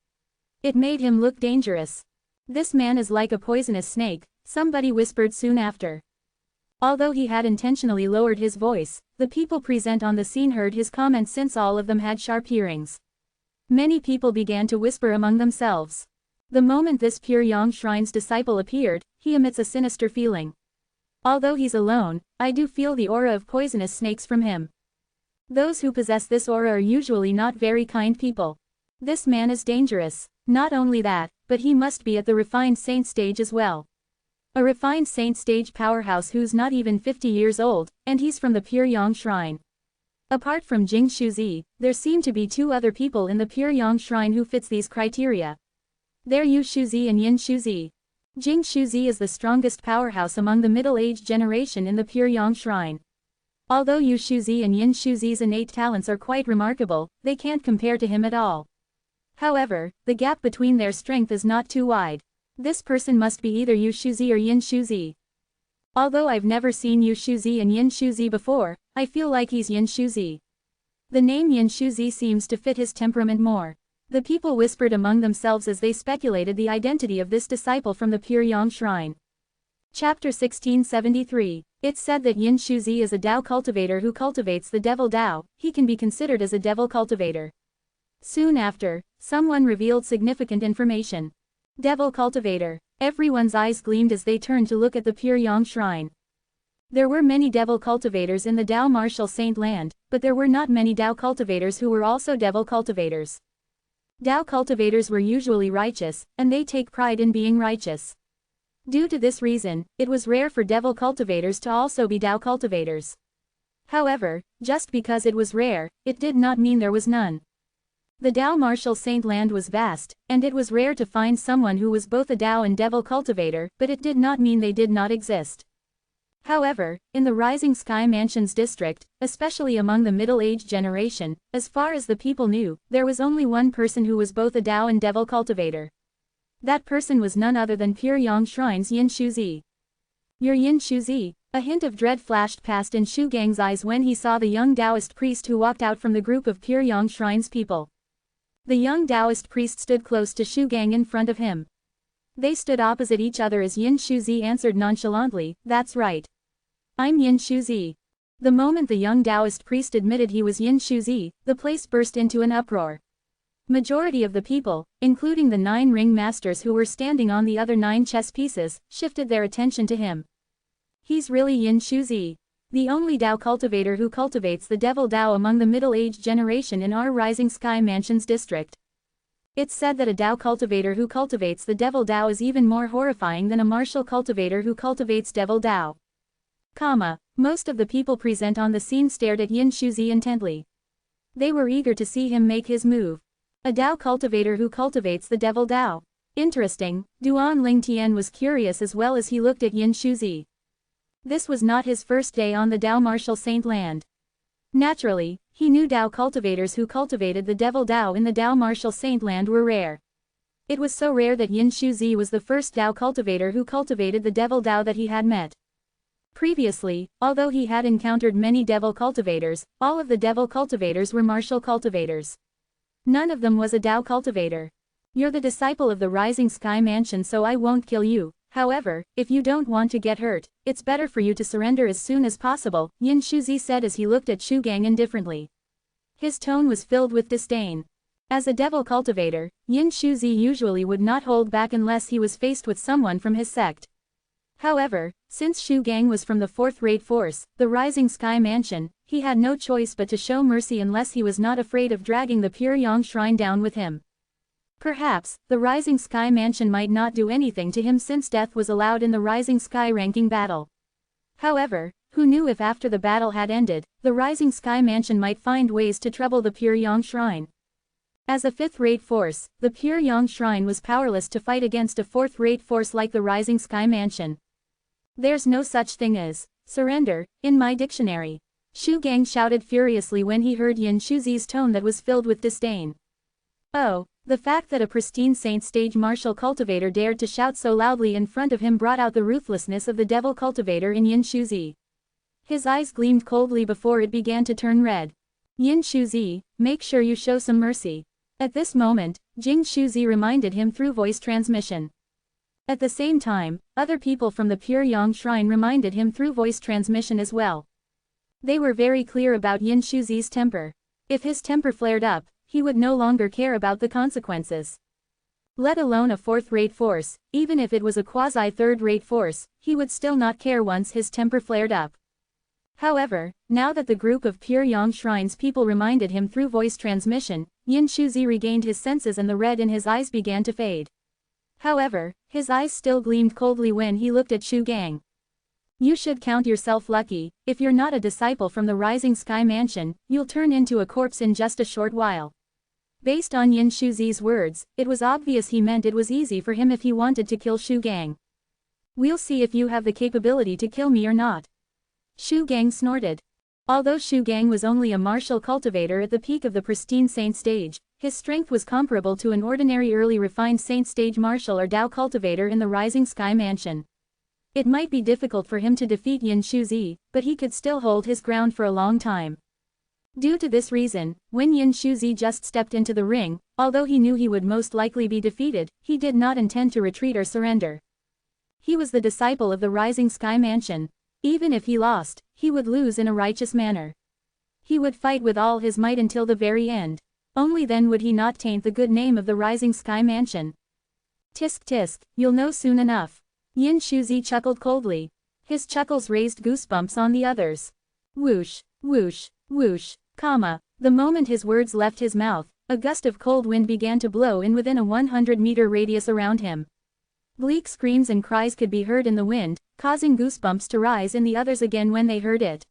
It made him look dangerous. This man is like a poisonous snake, somebody whispered soon after. Although he had intentionally lowered his voice, the people present on the scene heard his comments since all of them had sharp hearings. Many people began to whisper among themselves. The moment this Pyongyang Shrine's disciple appeared, he emits a sinister feeling. Although he's alone, I do feel the aura of poisonous snakes from him. Those who possess this aura are usually not very kind people. This man is dangerous. Not only that, but he must be at the refined saint stage as well. A refined saint stage powerhouse who's not even 50 years old, and he's from the Pyongyang Shrine. Apart from Jing Shuzi, there seem to be two other people in the Pyongyang Shrine who fits these criteria. They're Yu Shuzi and Yin Shuzi. Jing Shuzi is the strongest powerhouse among the middle-aged generation in the Pyongyang Shrine. Although Yu Shuzi and Yin Shuzi's innate talents are quite remarkable, they can't compare to him at all. However, the gap between their strength is not too wide. This person must be either Yu Shuzi or Yin Shuzi. Although I've never seen Yu Shuzi and Yin Shuzi before, I feel like he's Yin Shuzi. The name Yin Shuzi seems to fit his temperament more. The people whispered among themselves as they speculated the identity of this disciple from the Pyongyang Shrine. Chapter 1673. It's said that Yin Shuzi is a Dao cultivator who cultivates the devil Dao. He can be considered as a devil cultivator. Soon after, someone revealed significant information. Devil cultivator. Everyone's eyes gleamed as they turned to look at the Pyongyang Shrine. There were many devil cultivators in the Dao martial saint land, but there were not many Dao cultivators who were also devil cultivators. Dao cultivators were usually righteous, and they take pride in being righteous. Due to this reason, it was rare for devil cultivators to also be Dao cultivators. However, just because it was rare, it did not mean there was none. The Dao martial saint land was vast, and it was rare to find someone who was both a Dao and devil cultivator, but it did not mean they did not exist. However, in the Rising Sky Mansions district, especially among the middle-aged generation, as far as the people knew, there was only one person who was both a Dao and devil cultivator. That person was none other than Pyongyang Shrine's Yin Shuzi. You're Yin Shuzi. A hint of dread flashed past in Xu Gang's eyes when he saw the young Taoist priest who walked out from the group of Pyongyang Shrine's people. The young Taoist priest stood close to Xu Gang in front of him. They stood opposite each other as Yin Shuzi answered nonchalantly, "That's right. I'm Yin Shuzi." The moment the young Taoist priest admitted he was Yin Shuzi, the place burst into an uproar. Majority of the people, including the 9 ring masters who were standing on the other 9 chess pieces, shifted their attention to him. He's really Yin Shuzi. The only Dao cultivator who cultivates the devil Dao among the middle-aged generation in our Rising Sky Mansions district. It's said that a Dao cultivator who cultivates the devil Dao is even more horrifying than a martial cultivator who cultivates devil Dao. Most of the people present on the scene stared at Yin Shuzi intently. They were eager to see him make his move. A Dao cultivator who cultivates the devil Dao. Interesting. Duan Lingtian was curious as well as he looked at Yin Shuzi. This was not his first day on the Dao martial saint land. Naturally, he knew Dao cultivators who cultivated the devil Dao in the Dao martial saint land were rare. It was so rare that Yin Shuzi was the first Dao cultivator who cultivated the devil Dao that he had met. Previously, although he had encountered many devil cultivators, all of the devil cultivators were martial cultivators. None of them was a Dao cultivator. You're the disciple of the Rising Sky Mansion, so I won't kill you. However, if you don't want to get hurt, it's better for you to surrender as soon as possible, Yin Shuzi said as he looked at Xu Gang indifferently. His tone was filled with disdain. As a devil cultivator, Yin Shuzi usually would not hold back unless he was faced with someone from his sect. However, since Xu Gang was from the 4th-rate force, the Rising Sky Mansion, he had no choice but to show mercy unless he was not afraid of dragging the Pyongyang Shrine down with him. Perhaps, the Rising Sky Mansion might not do anything to him since death was allowed in the Rising Sky ranking battle. However, who knew if after the battle had ended, the Rising Sky Mansion might find ways to trouble the Pure Yang Shrine. As a fifth-rate force, the Pure Yang Shrine was powerless to fight against a fourth-rate force like the Rising Sky Mansion. There's no such thing as surrender in my dictionary. Shu Gang shouted furiously when he heard Yin Shuzi's tone that was filled with disdain. Oh, the fact that a pristine saint stage martial cultivator dared to shout so loudly in front of him brought out the ruthlessness of the devil cultivator in Yin Shuzi. His eyes gleamed coldly before it began to turn red. Yin Shuzi, make sure you show some mercy. At this moment, Jing Shuzi reminded him through voice transmission. At the same time, other people from the Pure Yang Shrine reminded him through voice transmission as well. They were very clear about Yin Shuzi's temper. If his temper flared up, he would no longer care about the consequences. Let alone a fourth-rate force, even if it was a quasi-third-rate force, he would still not care once his temper flared up. However, now that the group of Pure Yang Shrine's people reminded him through voice transmission, Yin Shuzi regained his senses and the red in his eyes began to fade. However, his eyes still gleamed coldly when he looked at Shu Gang. You should count yourself lucky. If you're not a disciple from the Rising Sky Mansion, you'll turn into a corpse in just a short while. Based on Yin Shuzi's words, it was obvious he meant it was easy for him if he wanted to kill Shu Gang. We'll see if you have the capability to kill me or not. Shu Gang snorted. Although Shu Gang was only a martial cultivator at the peak of the pristine saint stage, his strength was comparable to an ordinary early refined saint stage martial or Dao cultivator in the Rising Sky Mansion. It might be difficult for him to defeat Yin Shuzi, but he could still hold his ground for a long time. Due to this reason, when Yin Shuzi just stepped into the ring, although he knew he would most likely be defeated, he did not intend to retreat or surrender. He was the disciple of the Rising Sky Mansion. Even if he lost, he would lose in a righteous manner. He would fight with all his might until the very end. Only then would he not taint the good name of the Rising Sky Mansion. Tisk tisk, you'll know soon enough. Yin Shuzi chuckled coldly. His chuckles raised goosebumps on the others. Whoosh, whoosh, whoosh, the moment his words left his mouth, a gust of cold wind began to blow in within a 100-meter radius around him. Bleak screams and cries could be heard in the wind, causing goosebumps to rise in the others again when they heard it.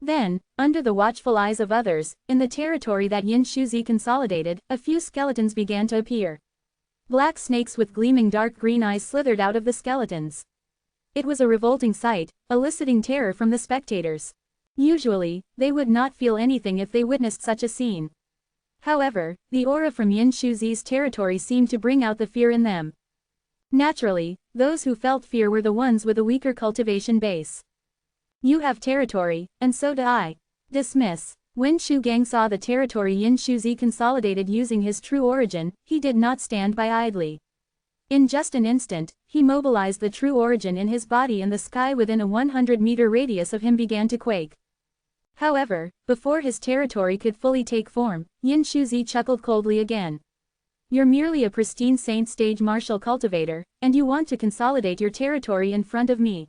Then, under the watchful eyes of others, in the territory that Yin Shuzi consolidated, a few skeletons began to appear. Black snakes with gleaming dark green eyes slithered out of the skeletons. It was a revolting sight, eliciting terror from the spectators. Usually, they would not feel anything if they witnessed such a scene. However, the aura from Yin Shuzi's territory seemed to bring out the fear in them. Naturally, those who felt fear were the ones with a weaker cultivation base. You have territory, and so do I. Dismiss. When Shu Gang saw the territory Yin Shuzi consolidated using his true origin, he did not stand by idly. In just an instant, he mobilized the true origin in his body and the sky within a 100-meter radius of him began to quake. However, before his territory could fully take form, Yin Shuzi chuckled coldly again. You're merely a pristine saint stage martial cultivator, and you want to consolidate your territory in front of me.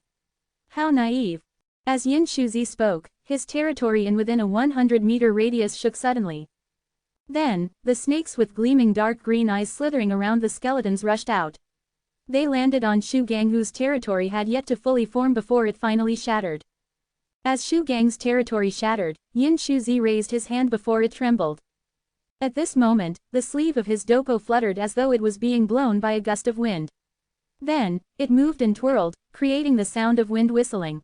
How naive. As Yin Shuzi spoke, his territory in within a 100-meter radius shook suddenly. Then, the snakes with gleaming dark green eyes slithering around the skeletons rushed out. They landed on Shu Gang whose territory had yet to fully form before it finally shattered. As Shu Gang's territory shattered, Yin Shuzi raised his hand before it trembled. At this moment, the sleeve of his dopo fluttered as though it was being blown by a gust of wind. Then, it moved and twirled, creating the sound of wind whistling.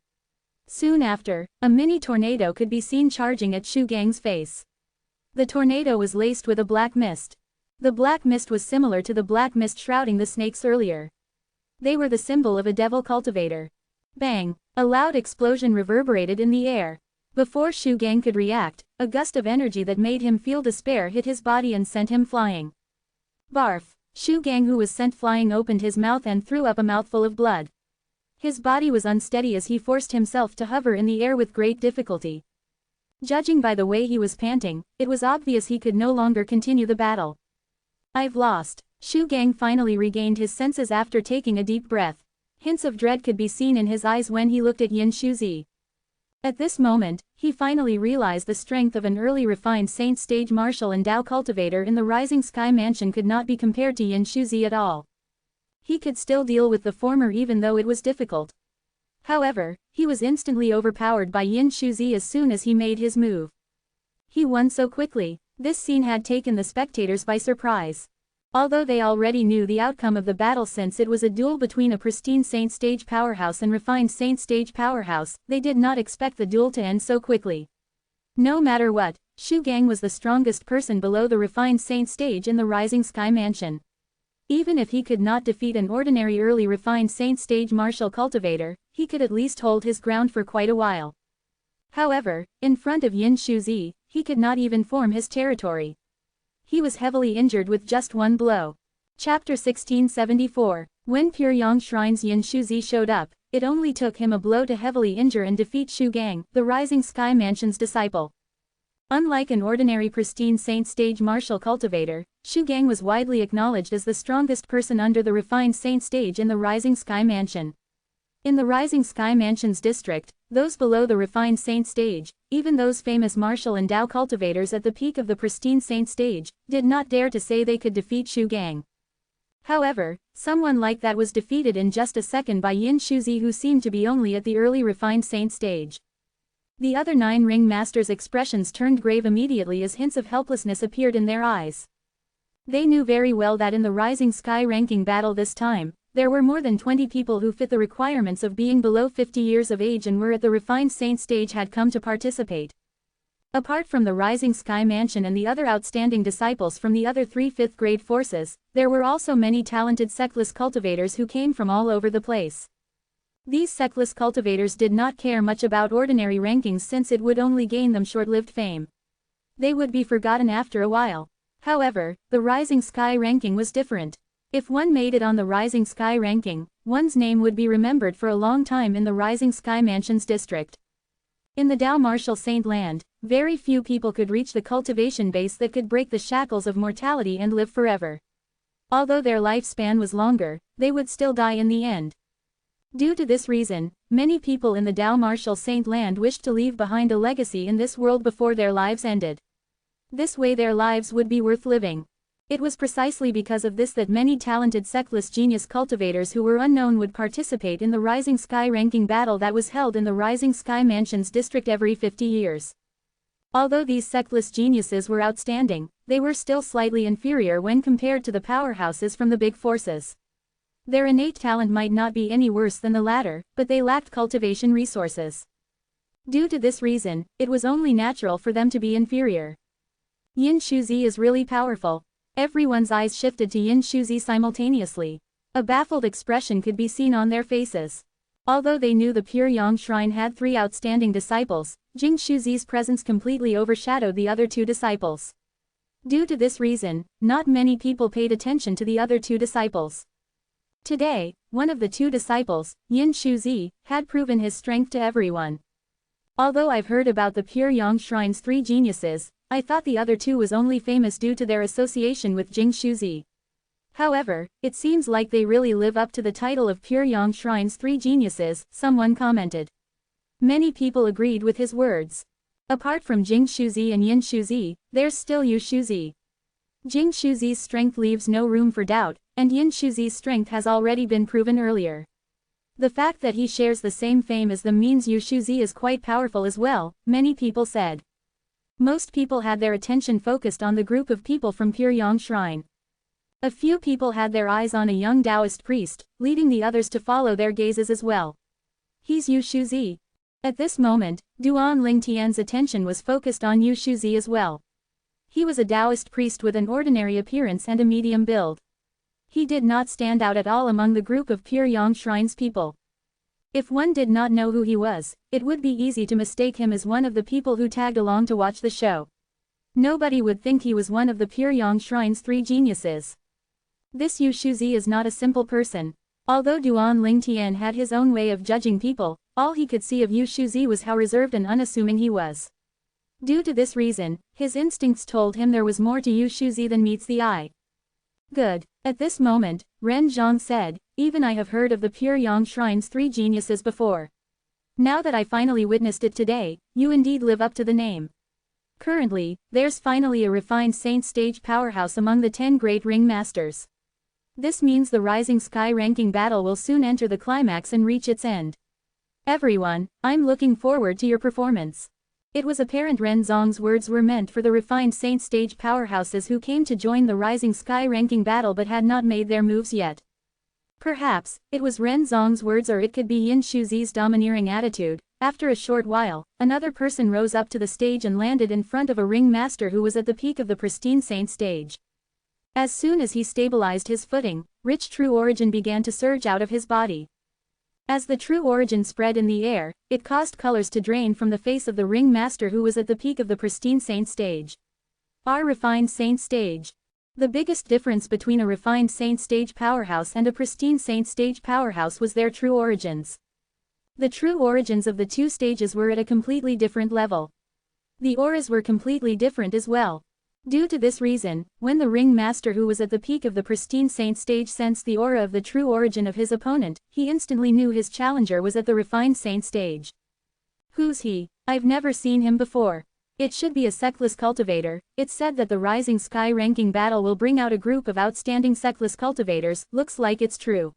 Soon after, a mini tornado could be seen charging at Shu Gang's face. The tornado was laced with a black mist. The black mist was similar to the black mist shrouding the snakes earlier. They were the symbol of a devil cultivator. Bang! A loud explosion reverberated in the air. Before Shu Gang could react, a gust of energy that made him feel despair hit his body and sent him flying. Barf! Shu Gang, who was sent flying, opened his mouth and threw up a mouthful of blood. His body was unsteady as he forced himself to hover in the air with great difficulty. Judging by the way he was panting, it was obvious he could no longer continue the battle. I've lost. Shu Gang finally regained his senses after taking a deep breath. Hints of dread could be seen in his eyes when he looked at Yin Shuzi. At this moment, he finally realized the strength of an early refined saint stage martial and Dao cultivator in the Rising Sky Mansion could not be compared to Yin Shuzi at all. He could still deal with the former even though it was difficult. However, he was instantly overpowered by Yin Shuzi as soon as he made his move. He won so quickly. This scene had taken the spectators by surprise. Although they already knew the outcome of the battle since it was a duel between a pristine Saint Stage powerhouse and refined Saint Stage powerhouse, they did not expect the duel to end so quickly. No matter what, Shu Gang was the strongest person below the refined Saint Stage in the Rising Sky Mansion. Even if he could not defeat an ordinary early refined Saint Stage martial cultivator, he could at least hold his ground for quite a while. However, in front of Yin Shuzi, he could not even form his territory. He was heavily injured with just one blow. Chapter 1674. When Pyongyang Shrine's Yin Shuzi showed up, it only took him a blow to heavily injure and defeat Shu Gang, the Rising Sky Mansion's disciple. Unlike an ordinary pristine Saint Stage martial cultivator, Shu Gang was widely acknowledged as the strongest person under the refined Saint Stage in the Rising Sky Mansion. In the Rising Sky Mansion's district, those below the refined Saint Stage, even those famous martial and Dao cultivators at the peak of the pristine Saint Stage, did not dare to say they could defeat Shu Gang. However, someone like that was defeated in just a second by Yin Shuzi, who seemed to be only at the early refined Saint Stage. The other 9 ring masters' expressions turned grave immediately as hints of helplessness appeared in their eyes. They knew very well that in the Rising Sky ranking battle this time, there were more than 20 people who fit the requirements of being below 50 years of age and were at the refined Saint Stage had come to participate. Apart from the Rising Sky Mansion and the other outstanding disciples from the other 3 5th-grade forces, there were also many talented sectless cultivators who came from all over the place. These sectless cultivators did not care much about ordinary rankings since it would only gain them short-lived fame. They would be forgotten after a while. However, the Rising Sky ranking was different. If one made it on the Rising Sky ranking, one's name would be remembered for a long time in the Rising Sky Mansion's district. In the Dao Martial Saint Land, very few people could reach the cultivation base that could break the shackles of mortality and live forever. Although their lifespan was longer, they would still die in the end. Due to this reason, many people in the Dao Martial Saint Land wished to leave behind a legacy in this world before their lives ended. This way their lives would be worth living. It was precisely because of this that many talented sectless genius cultivators who were unknown would participate in the Rising Sky ranking battle that was held in the Rising Sky Mansion's district every 50 years. Although these sectless geniuses were outstanding, they were still slightly inferior when compared to the powerhouses from the big forces. Their innate talent might not be any worse than the latter, but they lacked cultivation resources. Due to this reason, it was only natural for them to be inferior. Yin Shuzi is really powerful. Everyone's eyes shifted to Yin Shuzi simultaneously. A baffled expression could be seen on their faces. Although they knew the Pyongyang Shrine had 3 outstanding disciples, Jing Shuzi's presence completely overshadowed the other 2 disciples. Due to this reason, not many people paid attention to the other 2 disciples. Today, one of the 2 disciples, Yin Shuzi, had proven his strength to everyone. Although I've heard about the Pyongyang Shrine's 3 geniuses, I thought the other 2 was only famous due to their association with Jing Shuzi. However, it seems like they really live up to the title of Pyongyang Shrine's 3 geniuses, someone commented. Many people agreed with his words. Apart from Jing Shuzi and Yin Shuzi, there's still Yu Shuzi. Jing Shuzi's strength leaves no room for doubt, and Yin Shuzi's strength has already been proven earlier. The fact that he shares the same fame as them means Yu Shuzi is quite powerful as well, many people said. Most people had their attention focused on the group of people from Pyongyang Shrine. A few people had their eyes on a young Taoist priest, leading the others to follow their gazes as well. He's Yu Shuzi. At this moment, Duan Lingtian's attention was focused on Yu Shuzi as well. He was a Taoist priest with an ordinary appearance and a medium build. He did not stand out at all among the group of Pyongyang Shrine's people. If one did not know who he was, it would be easy to mistake him as one of the people who tagged along to watch the show. Nobody would think he was one of the Pyongyang Shrine's 3 geniuses. This Yu Shuzi is not a simple person. Although Duan Lingtian had his own way of judging people, all he could see of Yu Shuzi was how reserved and unassuming he was. Due to this reason, his instincts told him there was more to Yu Shuzi than meets the eye. Good. At this moment, Ren Zhang said, even I have heard of the Pyongyang Shrine's 3 geniuses before. Now that I finally witnessed it today, you indeed live up to the name. Currently, there's finally a refined Saint Stage powerhouse among the 10 great ring masters. This means the Rising Sky ranking battle will soon enter the climax and reach its end. Everyone, I'm looking forward to your performance. It was apparent Ren Zong's words were meant for the refined Saint stage powerhouses who came to join the Rising Sky ranking battle but had not made their moves yet. Perhaps, it was Ren Zong's words, or it could be Yin Shuzi's domineering attitude. After a short while, another person rose up to the stage and landed in front of a ring master who was at the peak of the pristine Saint stage. As soon as he stabilized his footing, rich true origin began to surge out of his body. As the true origin spread in the air, it caused colors to drain from the face of the ring master who was at the peak of the pristine Saint stage. Our refined Saint stage. The biggest difference between a refined Saint stage powerhouse and a pristine Saint stage powerhouse was their true origins. The true origins of the two stages were at a completely different level. The auras were completely different as well. Due to this reason, when the ring master who was at the peak of the pristine Saint stage sensed the aura of the true origin of his opponent, he instantly knew his challenger was at the refined Saint stage. Who's he? I've never seen him before. It should be a Sectless cultivator. It's said that the Rising Sky ranking battle will bring out a group of outstanding Sectless cultivators. Looks like it's true.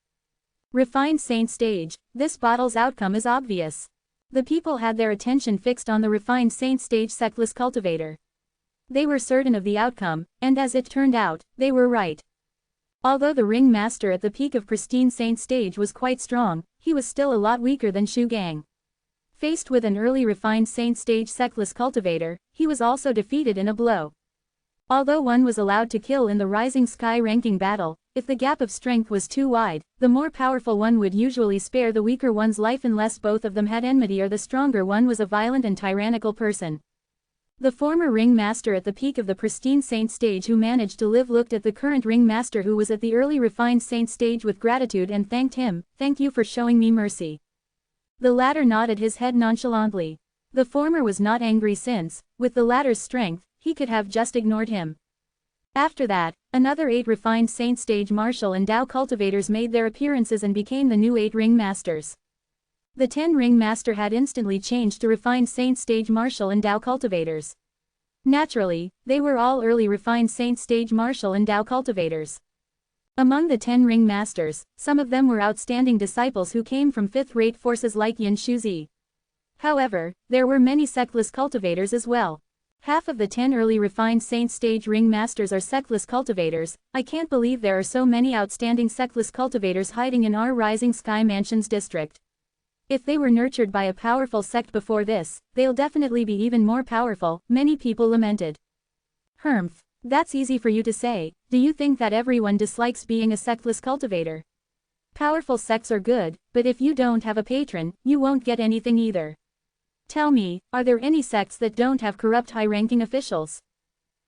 Refined Saint stage. This battle's outcome is obvious. The people had their attention fixed on the refined Saint stage Sectless cultivator. They were certain of the outcome, and as it turned out, they were right. Although the ring master at the peak of pristine Saint stage was quite strong, he was still a lot weaker than Shu Gang. Faced with an early refined Saint stage Sectless cultivator, he was also defeated in a blow. Although one was allowed to kill in the Rising Sky ranking battle, if the gap of strength was too wide, the more powerful one would usually spare the weaker one's life unless both of them had enmity or the stronger one was a violent and tyrannical person. The former ring master at the peak of the pristine Saint stage who managed to live looked at the current ring master who was at the early refined Saint stage with gratitude and thanked him. "Thank you for showing me mercy." The latter nodded his head nonchalantly. The former was not angry since, with the latter's strength, he could have just ignored him. After that, another 8 refined Saint stage martial and Dao cultivators made their appearances and became the new 8 ring masters. The 10 ring master had instantly changed to refined Saint stage martial and Dao cultivators. Naturally, they were all early refined Saint stage martial and Dao cultivators. Among the 10 ring masters, some of them were outstanding disciples who came from 5th-rate forces like Yin Shuzi. However, there were many Sectless cultivators as well. Half of the 10 early refined Saint stage ring masters are Sectless cultivators. I can't believe there are so many outstanding Sectless cultivators hiding in our Rising Sky Mansions district. If they were nurtured by a powerful sect before this, they'll definitely be even more powerful, many people lamented. Humph. That's easy for you to say. Do you think that everyone dislikes being a Sectless cultivator? Powerful sects are good, but if you don't have a patron, you won't get anything either. Tell me, are there any sects that don't have corrupt high-ranking officials?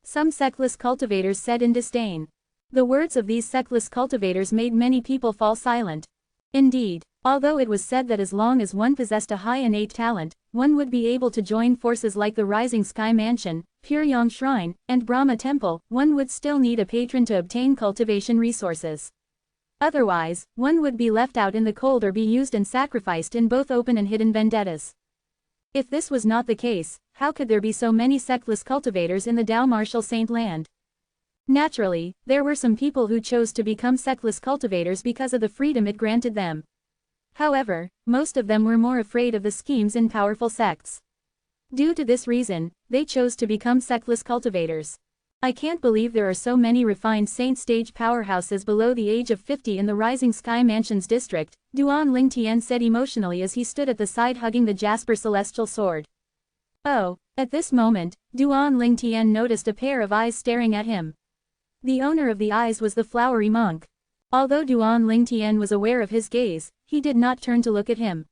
Some Sectless cultivators said in disdain. The words of these Sectless cultivators made many people fall silent. Indeed, although it was said that as long as one possessed a high innate talent, one would be able to join forces like the Rising Sky Mansion, Puryong Shrine, and Brahma Temple, one would still need a patron to obtain cultivation resources. Otherwise, one would be left out in the cold or be used and sacrificed in both open and hidden vendettas. If this was not the case, how could there be so many Sectless cultivators in the Dao Martial Saint Land? Naturally, there were some people who chose to become Sectless cultivators because of the freedom it granted them. However, most of them were more afraid of the schemes in powerful sects. Due to this reason, they chose to become Sectless cultivators. I can't believe there are so many refined Saint stage powerhouses below the age of 50 in the Rising Sky Mansions district, Duan Lingtian said emotionally as he stood at the side hugging the Jasper Celestial Sword. Oh, at this moment, Duan Lingtian noticed a pair of eyes staring at him. The owner of the eyes was the flowery monk. Although Duan Lingtian was aware of his gaze, he did not turn to look at him.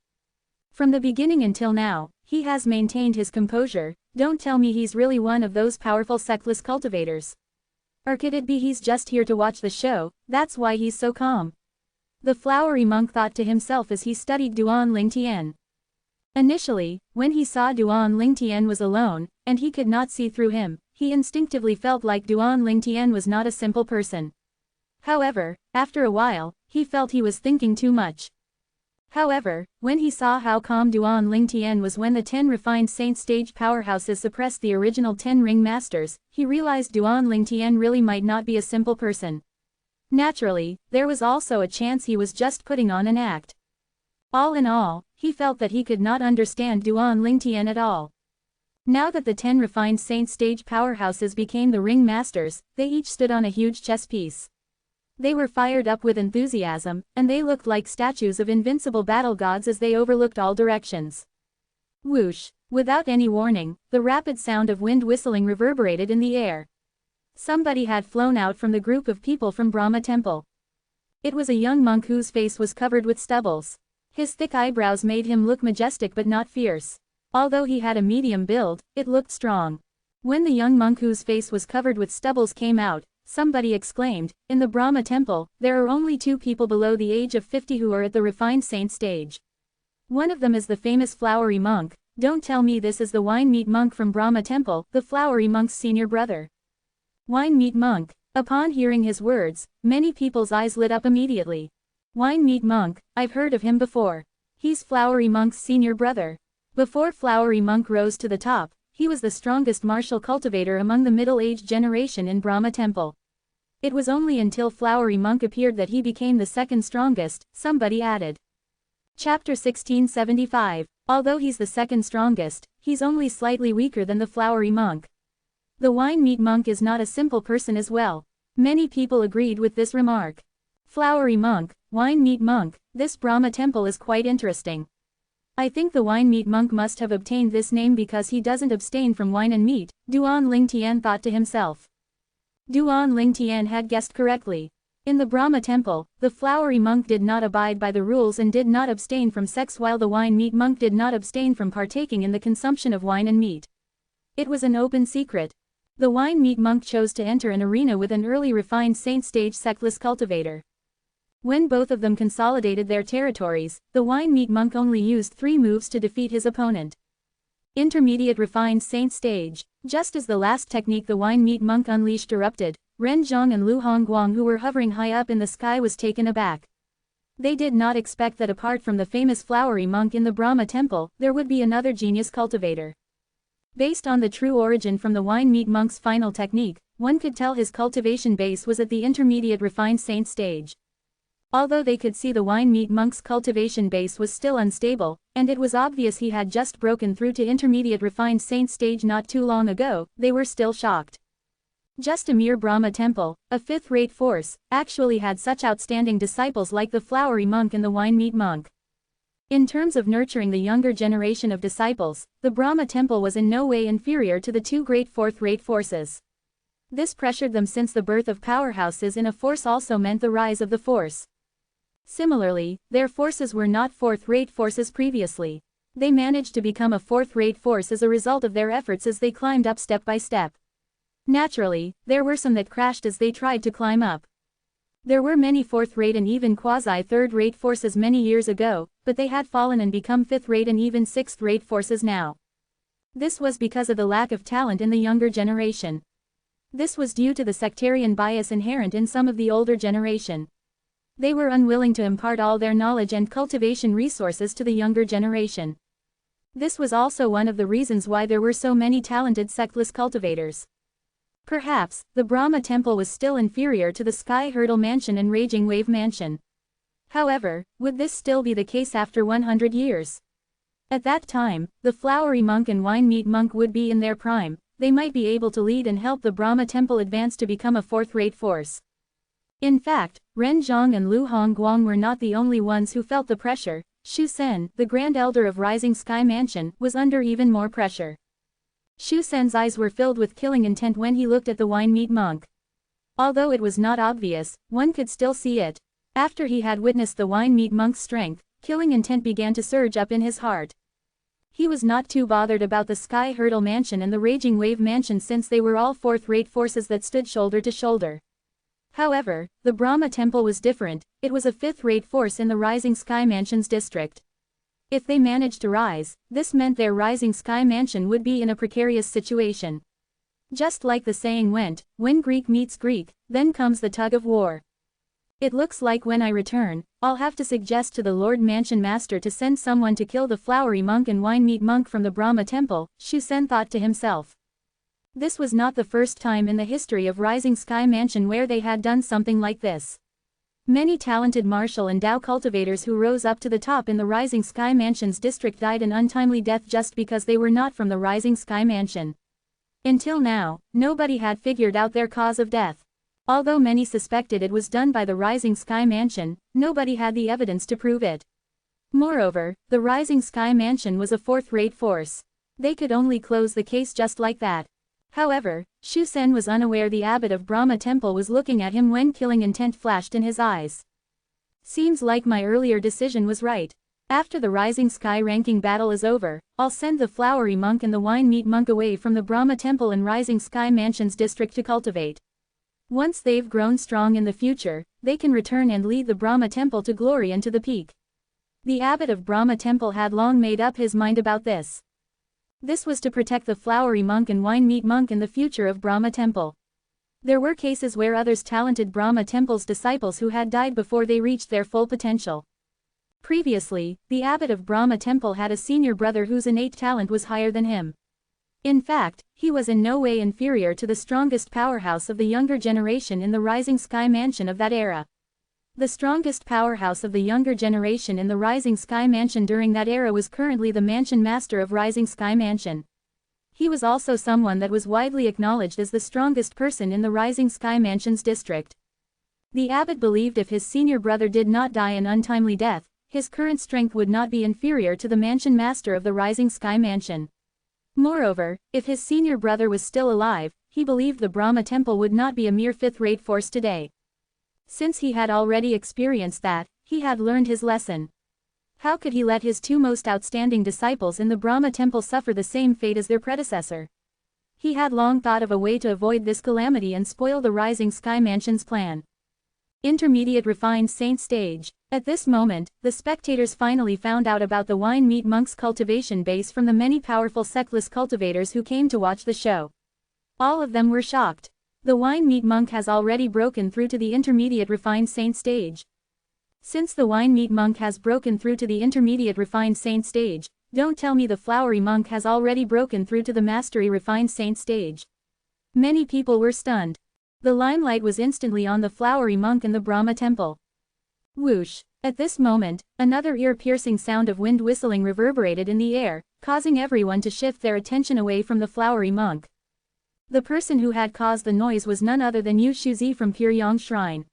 From the beginning until now, he has maintained his composure. Don't tell me he's really one of those powerful Sectless cultivators. Or could it be he's just here to watch the show, that's why he's so calm? The flowery monk thought to himself as he studied Duan Lingtian. Initially, when he saw Duan Lingtian was alone, and he could not see through him, he instinctively felt like Duan Lingtian was not a simple person. However, after a while, he felt he was thinking too much. However, when he saw how calm Duan Lingtian was when the 10 refined Saint stage powerhouses suppressed the original 10 ring masters, he realized Duan Lingtian really might not be a simple person. Naturally, there was also a chance he was just putting on an act. All in all, he felt that he could not understand Duan Lingtian at all. Now that the 10 refined saint stage powerhouses became the ring masters, they each stood on a huge chess piece. They were fired up with enthusiasm, and they looked like statues of invincible battle gods as they overlooked all directions. Whoosh! Without any warning, the rapid sound of wind whistling reverberated in the air. Somebody had flown out from the group of people from Brahma Temple. It was a young monk whose face was covered with stubbles. His thick eyebrows made him look majestic but not fierce. Although he had a medium build, it looked strong. When the young monk whose face was covered with stubbles came out, somebody exclaimed, "In the Brahma Temple, there are only 2 people below the age of 50 who are at the refined saint stage. One of them is the famous flowery monk. Don't tell me this is the wine meat monk from Brahma Temple, the flowery monk's senior brother." Wine meat monk. Upon hearing his words, many people's eyes lit up immediately. Wine meat monk, I've heard of him before. He's flowery monk's senior brother. Before flowery monk rose to the top, he was the strongest martial cultivator among the middle-aged generation in Brahma Temple. It was only until flowery monk appeared that he became the second strongest, somebody added. Chapter 1675. Although he's the second strongest, he's only slightly weaker than the flowery monk. The wine meat monk is not a simple person as well. Many people agreed with this remark. Flowery monk, wine meat monk, this Brahma Temple is quite interesting. I think the wine meat monk must have obtained this name because he doesn't abstain from wine and meat, Duan Lingtian thought to himself. Duan Lingtian had guessed correctly. In the Brahma Temple, the flowery monk did not abide by the rules and did not abstain from sex, while the wine meat monk did not abstain from partaking in the consumption of wine and meat. It was an open secret. The wine meat monk chose to enter an arena with an early refined saint stage sectless cultivator. When both of them consolidated their territories, the wine meat monk only used 3 moves to defeat his opponent. Intermediate refined saint stage. Just as the last technique the wine meat monk unleashed erupted, Ren Zhang and Lu Hongguang, who were hovering high up in the sky, was taken aback. They did not expect that apart from the famous flowery monk in the Brahma Temple, there would be another genius cultivator. Based on the true origin from the wine meat monk's final technique, one could tell his cultivation base was at the intermediate refined saint stage. Although they could see the wine meat monk's cultivation base was still unstable, and it was obvious he had just broken through to intermediate refined saint stage not too long ago, they were still shocked. Just a mere Brahma Temple, a 5th-rate force, actually had such outstanding disciples like the flowery monk and the wine meat monk. In terms of nurturing the younger generation of disciples, the Brahma Temple was in no way inferior to the 2 great 4th-rate forces. This pressured them, since the birth of powerhouses in a force also meant the rise of the force. Similarly, their forces were not 4th-rate forces previously. They managed to become a 4th-rate force as a result of their efforts as they climbed up step by step. Naturally, there were some that crashed as they tried to climb up. There were many 4th-rate and even quasi-3rd-rate forces many years ago, but they had fallen and become 5th-rate and even 6th-rate forces now. This was because of the lack of talent in the younger generation. This was due to the sectarian bias inherent in some of the older generation. They were unwilling to impart all their knowledge and cultivation resources to the younger generation. This was also one of the reasons why there were so many talented sectless cultivators. Perhaps, the Brahma Temple was still inferior to the Sky Hurdle Mansion and Raging Wave Mansion. However, would this still be the case after 100 years? At that time, the flowery monk and wine meat monk would be in their prime. They might be able to lead and help the Brahma Temple advance to become a 4th-rate force. In fact, Ren Zhang and Lu Hongguang were not the only ones who felt the pressure. Shu Sen, the Grand Elder of Rising Sky Mansion, was under even more pressure. Shu Sen's eyes were filled with killing intent when he looked at the wine meat monk. Although it was not obvious, one could still see it. After he had witnessed the wine meat monk's strength, killing intent began to surge up in his heart. He was not too bothered about the Sky Hurdle Mansion and the Raging Wave Mansion, since they were all 4th-rate forces that stood shoulder to shoulder. However, the Brahma Temple was different. It was a 5th-rate force in the Rising Sky Mansion's district. If they managed to rise, this meant their Rising Sky Mansion would be in a precarious situation. Just like the saying went, when Greek meets Greek, then comes the tug of war. It looks like when I return, I'll have to suggest to the Lord Mansion Master to send someone to kill the flowery monk and wine meat monk from the Brahma Temple, Shu Sen thought to himself. This was not the first time in the history of Rising Sky Mansion where they had done something like this. Many talented martial and Tao cultivators who rose up to the top in the Rising Sky Mansion's district died an untimely death just because they were not from the Rising Sky Mansion. Until now, nobody had figured out their cause of death. Although many suspected it was done by the Rising Sky Mansion, nobody had the evidence to prove it. Moreover, the Rising Sky Mansion was a fourth-rate force. They could only close the case just like that. However, Shu Sen was unaware the abbot of Brahma Temple was looking at him when killing intent flashed in his eyes. Seems like my earlier decision was right. After the Rising Sky ranking battle is over, I'll send the Flowery Monk and the Wine Meat Monk away from the Brahma Temple and Rising Sky Mansion's district to cultivate. Once they've grown strong in the future, they can return and lead the Brahma Temple to glory and to the peak. The abbot of Brahma Temple had long made up his mind about this. This was to protect the Flowery Monk and Wine Meat Monk in the future of Brahma Temple. There were cases where others talented Brahma Temple's disciples who had died before they reached their full potential. Previously, the abbot of Brahma Temple had a senior brother whose innate talent was higher than him. In fact, he was in no way inferior to the strongest powerhouse of the younger generation in the Rising Sky Mansion of that era. The strongest powerhouse of the younger generation in the Rising Sky Mansion during that era was currently the Mansion Master of Rising Sky Mansion. He was also someone that was widely acknowledged as the strongest person in the Rising Sky Mansion's district. The abbot believed if his senior brother did not die an untimely death, his current strength would not be inferior to the Mansion Master of the Rising Sky Mansion. Moreover, if his senior brother was still alive, he believed the Brahma Temple would not be a mere fifth-rate force today. Since he had already experienced that, he had learned his lesson. How could he let his two most outstanding disciples in the Brahma Temple suffer the same fate as their predecessor? He had long thought of a way to avoid this calamity and spoil the Rising Sky Mansion's plan. Intermediate Refined Saint Stage. At this moment, the spectators finally found out about the Wine Meat Monk's cultivation base from the many powerful sectless cultivators who came to watch the show. All of them were shocked. The Wine Meat Monk has already broken through to the Intermediate Refined Saint Stage. Since the Wine Meat Monk has broken through to the Intermediate Refined Saint Stage, don't tell me the Flowery Monk has already broken through to the Mastery Refined Saint Stage. Many people were stunned. The limelight was instantly on the Flowery Monk in the Brahma Temple. Whoosh! At this moment, another ear-piercing sound of wind whistling reverberated in the air, causing everyone to shift their attention away from the Flowery Monk. The person who had caused the noise was none other than Yu Shuzi from Pure Yang Shrine.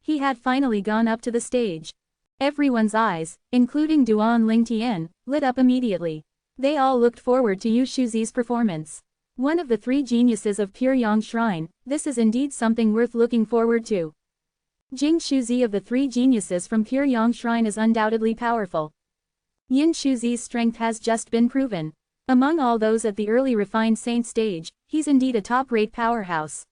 He had finally gone up to the stage. Everyone's eyes, including Duan Ling Tian, lit up immediately. They all looked forward to Yu Shuzi's performance. One of the three geniuses of Pure Yang Shrine, this is indeed something worth looking forward to. Jing Shuzi of the three geniuses from Pure Yang Shrine is undoubtedly powerful. Yin Shuzi's strength has just been proven. Among all those at the early refined saint stage, he's indeed a top-rate powerhouse.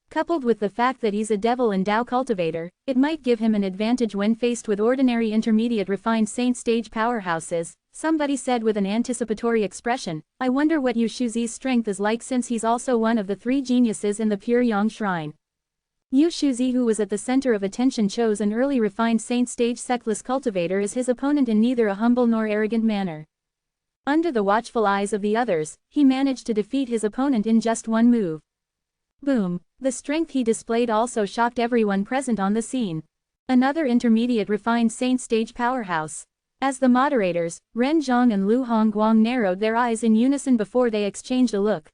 Coupled with the fact that he's a devil and Tao cultivator, it might give him an advantage when faced with ordinary intermediate refined saint stage powerhouses. Somebody said with an anticipatory expression, I wonder what Yu Shuzi's strength is like since he's also one of the three geniuses in the Pure Yang Shrine. Yu Shuzi, who was at the center of attention, chose an early refined saint stage sectless cultivator as his opponent in neither a humble nor arrogant manner. Under the watchful eyes of the others, he managed to defeat his opponent in just one move. Boom! The strength he displayed also shocked everyone present on the scene. Another intermediate refined saint stage powerhouse. As the moderators, Ren Zhang and Lu Hongguang narrowed their eyes in unison before they exchanged a look.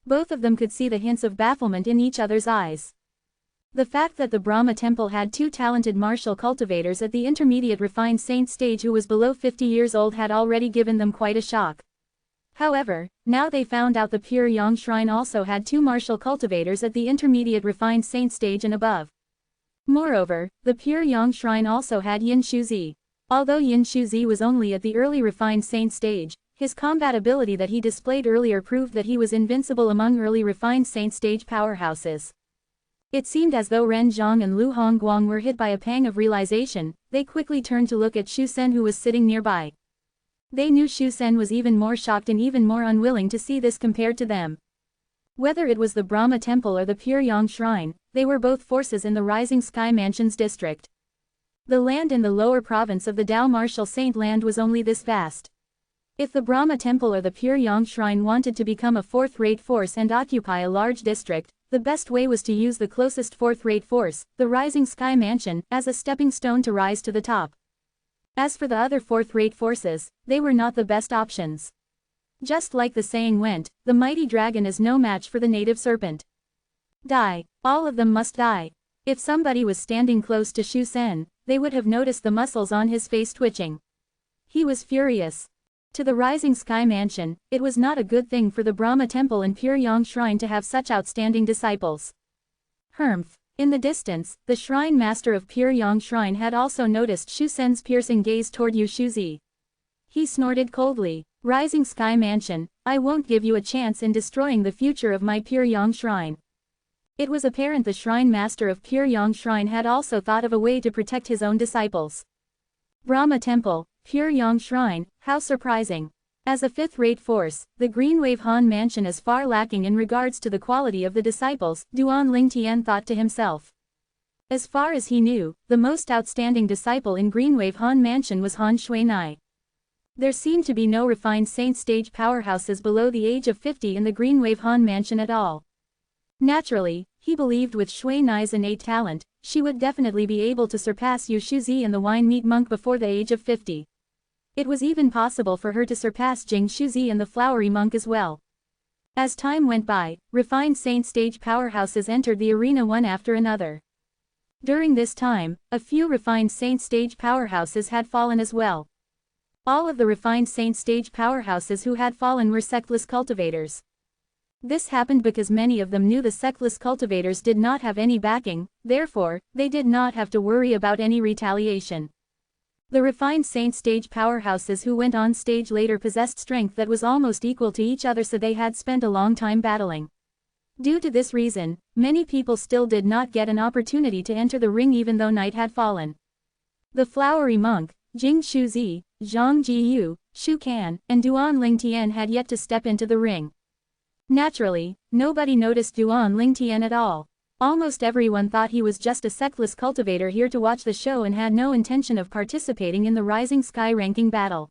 Both of them could see the hints of bafflement in each other's eyes. The fact that the Brahma Temple had two talented martial cultivators at the intermediate refined saint stage who was below 50 years old had already given them quite a shock. However, now they found out the Pure Yang Shrine also had two martial cultivators at the intermediate refined saint stage and above. Moreover, the Pure Yang Shrine also had Yin Shuzi. Although Yin Shuzi was only at the early refined saint stage, his combat ability that he displayed earlier proved that he was invincible among early refined saint stage powerhouses. It seemed as though Ren Zhang and Lu Hongguang were hit by a pang of realization. They quickly turned to look at Shu Sen, who was sitting nearby. They knew Shu Sen was even more shocked and even more unwilling to see this compared to them. Whether it was the Brahma Temple or the Pure Yang Shrine, they were both forces in the Rising Sky Mansion's district. The land in the lower province of the Tao Martial Saint Land was only this vast. If the Brahma Temple or the Pure Yang Shrine wanted to become a fourth-rate force and occupy a large district, the best way was to use the closest fourth-rate force, the Rising Sky Mansion, as a stepping stone to rise to the top. As for the other fourth-rate forces, they were not the best options. Just like the saying went, the mighty dragon is no match for the native serpent. Die. All of them must die. If somebody was standing close to Shu Sen, they would have noticed the muscles on his face twitching. He was furious. To the Rising Sky Mansion, it was not a good thing for the Brahma Temple and Pure Yang Shrine to have such outstanding disciples. Humph. In the distance, the Shrine Master of Pure Yang Shrine had also noticed Shu Sen's piercing gaze toward Yu Shuzi. He snorted coldly. Rising Sky Mansion, I won't give you a chance in destroying the future of my Pure Yang Shrine. It was apparent the Shrine Master of Pure Yang Shrine had also thought of a way to protect his own disciples. Brahma Temple, Pure Yang Shrine, how surprising. As a fifth-rate force, the Greenwave Han Mansion is far lacking in regards to the quality of the disciples, Duan Lingtian thought to himself. As far as he knew, the most outstanding disciple in Greenwave Han Mansion was Han Shuinai. There seemed to be no refined saint stage powerhouses below the age of 50 in the Greenwave Han Mansion at all. Naturally, he believed with Shuinai's innate talent, she would definitely be able to surpass Yu Shuzi and the Wine Meat Monk before the age of 50. It was even possible for her to surpass Jing Shuzi and the Flowery Monk as well. As time went by, refined saint stage powerhouses entered the arena one after another. During this time, a few refined saint stage powerhouses had fallen as well. All of the refined saint stage powerhouses who had fallen were sectless cultivators. This happened because many of them knew the sectless cultivators did not have any backing, therefore, they did not have to worry about any retaliation. The refined saint stage powerhouses who went on stage later possessed strength that was almost equal to each other, so they had spent a long time battling. Due to this reason, many people still did not get an opportunity to enter the ring even though night had fallen. The Flowery Monk, Jing Shuzi, Zhang Jiyu, Shu Kan, and Duan Lingtian had yet to step into the ring. Naturally, nobody noticed Duan Lingtian at all. Almost everyone thought he was just a sectless cultivator here to watch the show and had no intention of participating in the Rising Sky ranking battle.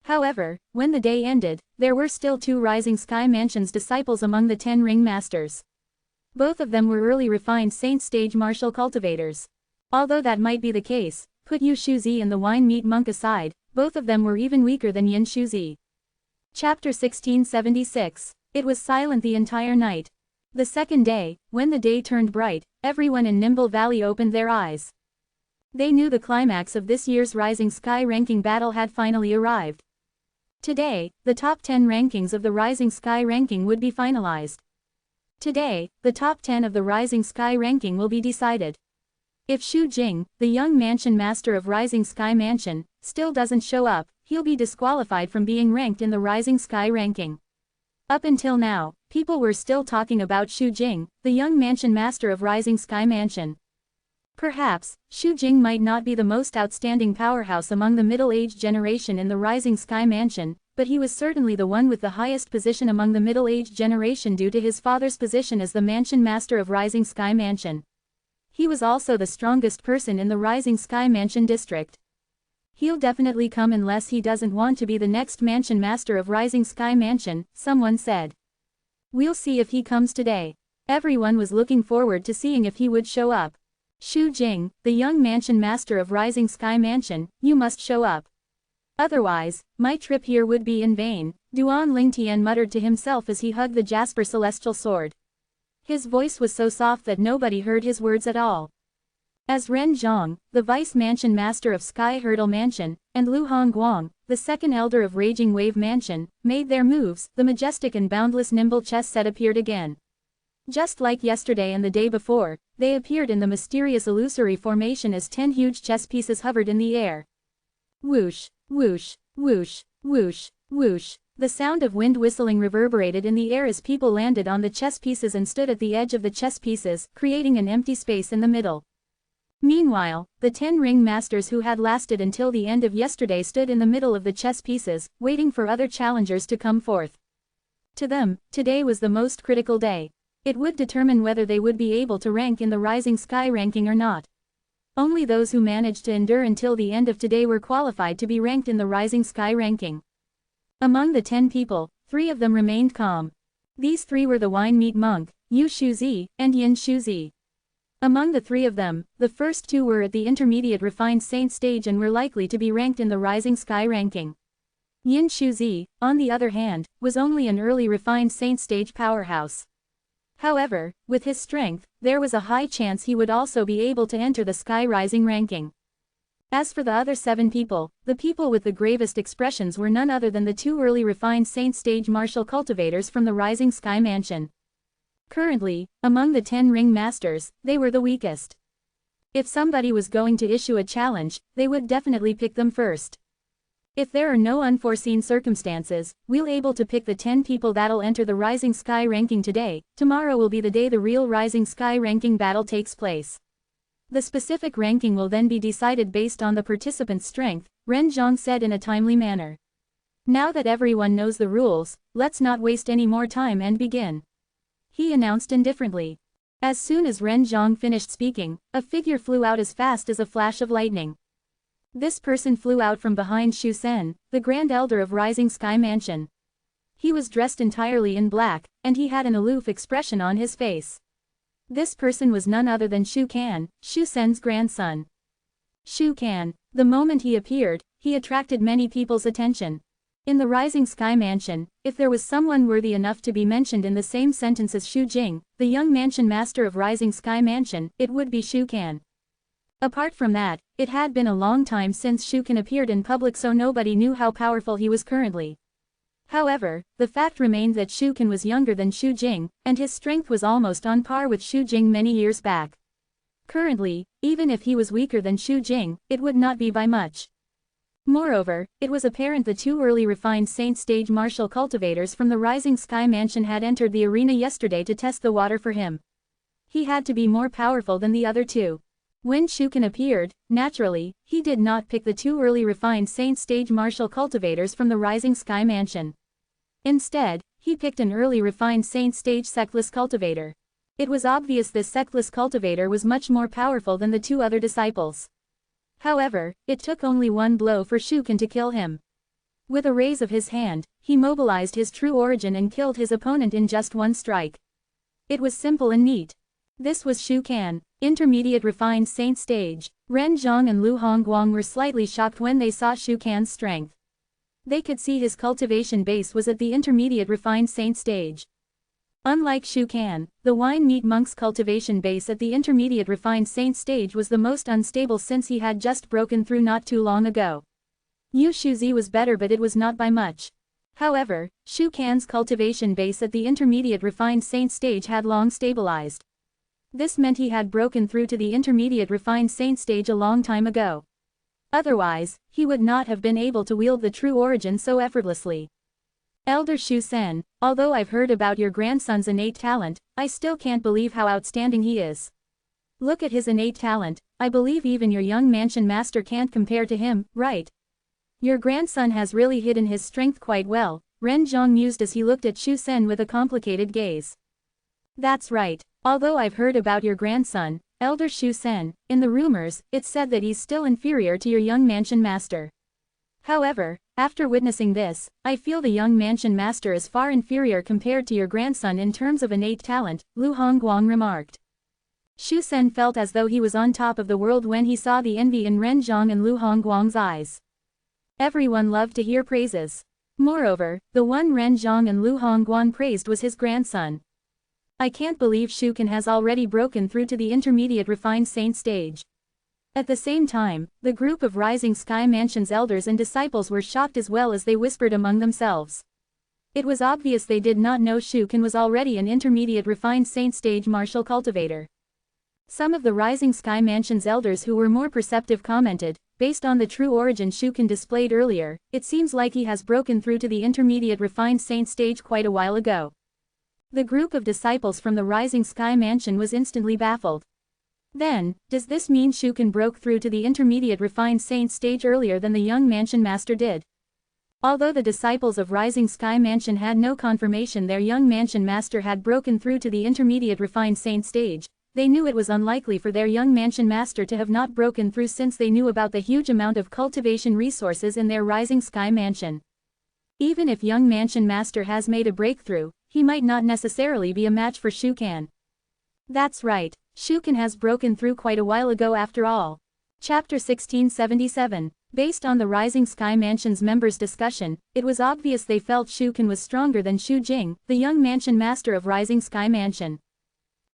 However, when the day ended, there were still 2 Rising Sky Mansion's disciples among the 10 ring masters. Both of them were early refined saint stage martial cultivators. Although that might be the case, put Yu Shuzi and the Wine Meat Monk aside, both of them were even weaker than Yin Shuzi. Chapter 1676. It was silent the entire night. The second day, when the day turned bright, everyone in Nimble Valley opened their eyes. They knew the climax of this year's Rising Sky ranking battle had finally arrived. Today, the top 10 rankings of the Rising Sky ranking would be finalized. Today, the top 10 of the Rising Sky ranking will be decided. If Shu Jing, the young mansion master of Rising Sky Mansion, still doesn't show up, he'll be disqualified from being ranked in the Rising Sky ranking. Up until now, people were still talking about Shu Jing, the young mansion master of Rising Sky Mansion. Perhaps, Shu Jing might not be the most outstanding powerhouse among the middle-aged generation in the Rising Sky Mansion, but he was certainly the one with the highest position among the middle-aged generation due to his father's position as the mansion master of Rising Sky Mansion. He was also the strongest person in the Rising Sky Mansion district. He'll definitely come unless he doesn't want to be the next mansion master of Rising Sky Mansion, someone said. We'll see if he comes today. Everyone was looking forward to seeing if he would show up. Shu Jing, the young mansion master of Rising Sky Mansion, you must show up. Otherwise, my trip here would be in vain, Duan Lingtian muttered to himself as he hugged the Jasper Celestial Sword. His voice was so soft that nobody heard his words at all. As Ren Zhang, the vice mansion master of Sky Hurdle Mansion, and Lu Hongguang, the second elder of Raging Wave Mansion, made their moves, the majestic and boundless nimble chess set appeared again. Just like yesterday and the day before, they appeared in the mysterious illusory formation as 10 huge chess pieces hovered in the air. Whoosh, whoosh, whoosh, whoosh, whoosh. The sound of wind whistling reverberated in the air as people landed on the chess pieces and stood at the edge of the chess pieces, creating an empty space in the middle. Meanwhile, the 10 ring masters who had lasted until the end of yesterday stood in the middle of the chess pieces, waiting for other challengers to come forth. To them, today was the most critical day. It would determine whether they would be able to rank in the Rising Sky ranking or not. Only those who managed to endure until the end of today were qualified to be ranked in the Rising Sky ranking. Among the 10 people, 3 of them remained calm. These 3 were the Wine Meat Monk, Yu Shuzi, and Yin Shuzi. Among the three of them, the first two were at the intermediate refined saint stage and were likely to be ranked in the Rising Sky ranking. Yin Shuzi, on the other hand, was only an early refined saint stage powerhouse. However, with his strength, there was a high chance he would also be able to enter the Sky Rising ranking. As for the other 7 people, the people with the gravest expressions were none other than the 2 early refined saint stage martial cultivators from the Rising Sky Mansion. Currently, among the 10 ring masters, they were the weakest. If somebody was going to issue a challenge, they would definitely pick them first. If there are no unforeseen circumstances, we'll able to pick the 10 people that'll enter the Rising Sky ranking today. Tomorrow will be the day the real Rising Sky ranking battle takes place. The specific ranking will then be decided based on the participant's strength, Ren Zhang said in a timely manner. Now that everyone knows the rules, let's not waste any more time and begin. He announced indifferently. As soon as Ren Zhang finished speaking, a figure flew out as fast as a flash of lightning. This person flew out from behind Shu Sen, the Grand Elder of Rising Sky Mansion. He was dressed entirely in black, and he had an aloof expression on his face. This person was none other than Shu Kan, Shu Sen's grandson. Shu Kan, the moment he appeared, he attracted many people's attention. In the Rising Sky Mansion, if there was someone worthy enough to be mentioned in the same sentence as Shu Jing, the young mansion master of Rising Sky Mansion, it would be Shu Kan. Apart from that, it had been a long time since Shu Kan appeared in public, so nobody knew how powerful he was currently. However, the fact remained that Shu Kan was younger than Shu Jing, and his strength was almost on par with Shu Jing many years back. Currently, even if he was weaker than Shu Jing, it would not be by much. Moreover, it was apparent the 2 early refined saint stage martial cultivators from the Rising Sky Mansion had entered the arena yesterday to test the water for him. He had to be more powerful than the other 2. When Shu Kan appeared, naturally, he did not pick the 2 early refined saint stage martial cultivators from the Rising Sky Mansion. Instead, he picked an early refined saint stage sectless cultivator. It was obvious this sectless cultivator was much more powerful than the 2 other disciples. However, it took only one blow for Shu Kan to kill him. With a raise of his hand, he mobilized his true origin and killed his opponent in just one strike. It was simple and neat. This was Shu Kan, intermediate refined saint stage. Ren Zhang and Lu Hongguang were slightly shocked when they saw Shu Kan's strength. They could see his cultivation base was at the intermediate refined saint stage. Unlike Shu Kan, the wine meat monk's cultivation base at the intermediate refined saint stage was the most unstable since he had just broken through not too long ago. Yu Shuzi was better, but it was not by much. However, Shu Kan's cultivation base at the intermediate refined saint stage had long stabilized. This meant he had broken through to the intermediate refined saint stage a long time ago. Otherwise, he would not have been able to wield the true origin so effortlessly. Elder Shu Sen, although I've heard about your grandson's innate talent, I still can't believe how outstanding he is. Look at his innate talent, I believe even your young mansion master can't compare to him, right? Your grandson has really hidden his strength quite well, Ren Zhang mused as he looked at Shu Sen with a complicated gaze. That's right. Although I've heard about your grandson, Elder Shu Sen, in the rumors, it's said that he's still inferior to your young mansion master. However, after witnessing this, I feel the young mansion master is far inferior compared to your grandson in terms of innate talent, Lu Hongguang remarked. Shu Sen felt as though he was on top of the world when he saw the envy in Ren Zhang and Lu Hongguang's eyes. Everyone loved to hear praises. Moreover, the one Ren Zhang and Lu Hongguang praised was his grandson. I can't believe Shu Kan has already broken through to the intermediate refined saint stage. At the same time, the group of Rising Sky Mansion's elders and disciples were shocked as well as they whispered among themselves. It was obvious they did not know Shu Kan was already an intermediate refined saint stage martial cultivator. Some of the Rising Sky Mansion's elders who were more perceptive commented, based on the true origin Shu Kan displayed earlier, it seems like he has broken through to the intermediate refined saint stage quite a while ago. The group of disciples from the Rising Sky Mansion was instantly baffled. Then, does this mean Shu Kan broke through to the intermediate refined saint stage earlier than the young mansion master did? Although the disciples of Rising Sky Mansion had no confirmation their young mansion master had broken through to the intermediate refined saint stage, they knew it was unlikely for their young mansion master to have not broken through since they knew about the huge amount of cultivation resources in their Rising Sky Mansion. Even if young mansion master has made a breakthrough, he might not necessarily be a match for Shukan. That's right, Shukan has broken through quite a while ago after all. Chapter 1677. Based on the Rising Sky Mansion's members' discussion, it was obvious they felt Shukan was stronger than Shu Jing, the young mansion master of Rising Sky Mansion.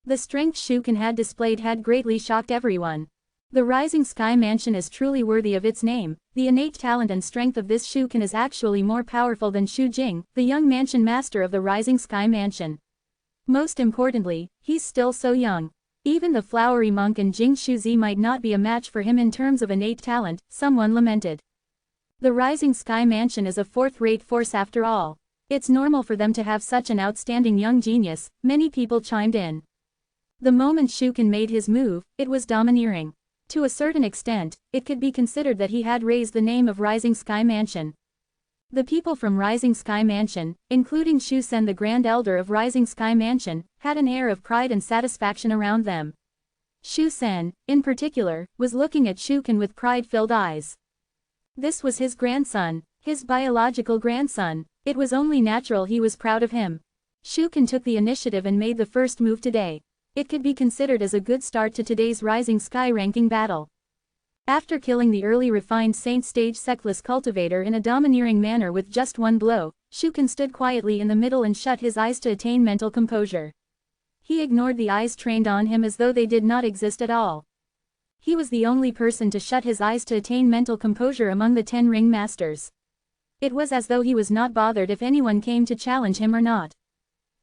The strength Shukan had displayed had greatly shocked everyone. The Rising Sky Mansion is truly worthy of its name. The innate talent and strength of this Shukan is actually more powerful than Shu Jing, the young mansion master of the Rising Sky Mansion. Most importantly, he's still so young. Even the flowery monk and Jing Shuzi might not be a match for him in terms of innate talent, someone lamented. The Rising Sky Mansion is a fourth-rate force after all. It's normal for them to have such an outstanding young genius, many people chimed in. The moment Shukan made his move, it was domineering. To a certain extent, it could be considered that he had raised the name of Rising Sky Mansion. The people from Rising Sky Mansion, including Shu Sen the Grand Elder of Rising Sky Mansion, had an air of pride and satisfaction around them. Shu Sen, in particular, was looking at Shukan with pride-filled eyes. This was his grandson, his biological grandson. It was only natural he was proud of him. Shukan took the initiative and made the first move today. It could be considered as a good start to today's Rising Sky ranking battle. After killing the early refined Saint Stage Sectless cultivator in a domineering manner with just one blow, Shukan stood quietly in the middle and shut his eyes to attain mental composure. He ignored the eyes trained on him as though they did not exist at all. He was the only person to shut his eyes to attain mental composure among the 10 ring masters. It was as though he was not bothered if anyone came to challenge him or not.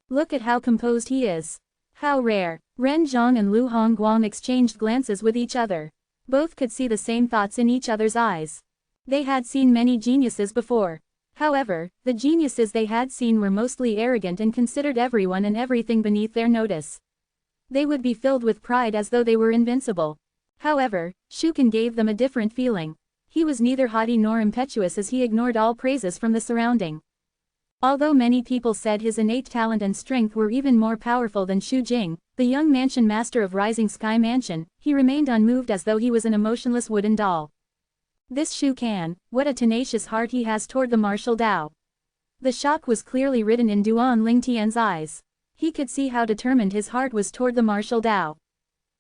Look at how composed he is. How rare. Ren Zhang and Lu Hongguang exchanged glances with each other. Both could see the same thoughts in each other's eyes. They had seen many geniuses before. However, the geniuses they had seen were mostly arrogant and considered everyone and everything beneath their notice. They would be filled with pride as though they were invincible. However, Shukan gave them a different feeling. He was neither haughty nor impetuous as he ignored all praises from the surrounding. Although many people said his innate talent and strength were even more powerful than Shu Jing, the young mansion master of Rising Sky Mansion, he remained unmoved as though he was an emotionless wooden doll. This Shukan, what a tenacious heart he has toward the martial Dao. The shock was clearly written in Duan Lingtian's eyes. He could see how determined his heart was toward the martial Dao.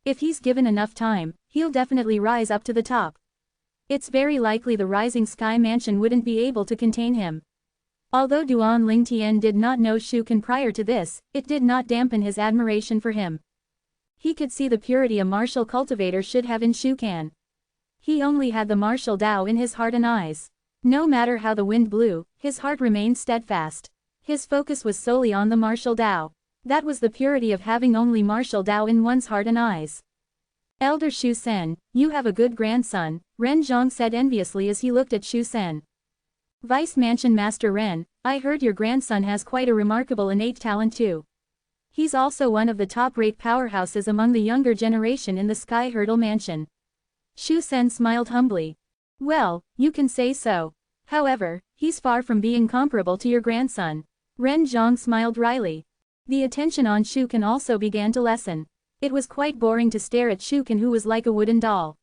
If he's given enough time, he'll definitely rise up to the top. It's very likely the Rising Sky Mansion wouldn't be able to contain him. Although Duan Lingtian did not know Shukan prior to this, it did not dampen his admiration for him. He could see the purity a martial cultivator should have in Shukan. He only had the martial Dao in his heart and eyes. No matter how the wind blew, his heart remained steadfast. His focus was solely on the martial Dao. That was the purity of having only martial Dao in one's heart and eyes. Elder Shu Sen, you have a good grandson, Ren Zhang said enviously as he looked at Shu Sen. Vice Mansion Master Ren, I heard your grandson has quite a remarkable innate talent too. He's also one of the top-rate powerhouses among the younger generation in the Sky Hurdle Mansion. Shu Sen smiled humbly. Well, you can say so. However, he's far from being comparable to your grandson. Ren Zhang smiled wryly. The attention on Shukan also began to lessen. It was quite boring to stare at Shukan, who was like a wooden doll.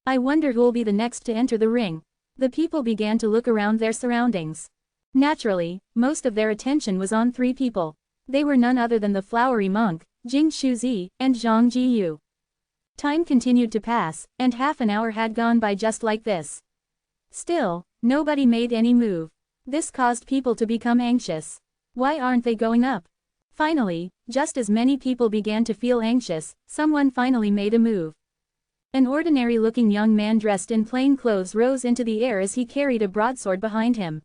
I wonder who'll be the next to enter the ring. The people began to look around their surroundings. Naturally, most of their attention was on 3 people. They were none other than the flowery monk, Jing Shuzi, and Zhang Jiyu. Time continued to pass, and half an hour had gone by just like this. Still, nobody made any move. This caused people to become anxious. Why aren't they going up? Finally, just as many people began to feel anxious, someone finally made a move. An ordinary-looking young man dressed in plain clothes rose into the air as he carried a broadsword behind him.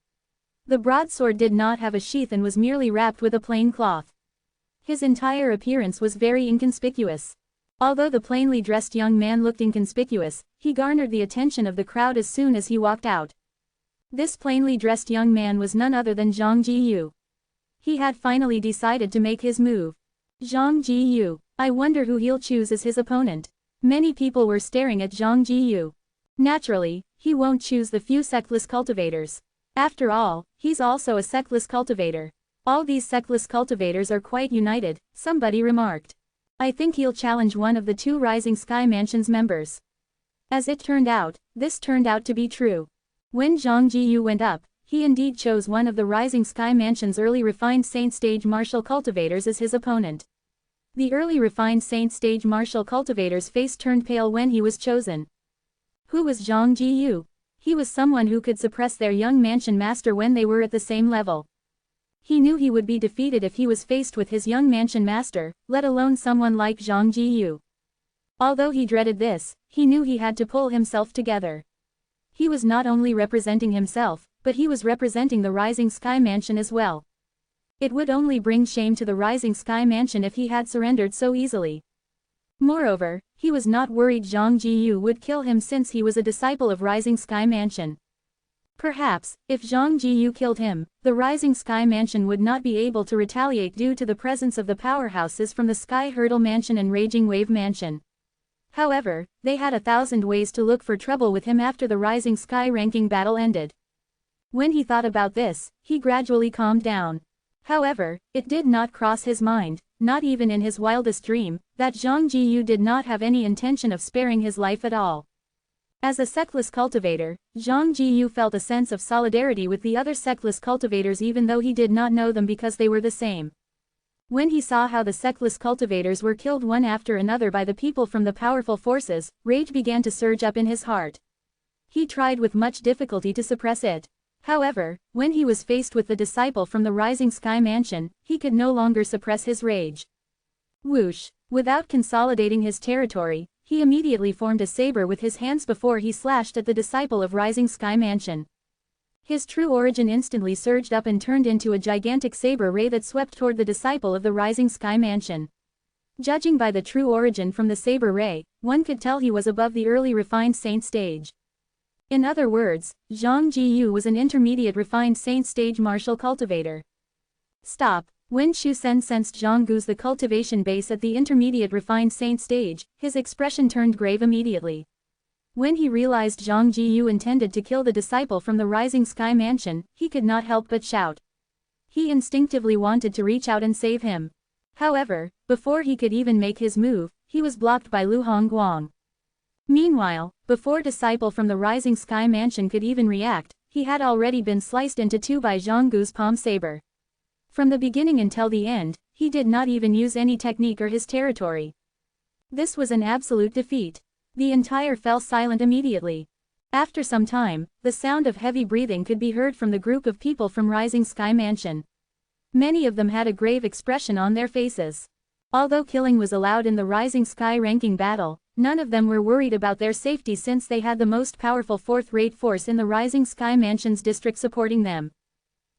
The broadsword did not have a sheath and was merely wrapped with a plain cloth. His entire appearance was very inconspicuous. Although the plainly dressed young man looked inconspicuous, he garnered the attention of the crowd as soon as he walked out. This plainly dressed young man was none other than Zhang Jiyu. He had finally decided to make his move. Zhang Jiyu, I wonder who he'll choose as his opponent. Many people were staring at Zhang Jiyu. Naturally, he won't choose the few sectless cultivators. After all, he's also a sectless cultivator. All these sectless cultivators are quite united, somebody remarked. I think he'll challenge one of the 2 Rising Sky Mansion's members. As it turned out, this turned out to be true. When Zhang Jiyu went up, he indeed chose one of the Rising Sky Mansion's early refined Saint stage martial cultivators as his opponent. The early refined Saint stage martial cultivator's face turned pale when he was chosen. Who was Zhang Jiyu? He was someone who could suppress their young mansion master when they were at the same level. He knew he would be defeated if he was faced with his young mansion master, let alone someone like Zhang Jiyu. Although he dreaded this, he knew he had to pull himself together. He was not only representing himself, but he was representing the Rising Sky Mansion as well. It would only bring shame to the Rising Sky Mansion if he had surrendered so easily. Moreover, he was not worried Zhang Jiyu would kill him since he was a disciple of Rising Sky Mansion. Perhaps, if Zhang Jiyu killed him, the Rising Sky Mansion would not be able to retaliate due to the presence of the powerhouses from the Sky Hurdle Mansion and Raging Wave Mansion. However, they had 1,000 ways to look for trouble with him after the Rising Sky ranking battle ended. When he thought about this, he gradually calmed down. However, it did not cross his mind, not even in his wildest dream, that Zhang Jiyu did not have any intention of sparing his life at all. As a sectless cultivator, Zhang Jiyu felt a sense of solidarity with the other sectless cultivators even though he did not know them because they were the same. When he saw how the sectless cultivators were killed one after another by the people from the powerful forces, rage began to surge up in his heart. He tried with much difficulty to suppress it. However, when he was faced with the disciple from the Rising Sky Mansion, he could no longer suppress his rage. Whoosh! Without consolidating his territory, he immediately formed a saber with his hands before he slashed at the disciple of Rising Sky Mansion. His true origin instantly surged up and turned into a gigantic saber ray that swept toward the disciple of the Rising Sky Mansion. Judging by the true origin from the saber ray, one could tell he was above the early refined saint stage. In other words, Zhang Jiyu was an intermediate refined saint stage martial cultivator. Stop! When Shu Sen sensed Zhang Gu's the cultivation base at the intermediate refined saint stage, his expression turned grave immediately. When he realized Zhang Jiyu intended to kill the disciple from the Rising Sky Mansion, he could not help but shout. He instinctively wanted to reach out and save him. However, before he could even make his move, he was blocked by Lu Hongguang. Meanwhile, before disciple from the Rising Sky Mansion could even react, he had already been sliced into two by Zhang Gu's palm saber. From the beginning until the end, he did not even use any technique or his territory. This was an absolute defeat. The entire fell silent immediately. After some time, the sound of heavy breathing could be heard from the group of people from Rising Sky Mansion. Many of them had a grave expression on their faces. Although killing was allowed in the Rising Sky ranking battle, none of them were worried about their safety since they had the most powerful fourth-rate force in the Rising Sky Mansion's district supporting them.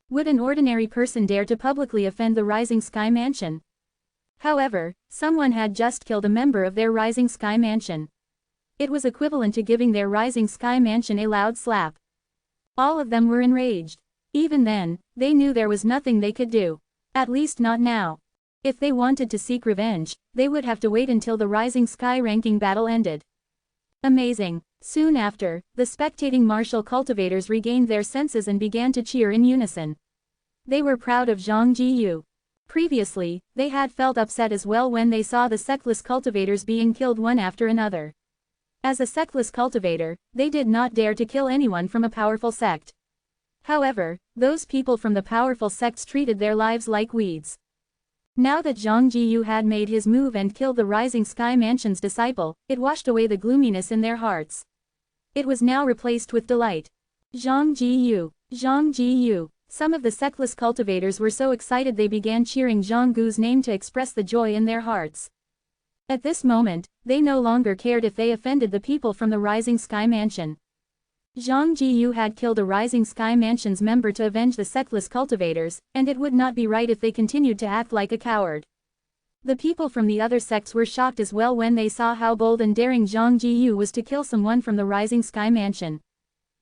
Would an ordinary person dare to publicly offend the Rising Sky Mansion? However, someone had just killed a member of their Rising Sky Mansion. It was equivalent to giving their Rising Sky Mansion a loud slap. All of them were enraged. Even then, they knew there was nothing they could do. At least not now. If they wanted to seek revenge, they would have to wait until the Rising Sky ranking battle ended. Amazing. Soon after, the spectating martial cultivators regained their senses and began to cheer in unison. They were proud of Zhang Jiyu. Previously, they had felt upset as well when they saw the sectless cultivators being killed one after another. As a sectless cultivator, they did not dare to kill anyone from a powerful sect. However, those people from the powerful sects treated their lives like weeds. Now that Zhang Jiyu had made his move and killed the Rising Sky Mansion's disciple, it washed away the gloominess in their hearts. It was now replaced with delight. Zhang Jiyu! Zhang Jiyu! Some of the sectless cultivators were so excited they began cheering Zhang Gu's name to express the joy in their hearts. At this moment, they no longer cared if they offended the people from the Rising Sky Mansion. Zhang Jiyu had killed a Rising Sky Mansion's member to avenge the sectless cultivators, and it would not be right if they continued to act like a coward. The people from the other sects were shocked as well when they saw how bold and daring Zhang Jiyu was to kill someone from the Rising Sky Mansion.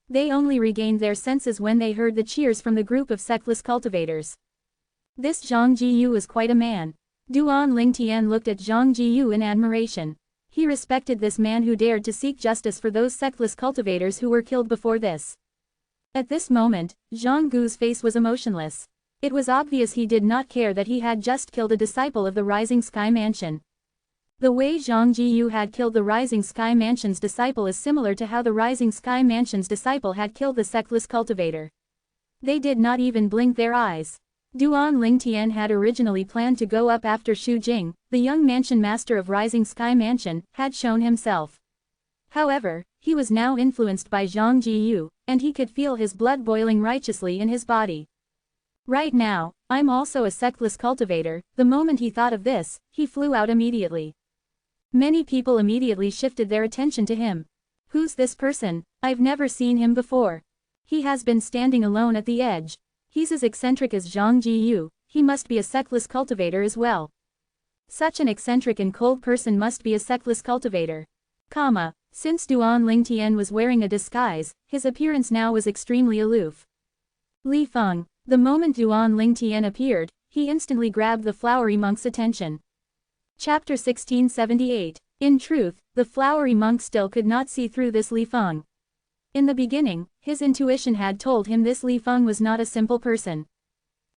They only regained their senses when they heard the cheers from the group of sectless cultivators. This Zhang Jiyu was quite a man. Duan Lingtian looked at Zhang Jiyu in admiration. He respected this man who dared to seek justice for those sectless cultivators who were killed before this. At this moment, Zhang Gu's face was emotionless. It was obvious he did not care that he had just killed a disciple of the Rising Sky Mansion. The way Zhang Jiyu had killed the Rising Sky Mansion's disciple is similar to how the Rising Sky Mansion's disciple had killed the sectless cultivator. They did not even blink their eyes. Duan Lingtian had originally planned to go up after Xu Jing, the young mansion master of Rising Sky Mansion, had shown himself. However, he was now influenced by Zhang Jiyu, and he could feel his blood boiling righteously in his body. Right now, I'm also a sectless cultivator. The moment he thought of this, he flew out immediately. Many people immediately shifted their attention to him. Who's this person? I've never seen him before. He has been standing alone at the edge. He's as eccentric as Zhang Jiyu, he must be a sectless cultivator as well. Such an eccentric and cold person must be a sectless cultivator. Since Duan Lingtian was wearing a disguise, his appearance now was extremely aloof. Li Feng, the moment Duan Lingtian appeared, he instantly grabbed the flowery monk's attention. Chapter 1678. In truth, the flowery monk still could not see through this Li Feng. In the beginning, his intuition had told him this Li Feng was not a simple person.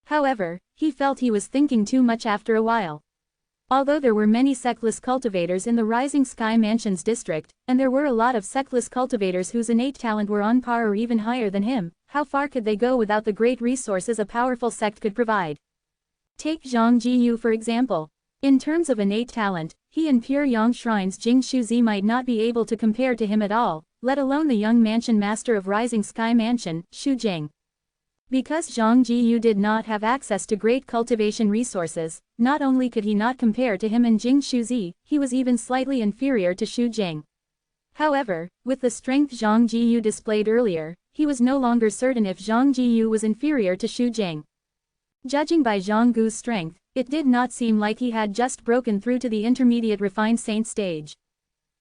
However, he felt he was thinking too much after a while. Although there were many sectless cultivators in the Rising Sky Mansions district, and there were a lot of sectless cultivators whose innate talent were on par or even higher than him, how far could they go without the great resources a powerful sect could provide? Take Zhang Jiyu for example. In terms of innate talent, he and Pure Yang Shrine's Jing Shuzi might not be able to compare to him at all, let alone the young mansion master of Rising Sky Mansion, Xu Jing. Because Zhang Jiyu did not have access to great cultivation resources, not only could he not compare to him and Jing Shuzi, he was even slightly inferior to Xu Jing. However, with the strength Zhang Jiyu displayed earlier, he was no longer certain if Zhang Jiyu was inferior to Xu Jing. Judging by Zhang Gu's strength, it did not seem like he had just broken through to the intermediate refined saint stage.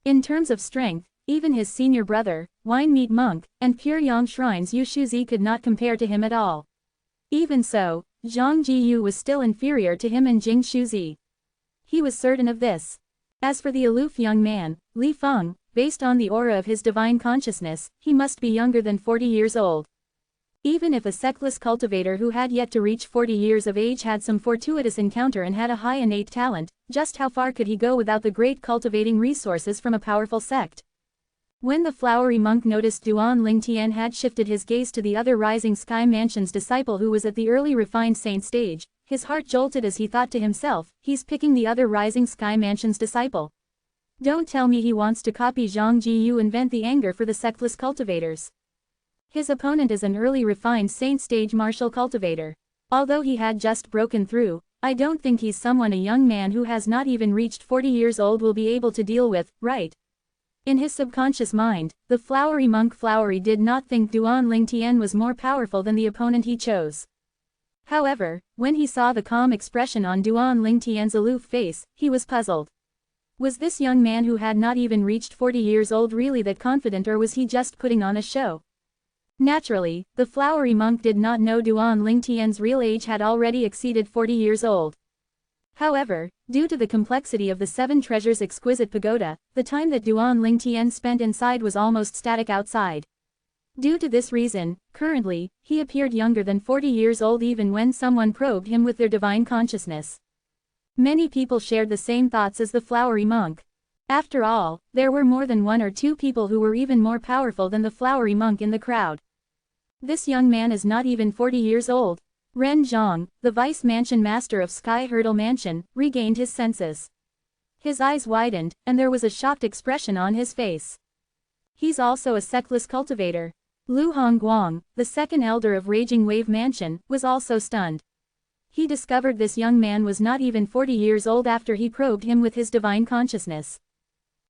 In terms of strength, even his senior brother, Wine Meat Monk, and Pure Yang Shrine's Yu Shuzi could not compare to him at all. Even so, Zhang Jiyu was still inferior to him and Jing Shuzi. He was certain of this. As for the aloof young man, Li Feng, based on the aura of his divine consciousness, he must be younger than 40 years old. Even if a sectless cultivator who had yet to reach 40 years of age had some fortuitous encounter and had a high innate talent, just how far could he go without the great cultivating resources from a powerful sect? When the flowery monk noticed Duan Lingtian had shifted his gaze to the other Rising Sky Mansion's disciple who was at the early refined saint stage, his heart jolted as he thought to himself, he's picking the other Rising Sky Mansion's disciple. Don't tell me he wants to copy Zhang Jiyu and vent the anger for the sectless cultivators. His opponent is an early refined saint stage martial cultivator. Although he had just broken through, I don't think he's someone a young man who has not even reached 40 years old will be able to deal with, right? In his subconscious mind, the flowery monk Flowery did not think Duan Lingtian was more powerful than the opponent he chose. However, when he saw the calm expression on Duan Lingtian's aloof face, he was puzzled. Was this young man who had not even reached 40 years old really that confident, or was he just putting on a show? Naturally, the flowery monk did not know Duan Lingtian's real age had already exceeded 40 years old. However, due to the complexity of the Seven Treasures' exquisite pagoda, the time that Duan Lingtian spent inside was almost static outside. Due to this reason, currently, he appeared younger than 40 years old even when someone probed him with their divine consciousness. Many people shared the same thoughts as the flowery monk. After all, there were more than one or two people who were even more powerful than the flowery monk in the crowd. This young man is not even 40 years old. Ren Zhang, the vice mansion master of Sky Hurdle Mansion, regained his senses. His eyes widened, and there was a shocked expression on his face. He's also a sectless cultivator. Lu Hongguang, the second elder of Raging Wave Mansion, was also stunned. He discovered this young man was not even 40 years old after he probed him with his divine consciousness.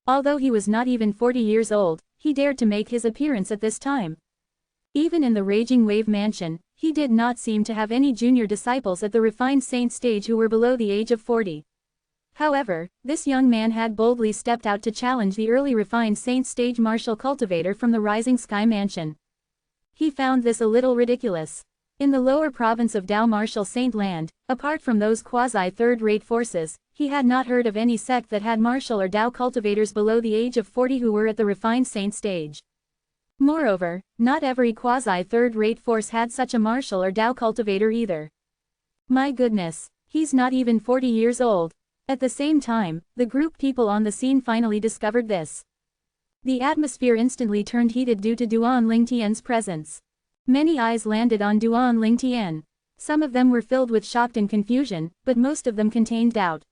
Although he was not even 40 years old, he dared to make his appearance at this time. Even in the Raging Wave Mansion, he did not seem to have any junior disciples at the refined saint stage who were below the age of 40. However, this young man had boldly stepped out to challenge the early refined saint stage martial cultivator from the Rising Sky Mansion. He found this a little ridiculous. In the lower province of Dao Martial Saint Land, apart from those quasi-third-rate forces, he had not heard of any sect that had martial or Dao cultivators below the age of 40 who were at the refined saint stage. Moreover, not every quasi-third-rate force had such a martial or Dao cultivator either. My goodness, he's not even 40 years old. At the same time, the group people on the scene finally discovered this. The atmosphere instantly turned heated due to Duan Lingtian's presence. Many eyes landed on Duan Lingtian. Some of them were filled with shock and confusion, but most of them contained doubt.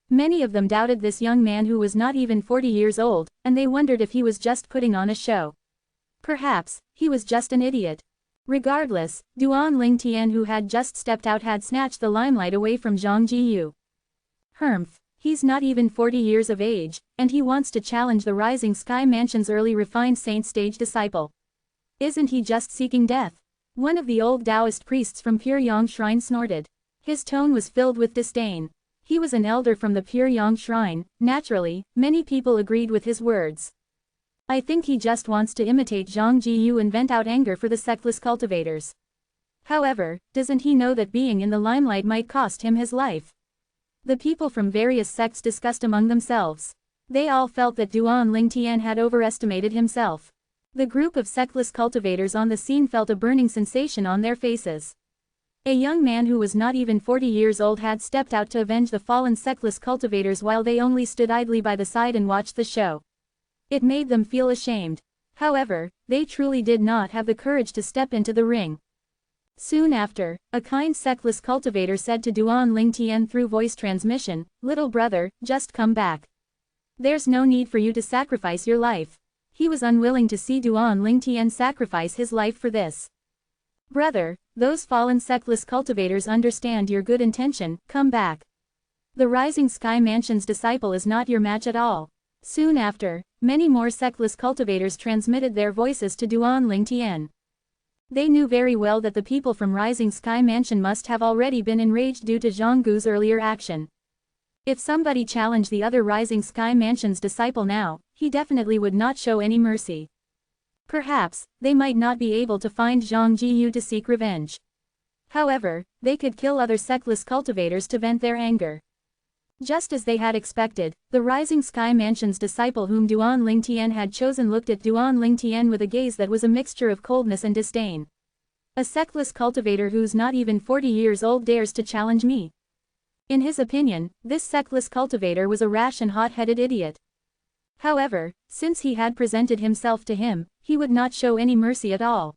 Many of them doubted this young man who was not even 40 years old, and they wondered if he was just putting on a show. Perhaps, he was just an idiot. Regardless, Duan Lingtian, who had just stepped out, had snatched the limelight away from Zhang Jiyu. Humph, he's not even 40 years of age, and he wants to challenge the Rising Sky Mansion's early refined saint stage disciple. Isn't he just seeking death? One of the old Taoist priests from Pure Yang Shrine snorted. His tone was filled with disdain. He was an elder from the Pure Yang Shrine. Naturally, many people agreed with his words. I think he just wants to imitate Zhang Jiyu and vent out anger for the sectless cultivators. However, doesn't he know that being in the limelight might cost him his life? The people from various sects discussed among themselves. They all felt that Duan Lingtian had overestimated himself. The group of sectless cultivators on the scene felt a burning sensation on their faces. A young man who was not even 40 years old had stepped out to avenge the fallen sectless cultivators while they only stood idly by the side and watched the show. It made them feel ashamed. However, they truly did not have the courage to step into the ring. Soon after, a kind sectless cultivator said to Duan Lingtian through voice transmission, "Little brother, just come back. There's no need for you to sacrifice your life." He was unwilling to see Duan Lingtian sacrifice his life for this. "Brother, those fallen sectless cultivators understand your good intention, come back. The Rising Sky Mansion's disciple is not your match at all." Soon after, many more sectless cultivators transmitted their voices to Duan Lingtian. They knew very well that the people from Rising Sky Mansion must have already been enraged due to Zhang Gu's earlier action. If somebody challenged the other Rising Sky Mansion's disciple now, he definitely would not show any mercy. Perhaps, they might not be able to find Zhang Jiyu to seek revenge. However, they could kill other sectless cultivators to vent their anger. Just as they had expected, the Rising Sky Mansion's disciple whom Duan Lingtian had chosen looked at Duan Lingtian with a gaze that was a mixture of coldness and disdain. A sectless cultivator who's not even 40 years old dares to challenge me. In his opinion, this sectless cultivator was a rash and hot-headed idiot. However, since he had presented himself to him, he would not show any mercy at all.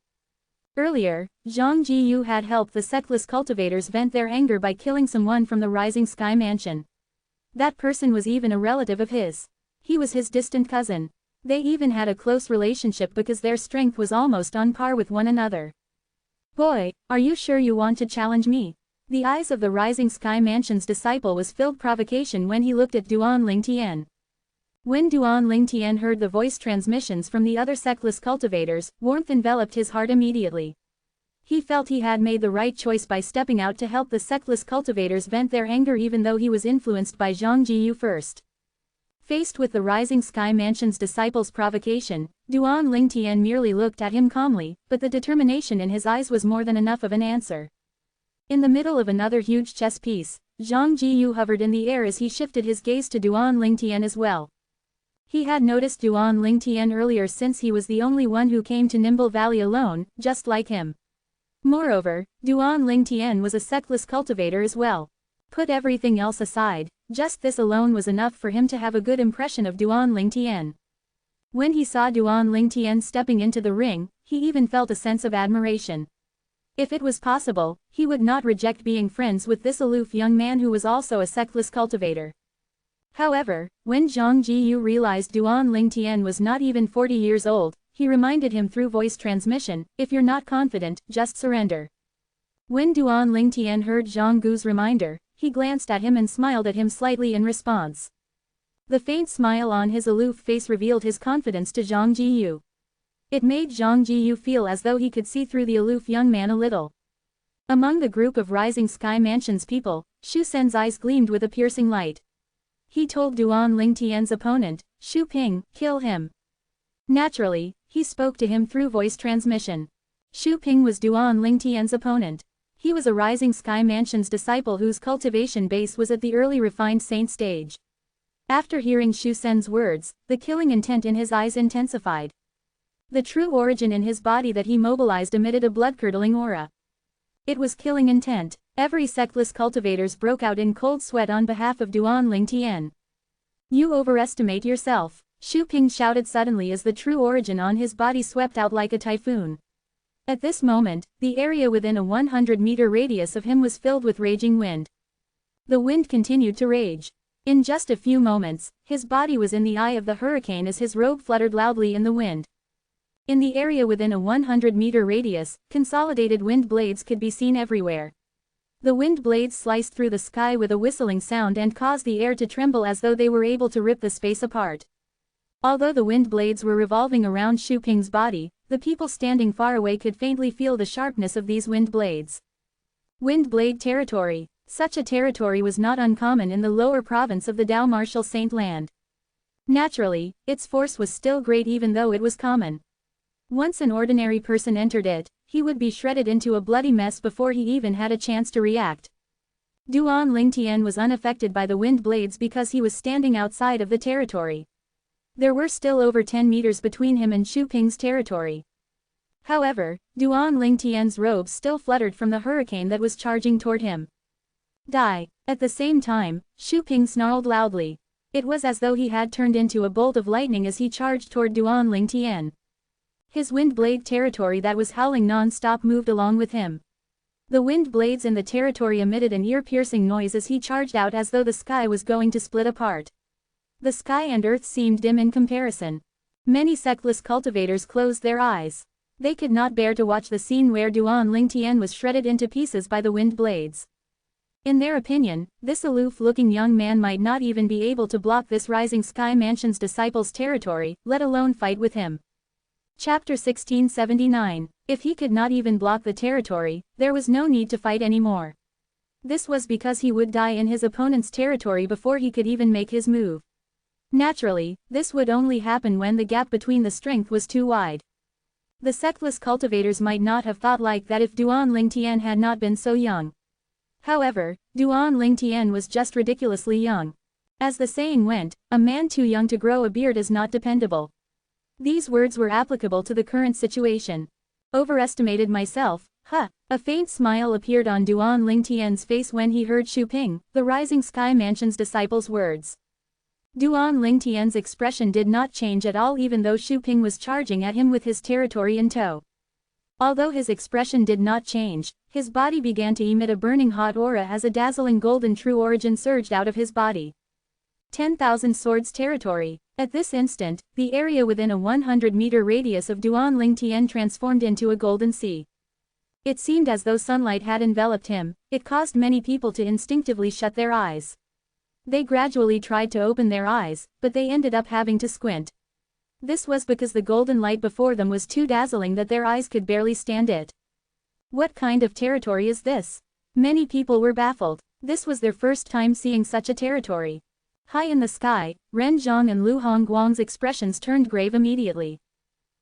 Earlier, Zhang Jiyu had helped the sectless cultivators vent their anger by killing someone from the Rising Sky Mansion. That person was even a relative of his. He was his distant cousin. They even had a close relationship because their strength was almost on par with one another. "Boy, are you sure you want to challenge me?" The eyes of the Rising Sky Mansion's disciple was filled with provocation when he looked at Duan Lingtian. When Duan Lingtian heard the voice transmissions from the other sectless cultivators, warmth enveloped his heart immediately. He felt he had made the right choice by stepping out to help the sectless cultivators vent their anger even though he was influenced by Zhang Jiyu first. Faced with the Rising Sky Mansion's disciple's provocation, Duan Lingtian merely looked at him calmly, but the determination in his eyes was more than enough of an answer. In the middle of another huge chess piece, Zhang Jiyu hovered in the air as he shifted his gaze to Duan Lingtian as well. He had noticed Duan Lingtian earlier since he was the only one who came to Nimble Valley alone, just like him. Moreover, Duan Lingtian was a sectless cultivator as well. Put everything else aside, just this alone was enough for him to have a good impression of Duan Lingtian. When he saw Duan Lingtian stepping into the ring, he even felt a sense of admiration. If it was possible, he would not reject being friends with this aloof young man who was also a sectless cultivator. However, when Zhang Jiyu realized Duan Lingtian was not even 40 years old, he reminded him through voice transmission, "If you're not confident, just surrender." When Duan Lingtian heard Zhang Gu's reminder, he glanced at him and smiled at him slightly in response. The faint smile on his aloof face revealed his confidence to Zhang Jiyu. It made Zhang Jiyu feel as though he could see through the aloof young man a little. Among the group of Rising Sky Mansion's people, Shu Sen's eyes gleamed with a piercing light. He told Duan Lingtian's opponent, "Shu Ping, kill him." Naturally, he spoke to him through voice transmission. Shu Ping was Duan Lingtian's opponent. He was a Rising Sky Mansion's disciple whose cultivation base was at the early refined saint stage. After hearing Shu Sen's words, the killing intent in his eyes intensified. The true origin in his body that he mobilized emitted a blood-curdling aura. It was killing intent. Every sectless cultivators broke out in cold sweat on behalf of Duan Lingtian. "You overestimate yourself," Shu Ping shouted suddenly as the true origin on his body swept out like a typhoon. At this moment, the area within a 100-meter radius of him was filled with raging wind. The wind continued to rage. In just a few moments, his body was in the eye of the hurricane as his robe fluttered loudly in the wind. In the area within a 100-meter radius, consolidated wind blades could be seen everywhere. The wind blades sliced through the sky with a whistling sound and caused the air to tremble as though they were able to rip the space apart. Although the wind blades were revolving around Xu Ping's body, the people standing far away could faintly feel the sharpness of these wind blades. Wind blade territory. Such a territory was not uncommon in the lower province of the Dao Martial Saint Land. Naturally, its force was still great even though it was common. Once an ordinary person entered it, he would be shredded into a bloody mess before he even had a chance to react. Duan Lingtian was unaffected by the wind blades because he was standing outside of the territory. There were still over 10 meters between him and Xu Ping's territory. However, Duan Lingtian's robes still fluttered from the hurricane that was charging toward him. Die. At the same time, Xu Ping snarled loudly. It was as though he had turned into a bolt of lightning as he charged toward Duan Lingtian. His wind blade territory that was howling non-stop moved along with him. The wind blades in the territory emitted an ear-piercing noise as he charged out as though the sky was going to split apart. The sky and earth seemed dim in comparison. Many sectless cultivators closed their eyes. They could not bear to watch the scene where Duan Lingtian was shredded into pieces by the wind blades. In their opinion, this aloof-looking young man might not even be able to block this Rising Sky Mansion's disciples' territory, let alone fight with him. Chapter 1679. If he could not even block the territory, there was no need to fight anymore. This was because he would die in his opponent's territory before he could even make his move. Naturally, this would only happen when the gap between the strength was too wide. The sectless cultivators might not have thought like that if Duan Lingtian had not been so young. However, Duan Lingtian was just ridiculously young. As the saying went, a man too young to grow a beard is not dependable. These words were applicable to the current situation. Overestimated myself, huh? A faint smile appeared on Duan Lingtian's face when he heard Xu Ping, the Rising Sky Mansion's disciple's words. Duan Lingtian's expression did not change at all even though Xu Ping was charging at him with his territory in tow. Although his expression did not change, his body began to emit a burning hot aura as a dazzling golden true origin surged out of his body. 10,000 swords territory. At this instant, the area within a 100-meter radius of Duan Lingtian transformed into a golden sea. It seemed as though sunlight had enveloped him. It caused many people to instinctively shut their eyes. They gradually tried to open their eyes, but they ended up having to squint. This was because the golden light before them was too dazzling that their eyes could barely stand it. What kind of territory is this? Many people were baffled. This was their first time seeing such a territory. High in the sky, Ren Zhang and Lu Hongguang's expressions turned grave immediately.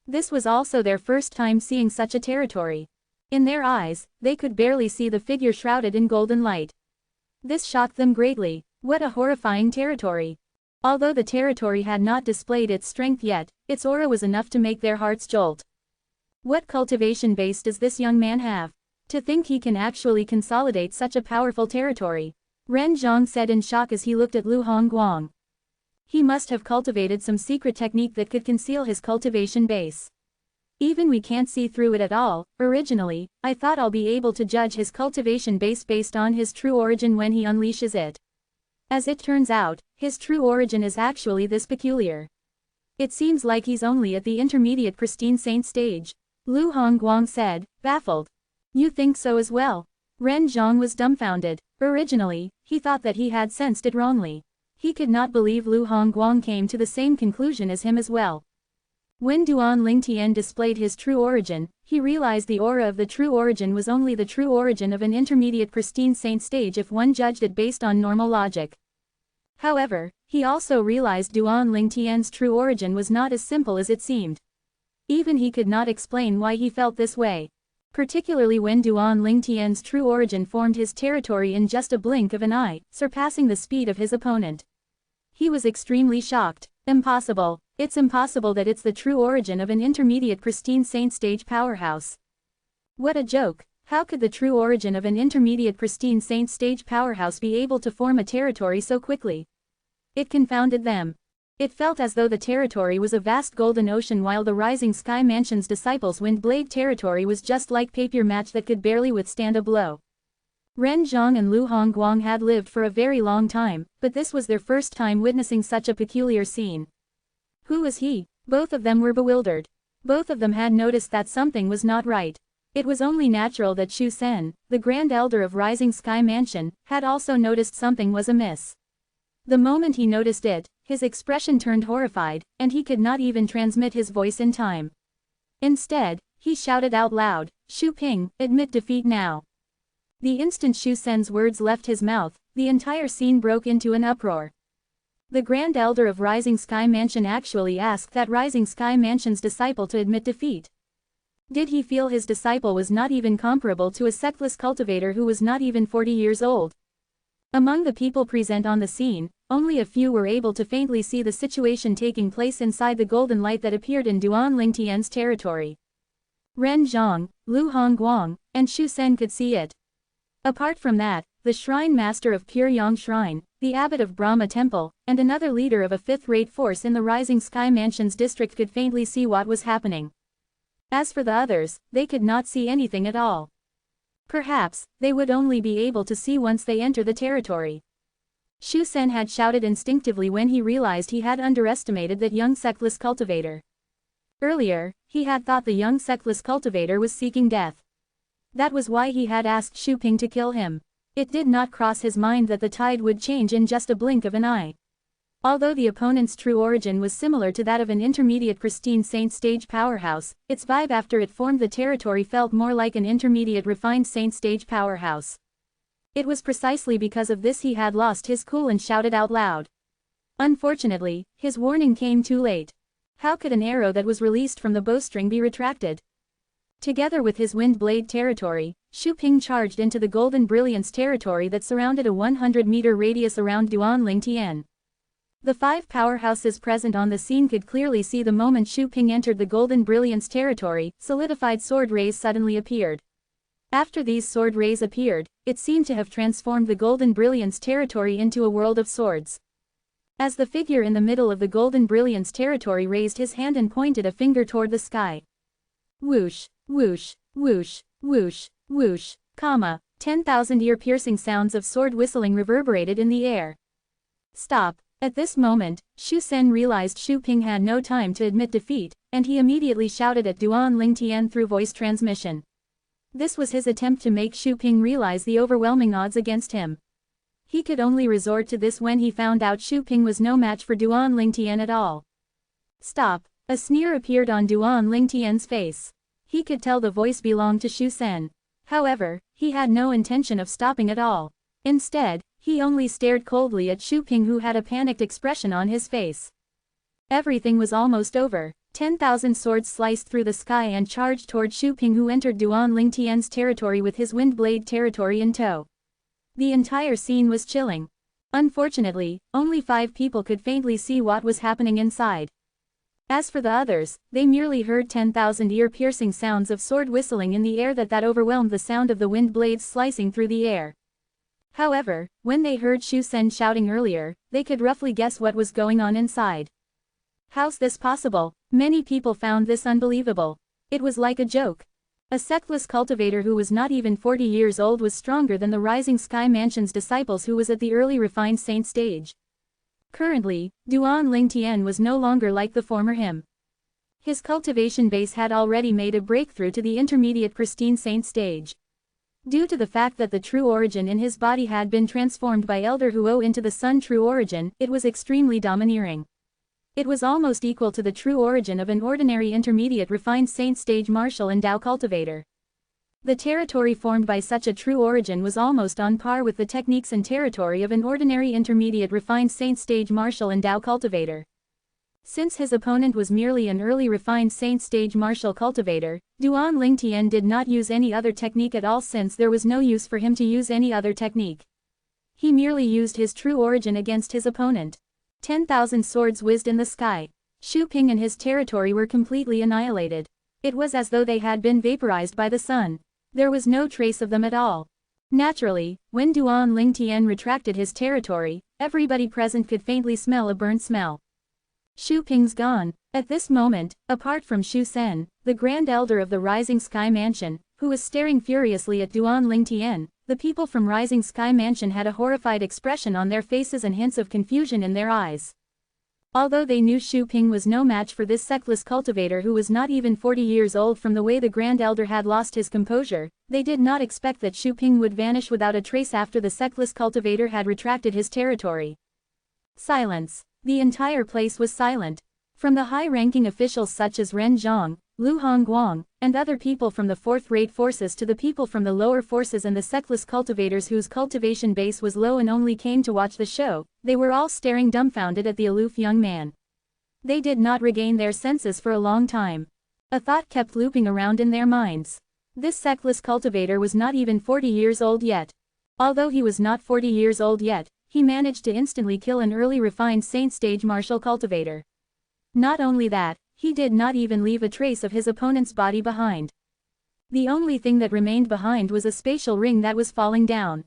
This was also their first time seeing such a territory. In their eyes, they could barely see the figure shrouded in golden light. This shocked them greatly. What a horrifying territory! Although the territory had not displayed its strength yet, its aura was enough to make their hearts jolt. What cultivation base does this young man have? To think he can actually consolidate such a powerful territory. Ren Zhang said in shock as he looked at Lu Hongguang. He must have cultivated some secret technique that could conceal his cultivation base. Even we can't see through it at all. Originally, I thought I'll be able to judge his cultivation base based on his true origin when he unleashes it. As it turns out, his true origin is actually this peculiar. It seems like he's only at the intermediate pristine saint stage. Lu Hongguang said, baffled. You think so as well? Ren Zhang was dumbfounded. Originally, he thought that he had sensed it wrongly. He could not believe Lu Hongguang came to the same conclusion as him as well. When Duan Lingtian displayed his true origin, he realized the aura of the true origin was only the true origin of an intermediate pristine saint stage if one judged it based on normal logic. However, he also realized Duan Lingtian's true origin was not as simple as it seemed. Even he could not explain why he felt this way. Particularly when Duan Lingtian's true origin formed his territory in just a blink of an eye, surpassing the speed of his opponent. He was extremely shocked. Impossible. It's impossible that it's the true origin of an intermediate pristine saint stage powerhouse. What a joke. How could the true origin of an intermediate pristine saint stage powerhouse be able to form a territory so quickly? It confounded them. It felt as though the territory was a vast golden ocean while the Rising Sky Mansion's disciples' Windblade territory was just like papier match that could barely withstand a blow. Ren Zhang and Lu Hongguang had lived for a very long time, but this was their first time witnessing such a peculiar scene. Who was he? Both of them were bewildered. Both of them had noticed that something was not right. It was only natural that Shu Sen, the Grand Elder of Rising Sky Mansion, had also noticed something was amiss. The moment he noticed it, his expression turned horrified, and he could not even transmit his voice in time. Instead, he shouted out loud, "Shu Ping, admit defeat now." The instant Shu Sen's words left his mouth, the entire scene broke into an uproar. The Grand Elder of Rising Sky Mansion actually asked that Rising Sky Mansion's disciple to admit defeat. Did he feel his disciple was not even comparable to a sectless cultivator who was not even 40 years old? Among the people present on the scene, only a few were able to faintly see the situation taking place inside the golden light that appeared in Duan Lingtian's territory. Ren Zhang, Lu Hongguang, and Shu Sen could see it. Apart from that, the Shrine Master of Pure Yang Shrine, the Abbot of Brahma Temple, and another leader of a fifth-rate force in the Rising Sky Mansion's district could faintly see what was happening. As for the others, they could not see anything at all. Perhaps, they would only be able to see once they enter the territory. Shu Sen had shouted instinctively when he realized he had underestimated that young sectless cultivator. Earlier, he had thought the young sectless cultivator was seeking death. That was why he had asked Shu Ping to kill him. It did not cross his mind that the tide would change in just a blink of an eye. Although the opponent's true origin was similar to that of an intermediate pristine saint stage powerhouse, its vibe after it formed the territory felt more like an intermediate refined saint stage powerhouse. It was precisely because of this he had lost his cool and shouted out loud. Unfortunately, his warning came too late. How could an arrow that was released from the bowstring be retracted? Together with his wind blade territory, Shu Ping charged into the golden brilliance territory that surrounded a 100-meter radius around Duan Lingtian. The 5 powerhouses present on the scene could clearly see the moment Shu Ping entered the golden brilliance territory, solidified sword rays suddenly appeared. After these sword rays appeared, it seemed to have transformed the golden brilliance territory into a world of swords. As the figure in the middle of the golden brilliance territory raised his hand and pointed a finger toward the sky. Whoosh, whoosh, whoosh, whoosh, whoosh, 10,000 ear-piercing sounds of sword whistling reverberated in the air. Stop. At this moment, Shu Sen realized Shu Ping had no time to admit defeat, and he immediately shouted at Duan Lingtian through voice transmission. This was his attempt to make Shu Ping realize the overwhelming odds against him. He could only resort to this when he found out Shu Ping was no match for Duan Lingtian at all. Stop. A sneer appeared on Duan Lingtian's face. He could tell the voice belonged to Shu Sen. However, he had no intention of stopping at all. Instead, he only stared coldly at Shu Ping, who had a panicked expression on his face. Everything was almost over. 10,000 swords sliced through the sky and charged toward Shu Ping, who entered Duan Lingtian's territory with his wind blade territory in tow. The entire scene was chilling. Unfortunately, only 5 people could faintly see what was happening inside. As for the others, they merely heard 10,000 ear-piercing sounds of sword whistling in the air that overwhelmed the sound of the wind blades slicing through the air. However, when they heard Shu Sen shouting earlier, they could roughly guess what was going on inside. How's this possible? Many people found this unbelievable. It was like a joke. A sectless cultivator who was not even 40 years old was stronger than the Rising Sky Mansion's disciples, who was at the early refined saint stage. Currently, Duan Lingtian was no longer like the former him. His cultivation base had already made a breakthrough to the intermediate pristine saint stage. Due to the fact that the true origin in his body had been transformed by Elder Huo into the Sun true origin, it was extremely domineering. It was almost equal to the true origin of an ordinary intermediate refined saint stage martial and Dao cultivator. The territory formed by such a true origin was almost on par with the techniques and territory of an ordinary intermediate refined saint stage martial and Dao cultivator. Since his opponent was merely an early refined saint stage martial cultivator, Duan Lingtian did not use any other technique at all, since there was no use for him to use any other technique. He merely used his true origin against his opponent. 10,000 swords whizzed in the sky. Shu Ping and his territory were completely annihilated. It was as though they had been vaporized by the sun. There was no trace of them at all. Naturally, when Duan Lingtian retracted his territory, everybody present could faintly smell a burnt smell. Xu Ping's gone. At this moment, apart from Xu Sen, the Grand Elder of the Rising Sky Mansion, who was staring furiously at Duan Lingtian, the people from Rising Sky Mansion had a horrified expression on their faces and hints of confusion in their eyes. Although they knew Xu Ping was no match for this sexless cultivator who was not even 40 years old from the way the Grand Elder had lost his composure, they did not expect that Xu Ping would vanish without a trace after the sexless cultivator had retracted his territory. Silence. The entire place was silent. From the high-ranking officials such as Ren Zhang, Lu Hongguang, and other people from the fourth-rate forces to the people from the lower forces and the sexless cultivators whose cultivation base was low and only came to watch the show, they were all staring dumbfounded at the aloof young man. They did not regain their senses for a long time. A thought kept looping around in their minds. This sexless cultivator was not even 40 years old yet. Although he was not 40 years old yet, he managed to instantly kill an early refined saint stage martial cultivator. Not only that, he did not even leave a trace of his opponent's body behind. The only thing that remained behind was a spatial ring that was falling down.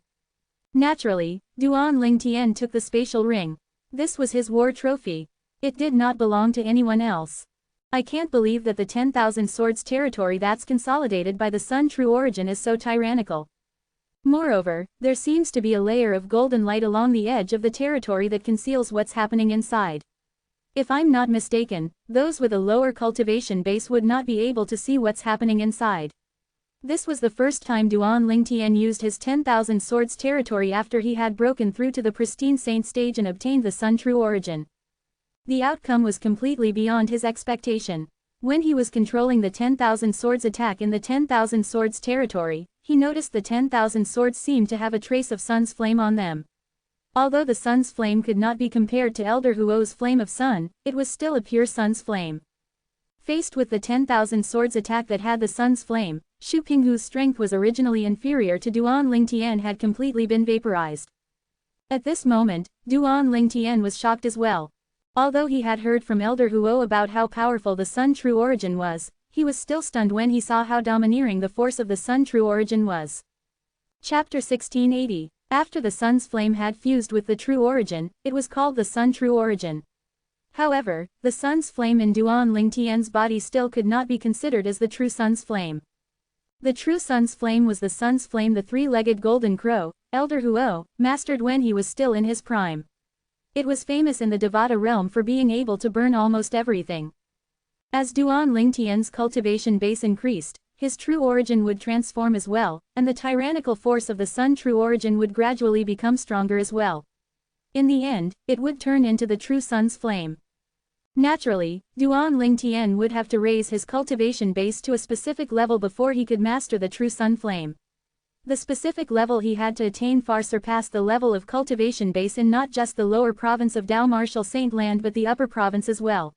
Naturally, Duan Lingtian took the spatial ring. This was his war trophy. It did not belong to anyone else. I can't believe that the 10,000 swords territory that's consolidated by the Sun True Origin is so tyrannical. Moreover, there seems to be a layer of golden light along the edge of the territory that conceals what's happening inside. If I'm not mistaken, those with a lower cultivation base would not be able to see what's happening inside. This was the first time Duan Lingtian used his 10,000 swords territory after he had broken through to the pristine saint stage and obtained the Sun True Origin. The outcome was completely beyond his expectation. When he was controlling the 10,000 swords attack in the 10,000 swords territory, he noticed the 10,000 swords seemed to have a trace of sun's flame on them. Although the sun's flame could not be compared to Elder Huo's flame of sun, it was still a pure sun's flame. Faced with the 10,000 swords attack that had the sun's flame, Xu Ping, whose strength was originally inferior to Duan Lingtian, had completely been vaporized. At this moment, Duan Lingtian was shocked as well. Although he had heard from Elder Huo about how powerful the Sun True Origin was, he was still stunned when he saw how domineering the force of the Sun True Origin was. Chapter 1680. After the sun's flame had fused with the True Origin, it was called the Sun True Origin. However, the sun's flame in Duan Lingtian's body still could not be considered as the true sun's flame. The true sun's flame was the sun's flame, the three-legged golden crow, Elder Huo, mastered when he was still in his prime. It was famous in the Devata realm for being able to burn almost everything. As Duan Lingtian's cultivation base increased, his true origin would transform as well, and the tyrannical force of the Sun True Origin would gradually become stronger as well. In the end, it would turn into the true sun's flame. Naturally, Duan Lingtian would have to raise his cultivation base to a specific level before he could master the true sun flame. The specific level he had to attain far surpassed the level of cultivation base in not just the lower province of Dao Martial Saint Land but the upper province as well.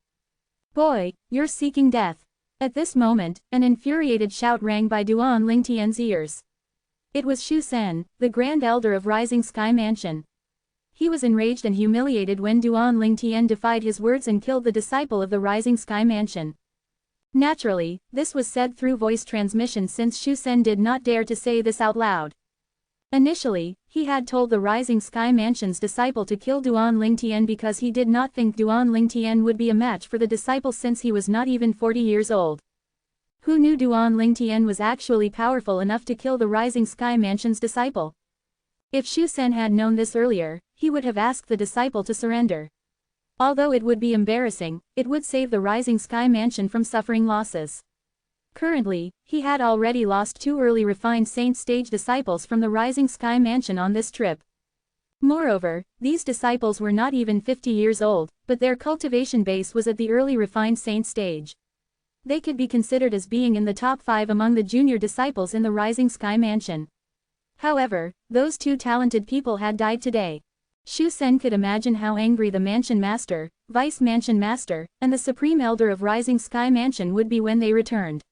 Boy, you're seeking death. At this moment, an infuriated shout rang by Duan Lingtian's ears. It was Xu Sen, the Grand Elder of Rising Sky Mansion. He was enraged and humiliated when Duan Lingtian defied his words and killed the disciple of the Rising Sky Mansion. Naturally, this was said through voice transmission since Xu Sen did not dare to say this out loud. Initially, he had told the Rising Sky Mansion's disciple to kill Duan Lingtian because he did not think Duan Lingtian would be a match for the disciple since he was not even 40 years old. Who knew Duan Lingtian was actually powerful enough to kill the Rising Sky Mansion's disciple? If Xu Sen had known this earlier, he would have asked the disciple to surrender. Although it would be embarrassing, it would save the Rising Sky Mansion from suffering losses. Currently, he had already lost 2 early refined saint stage disciples from the Rising Sky Mansion on this trip. Moreover, these disciples were not even 50 years old, but their cultivation base was at the early refined saint stage. They could be considered as being in the top 5 among the junior disciples in the Rising Sky Mansion. However, those 2 talented people had died today. Xu Sen could imagine how angry the Mansion Master, Vice Mansion Master, and the Supreme Elder of Rising Sky Mansion would be when they returned.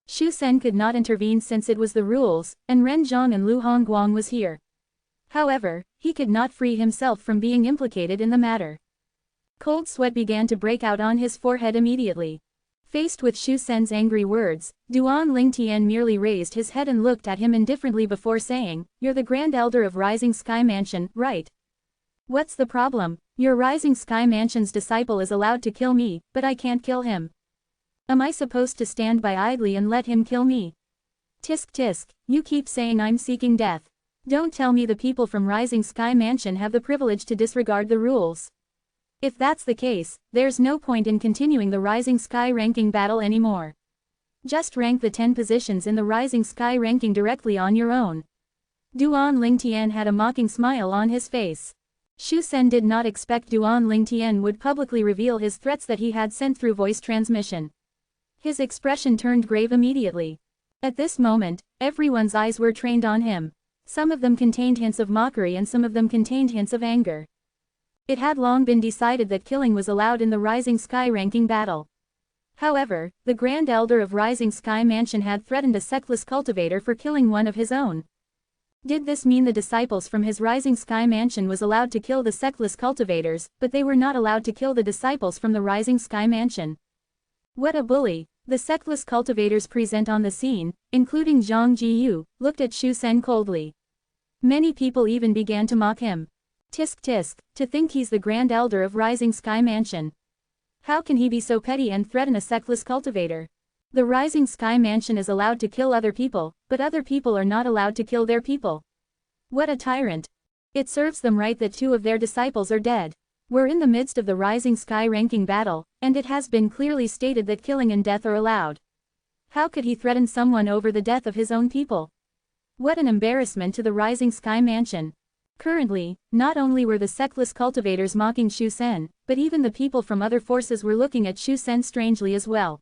Xu Sen could not intervene since it was the rules, and Ren Zhang and Lu Hongguang was here. However, he could not free himself from being implicated in the matter. Cold sweat began to break out on his forehead immediately. Faced with Xu Sen's angry words, Duan Lingtian merely raised his head and looked at him indifferently before saying, "You're the Grand Elder of Rising Sky Mansion, right? What's the problem? Your Rising Sky Mansion's disciple is allowed to kill me, but I can't kill him. Am I supposed to stand by idly and let him kill me? Tisk tisk, you keep saying I'm seeking death. Don't tell me the people from Rising Sky Mansion have the privilege to disregard the rules. If that's the case, there's no point in continuing the Rising Sky ranking battle anymore. Just rank the 10 positions in the Rising Sky ranking directly on your own. Duan Lingtian had a mocking smile on his face. Shu Sen did not expect Duan Lingtian would publicly reveal his threats that he had sent through voice transmission. His expression turned grave immediately. At this moment, everyone's eyes were trained on him. Some of them contained hints of mockery and some of them contained hints of anger. It had long been decided that killing was allowed in the Rising Sky ranking battle. However, the Grand Elder of Rising Sky Mansion had threatened a Sectless cultivator for killing one of his own. Did this mean the disciples from his Rising Sky Mansion was allowed to kill the Sectless cultivators, but they were not allowed to kill the disciples from the Rising Sky Mansion? What a bully! The Sectless cultivators present on the scene, including Zhang Jiyu, looked at Shu Sen coldly. Many people even began to mock him. Tisk tisk, to think he's the Grand Elder of Rising Sky Mansion. How can he be so petty and threaten a Sectless cultivator? The Rising Sky Mansion is allowed to kill other people, but other people are not allowed to kill their people. What a tyrant! It serves them right that 2 of their disciples are dead. We're in the midst of the Rising Sky ranking battle, and it has been clearly stated that killing and death are allowed. How could he threaten someone over the death of his own people? What an embarrassment to the Rising Sky Mansion. Currently, not only were the Sectless cultivators mocking Shu Sen, but even the people from other forces were looking at Shu Sen strangely as well.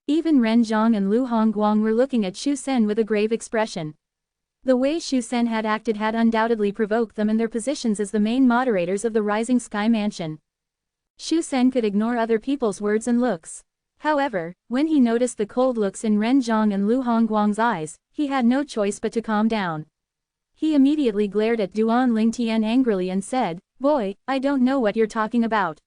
Even Ren Zhang and Lu Hongguang were looking at Shu Sen with a grave expression. The way Shu Sen had acted had undoubtedly provoked them in their positions as the main moderators of the Rising Sky Mansion. Shu Sen could ignore other people's words and looks. However, when he noticed the cold looks in Ren Zhang and Lu Hongguang's eyes, he had no choice but to calm down. He immediately glared at Duan Lingtian angrily and said, "Boy, I don't know what you're talking about.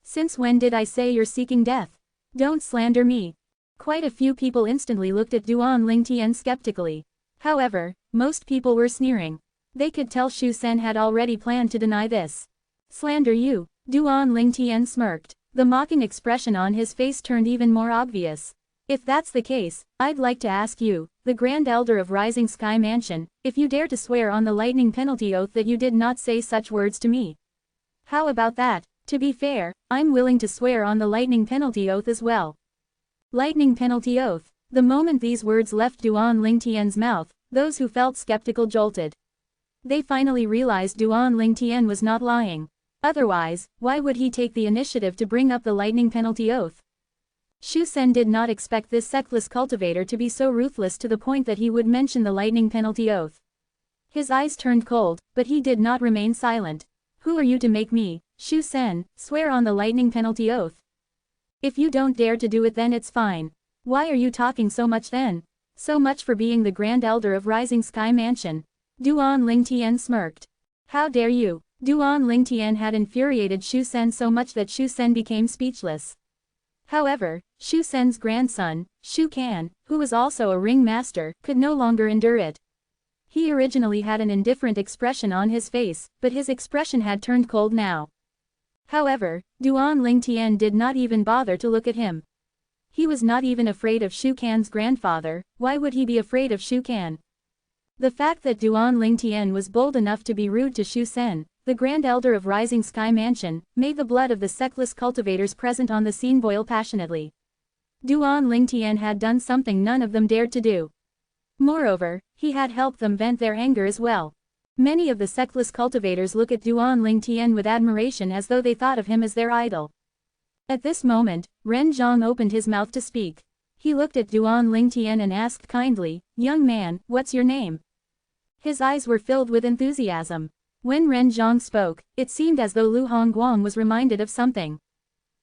Since when did I say you're seeking death? Don't slander me." Quite a few people instantly looked at Duan Lingtian skeptically. However, most people were sneering. They could tell Shu Sen had already planned to deny this. "Slander you?" Duan Lingtian smirked. The mocking expression on his face turned even more obvious. "If that's the case, I'd like to ask you, the Grand Elder of Rising Sky Mansion, if you dare to swear on the lightning penalty oath that you did not say such words to me. How about that? To be fair, I'm willing to swear on the lightning penalty oath as well." Lightning penalty oath. The moment these words left Duan Lingtian's mouth, those who felt skeptical jolted. They finally realized Duan Lingtian was not lying. Otherwise, why would he take the initiative to bring up the lightning penalty oath? Shu Sen did not expect this Sectless cultivator to be so ruthless to the point that he would mention the lightning penalty oath. His eyes turned cold, but he did not remain silent. "Who are you to make me, Shu Sen, swear on the lightning penalty oath? If you don't dare to do it, then it's fine. Why are you talking so much then? So much for being the Grand Elder of Rising Sky Mansion." Duan Lingtian smirked. "How dare you?" Duan Lingtian had infuriated Shu Sen so much that Shu Sen became speechless. However, Shu Sen's grandson, Shu Kan, who was also a ring master, could no longer endure it. He originally had an indifferent expression on his face, but his expression had turned cold now. However, Duan Lingtian did not even bother to look at him. He was not even afraid of Shu Kan's grandfather. Why would he be afraid of Shu Kan? The fact that Duan Lingtian was bold enough to be rude to Shu Sen, the Grand Elder of Rising Sky Mansion, made the blood of the Sectless cultivators present on the scene boil passionately. Duan Lingtian had done something none of them dared to do. Moreover, he had helped them vent their anger as well. Many of the Sectless cultivators look at Duan Lingtian with admiration as though they thought of him as their idol. At this moment, Ren Zhang opened his mouth to speak. He looked at Duan Lingtian and asked kindly, "Young man, what's your name?" His eyes were filled with enthusiasm. When Ren Zhang spoke, it seemed as though Lu Hongguang was reminded of something.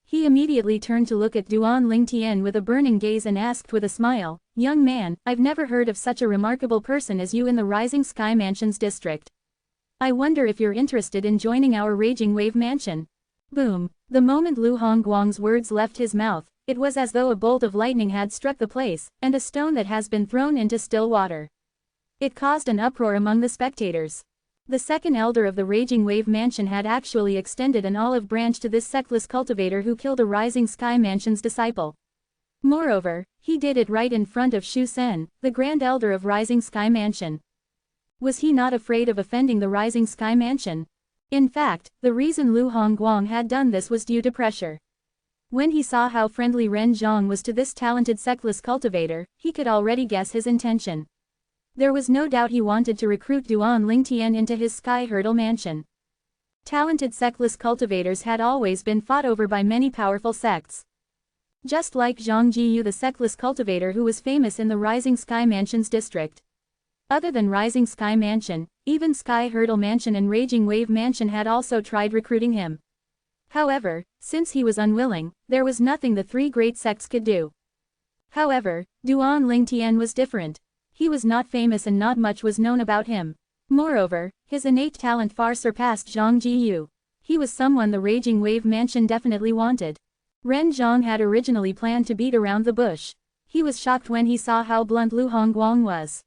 He immediately turned to look at Duan Lingtian with a burning gaze and asked with a smile, "Young man, I've never heard of such a remarkable person as you in the Rising Sky Mansion's district. I wonder if you're interested in joining our Raging Wave Mansion." Boom! The moment Lu Hongguang's words left his mouth, it was as though a bolt of lightning had struck the place, and a stone that has been thrown into still water. It caused an uproar among the spectators. The second elder of the Raging Wave Mansion had actually extended an olive branch to this sexless cultivator who killed a Rising Sky Mansion's disciple. Moreover, he did it right in front of Shu Sen, the Grand Elder of Rising Sky Mansion. Was he not afraid of offending the Rising Sky Mansion? In fact, the reason Lu Hongguang had done this was due to pressure. When he saw how friendly Ren Zhang was to this talented sexless cultivator, he could already guess his intention. There was no doubt he wanted to recruit Duan Lingtian into his Sky Hurdle Mansion. Talented sexless cultivators had always been fought over by many powerful sects. Just like Zhang Jiyu, the sexless cultivator who was famous in the Rising Sky Mansion's district. Other than Rising Sky Mansion, even Sky Hurdle Mansion and Raging Wave Mansion had also tried recruiting him. However, since he was unwilling, there was nothing the three great sects could do. However, Duan Lingtian was different. He was not famous and not much was known about him. Moreover, his innate talent far surpassed Zhang Jiyu. He was someone the Raging Wave Mansion definitely wanted. Ren Zhang had originally planned to beat around the bush. He was shocked when he saw how blunt Lu Hongguang was.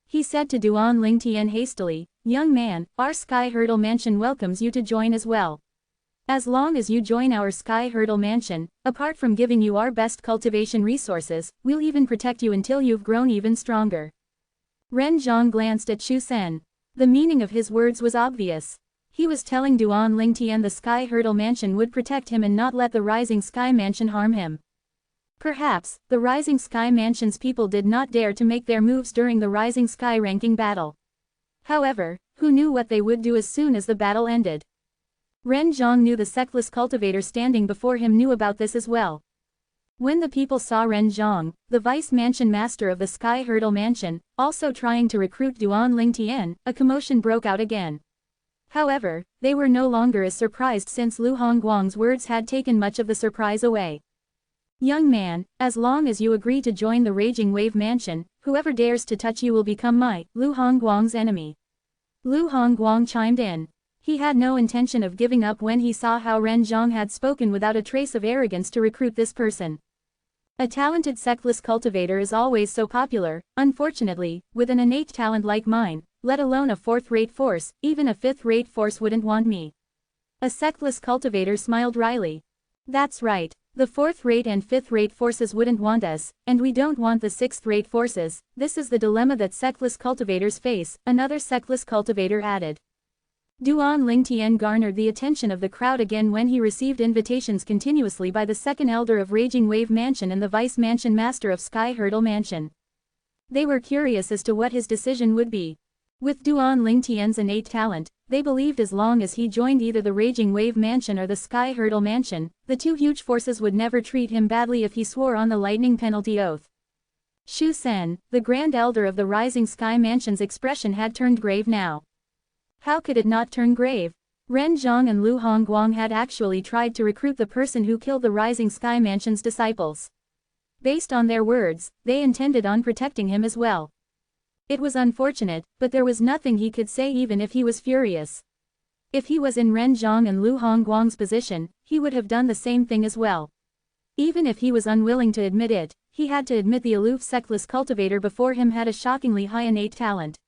He said to Duan Lingtian hastily, "Young man, our Sky Hurdle Mansion welcomes you to join as well. As long as you join our Sky Hurdle Mansion, apart from giving you our best cultivation resources, we'll even protect you until you've grown even stronger." Ren Zhang glanced at Shu Sen. The meaning of his words was obvious. He was telling Duan Lingtian the Sky Hurdle Mansion would protect him and not let the Rising Sky Mansion harm him. Perhaps, the Rising Sky Mansion's people did not dare to make their moves during the Rising Sky ranking battle. However, who knew what they would do as soon as the battle ended? Ren Zhang knew the sectless cultivator standing before him knew about this as well. When the people saw Ren Zhang, the Vice Mansion Master of the Sky Hurdle Mansion, also trying to recruit Duan Lingtian, a commotion broke out again. However, they were no longer as surprised since Lu Hongguang's words had taken much of the surprise away. "Young man, as long as you agree to join the Raging Wave Mansion, whoever dares to touch you will become Lu Hongguang's enemy." Lu Hongguang chimed in. He had no intention of giving up when he saw how Ren Zhang had spoken without a trace of arrogance to recruit this person. A talented sectless cultivator is always so popular. Unfortunately, with an innate talent like mine, let alone a fourth-rate force, even a fifth-rate force wouldn't want me. A sectless cultivator smiled wryly. "That's right. The fourth-rate and fifth-rate forces wouldn't want us, and we don't want the sixth-rate forces. This is the dilemma that sectless cultivators face," another sectless cultivator added. Duan Lingtian garnered the attention of the crowd again when he received invitations continuously by the second elder of Raging Wave Mansion and the Vice Mansion Master of Sky Hurdle Mansion. They were curious as to what his decision would be. With Duan Lingtian's innate talent, they believed as long as he joined either the Raging Wave Mansion or the Sky Hurdle Mansion, the two huge forces would never treat him badly if he swore on the lightning penalty oath. Shu Sen, the Grand Elder of the Rising Sky Mansion's expression had turned grave now. How could it not turn grave? Ren Zhang and Lu Hongguang had actually tried to recruit the person who killed the Rising Sky Mansion's disciples. Based on their words, they intended on protecting him as well. It was unfortunate, but there was nothing he could say even if he was furious. If he was in Ren Zhang and Lu Hongguang's position, he would have done the same thing as well. Even if he was unwilling to admit it, he had to admit the aloof sectless cultivator before him had a shockingly high innate talent.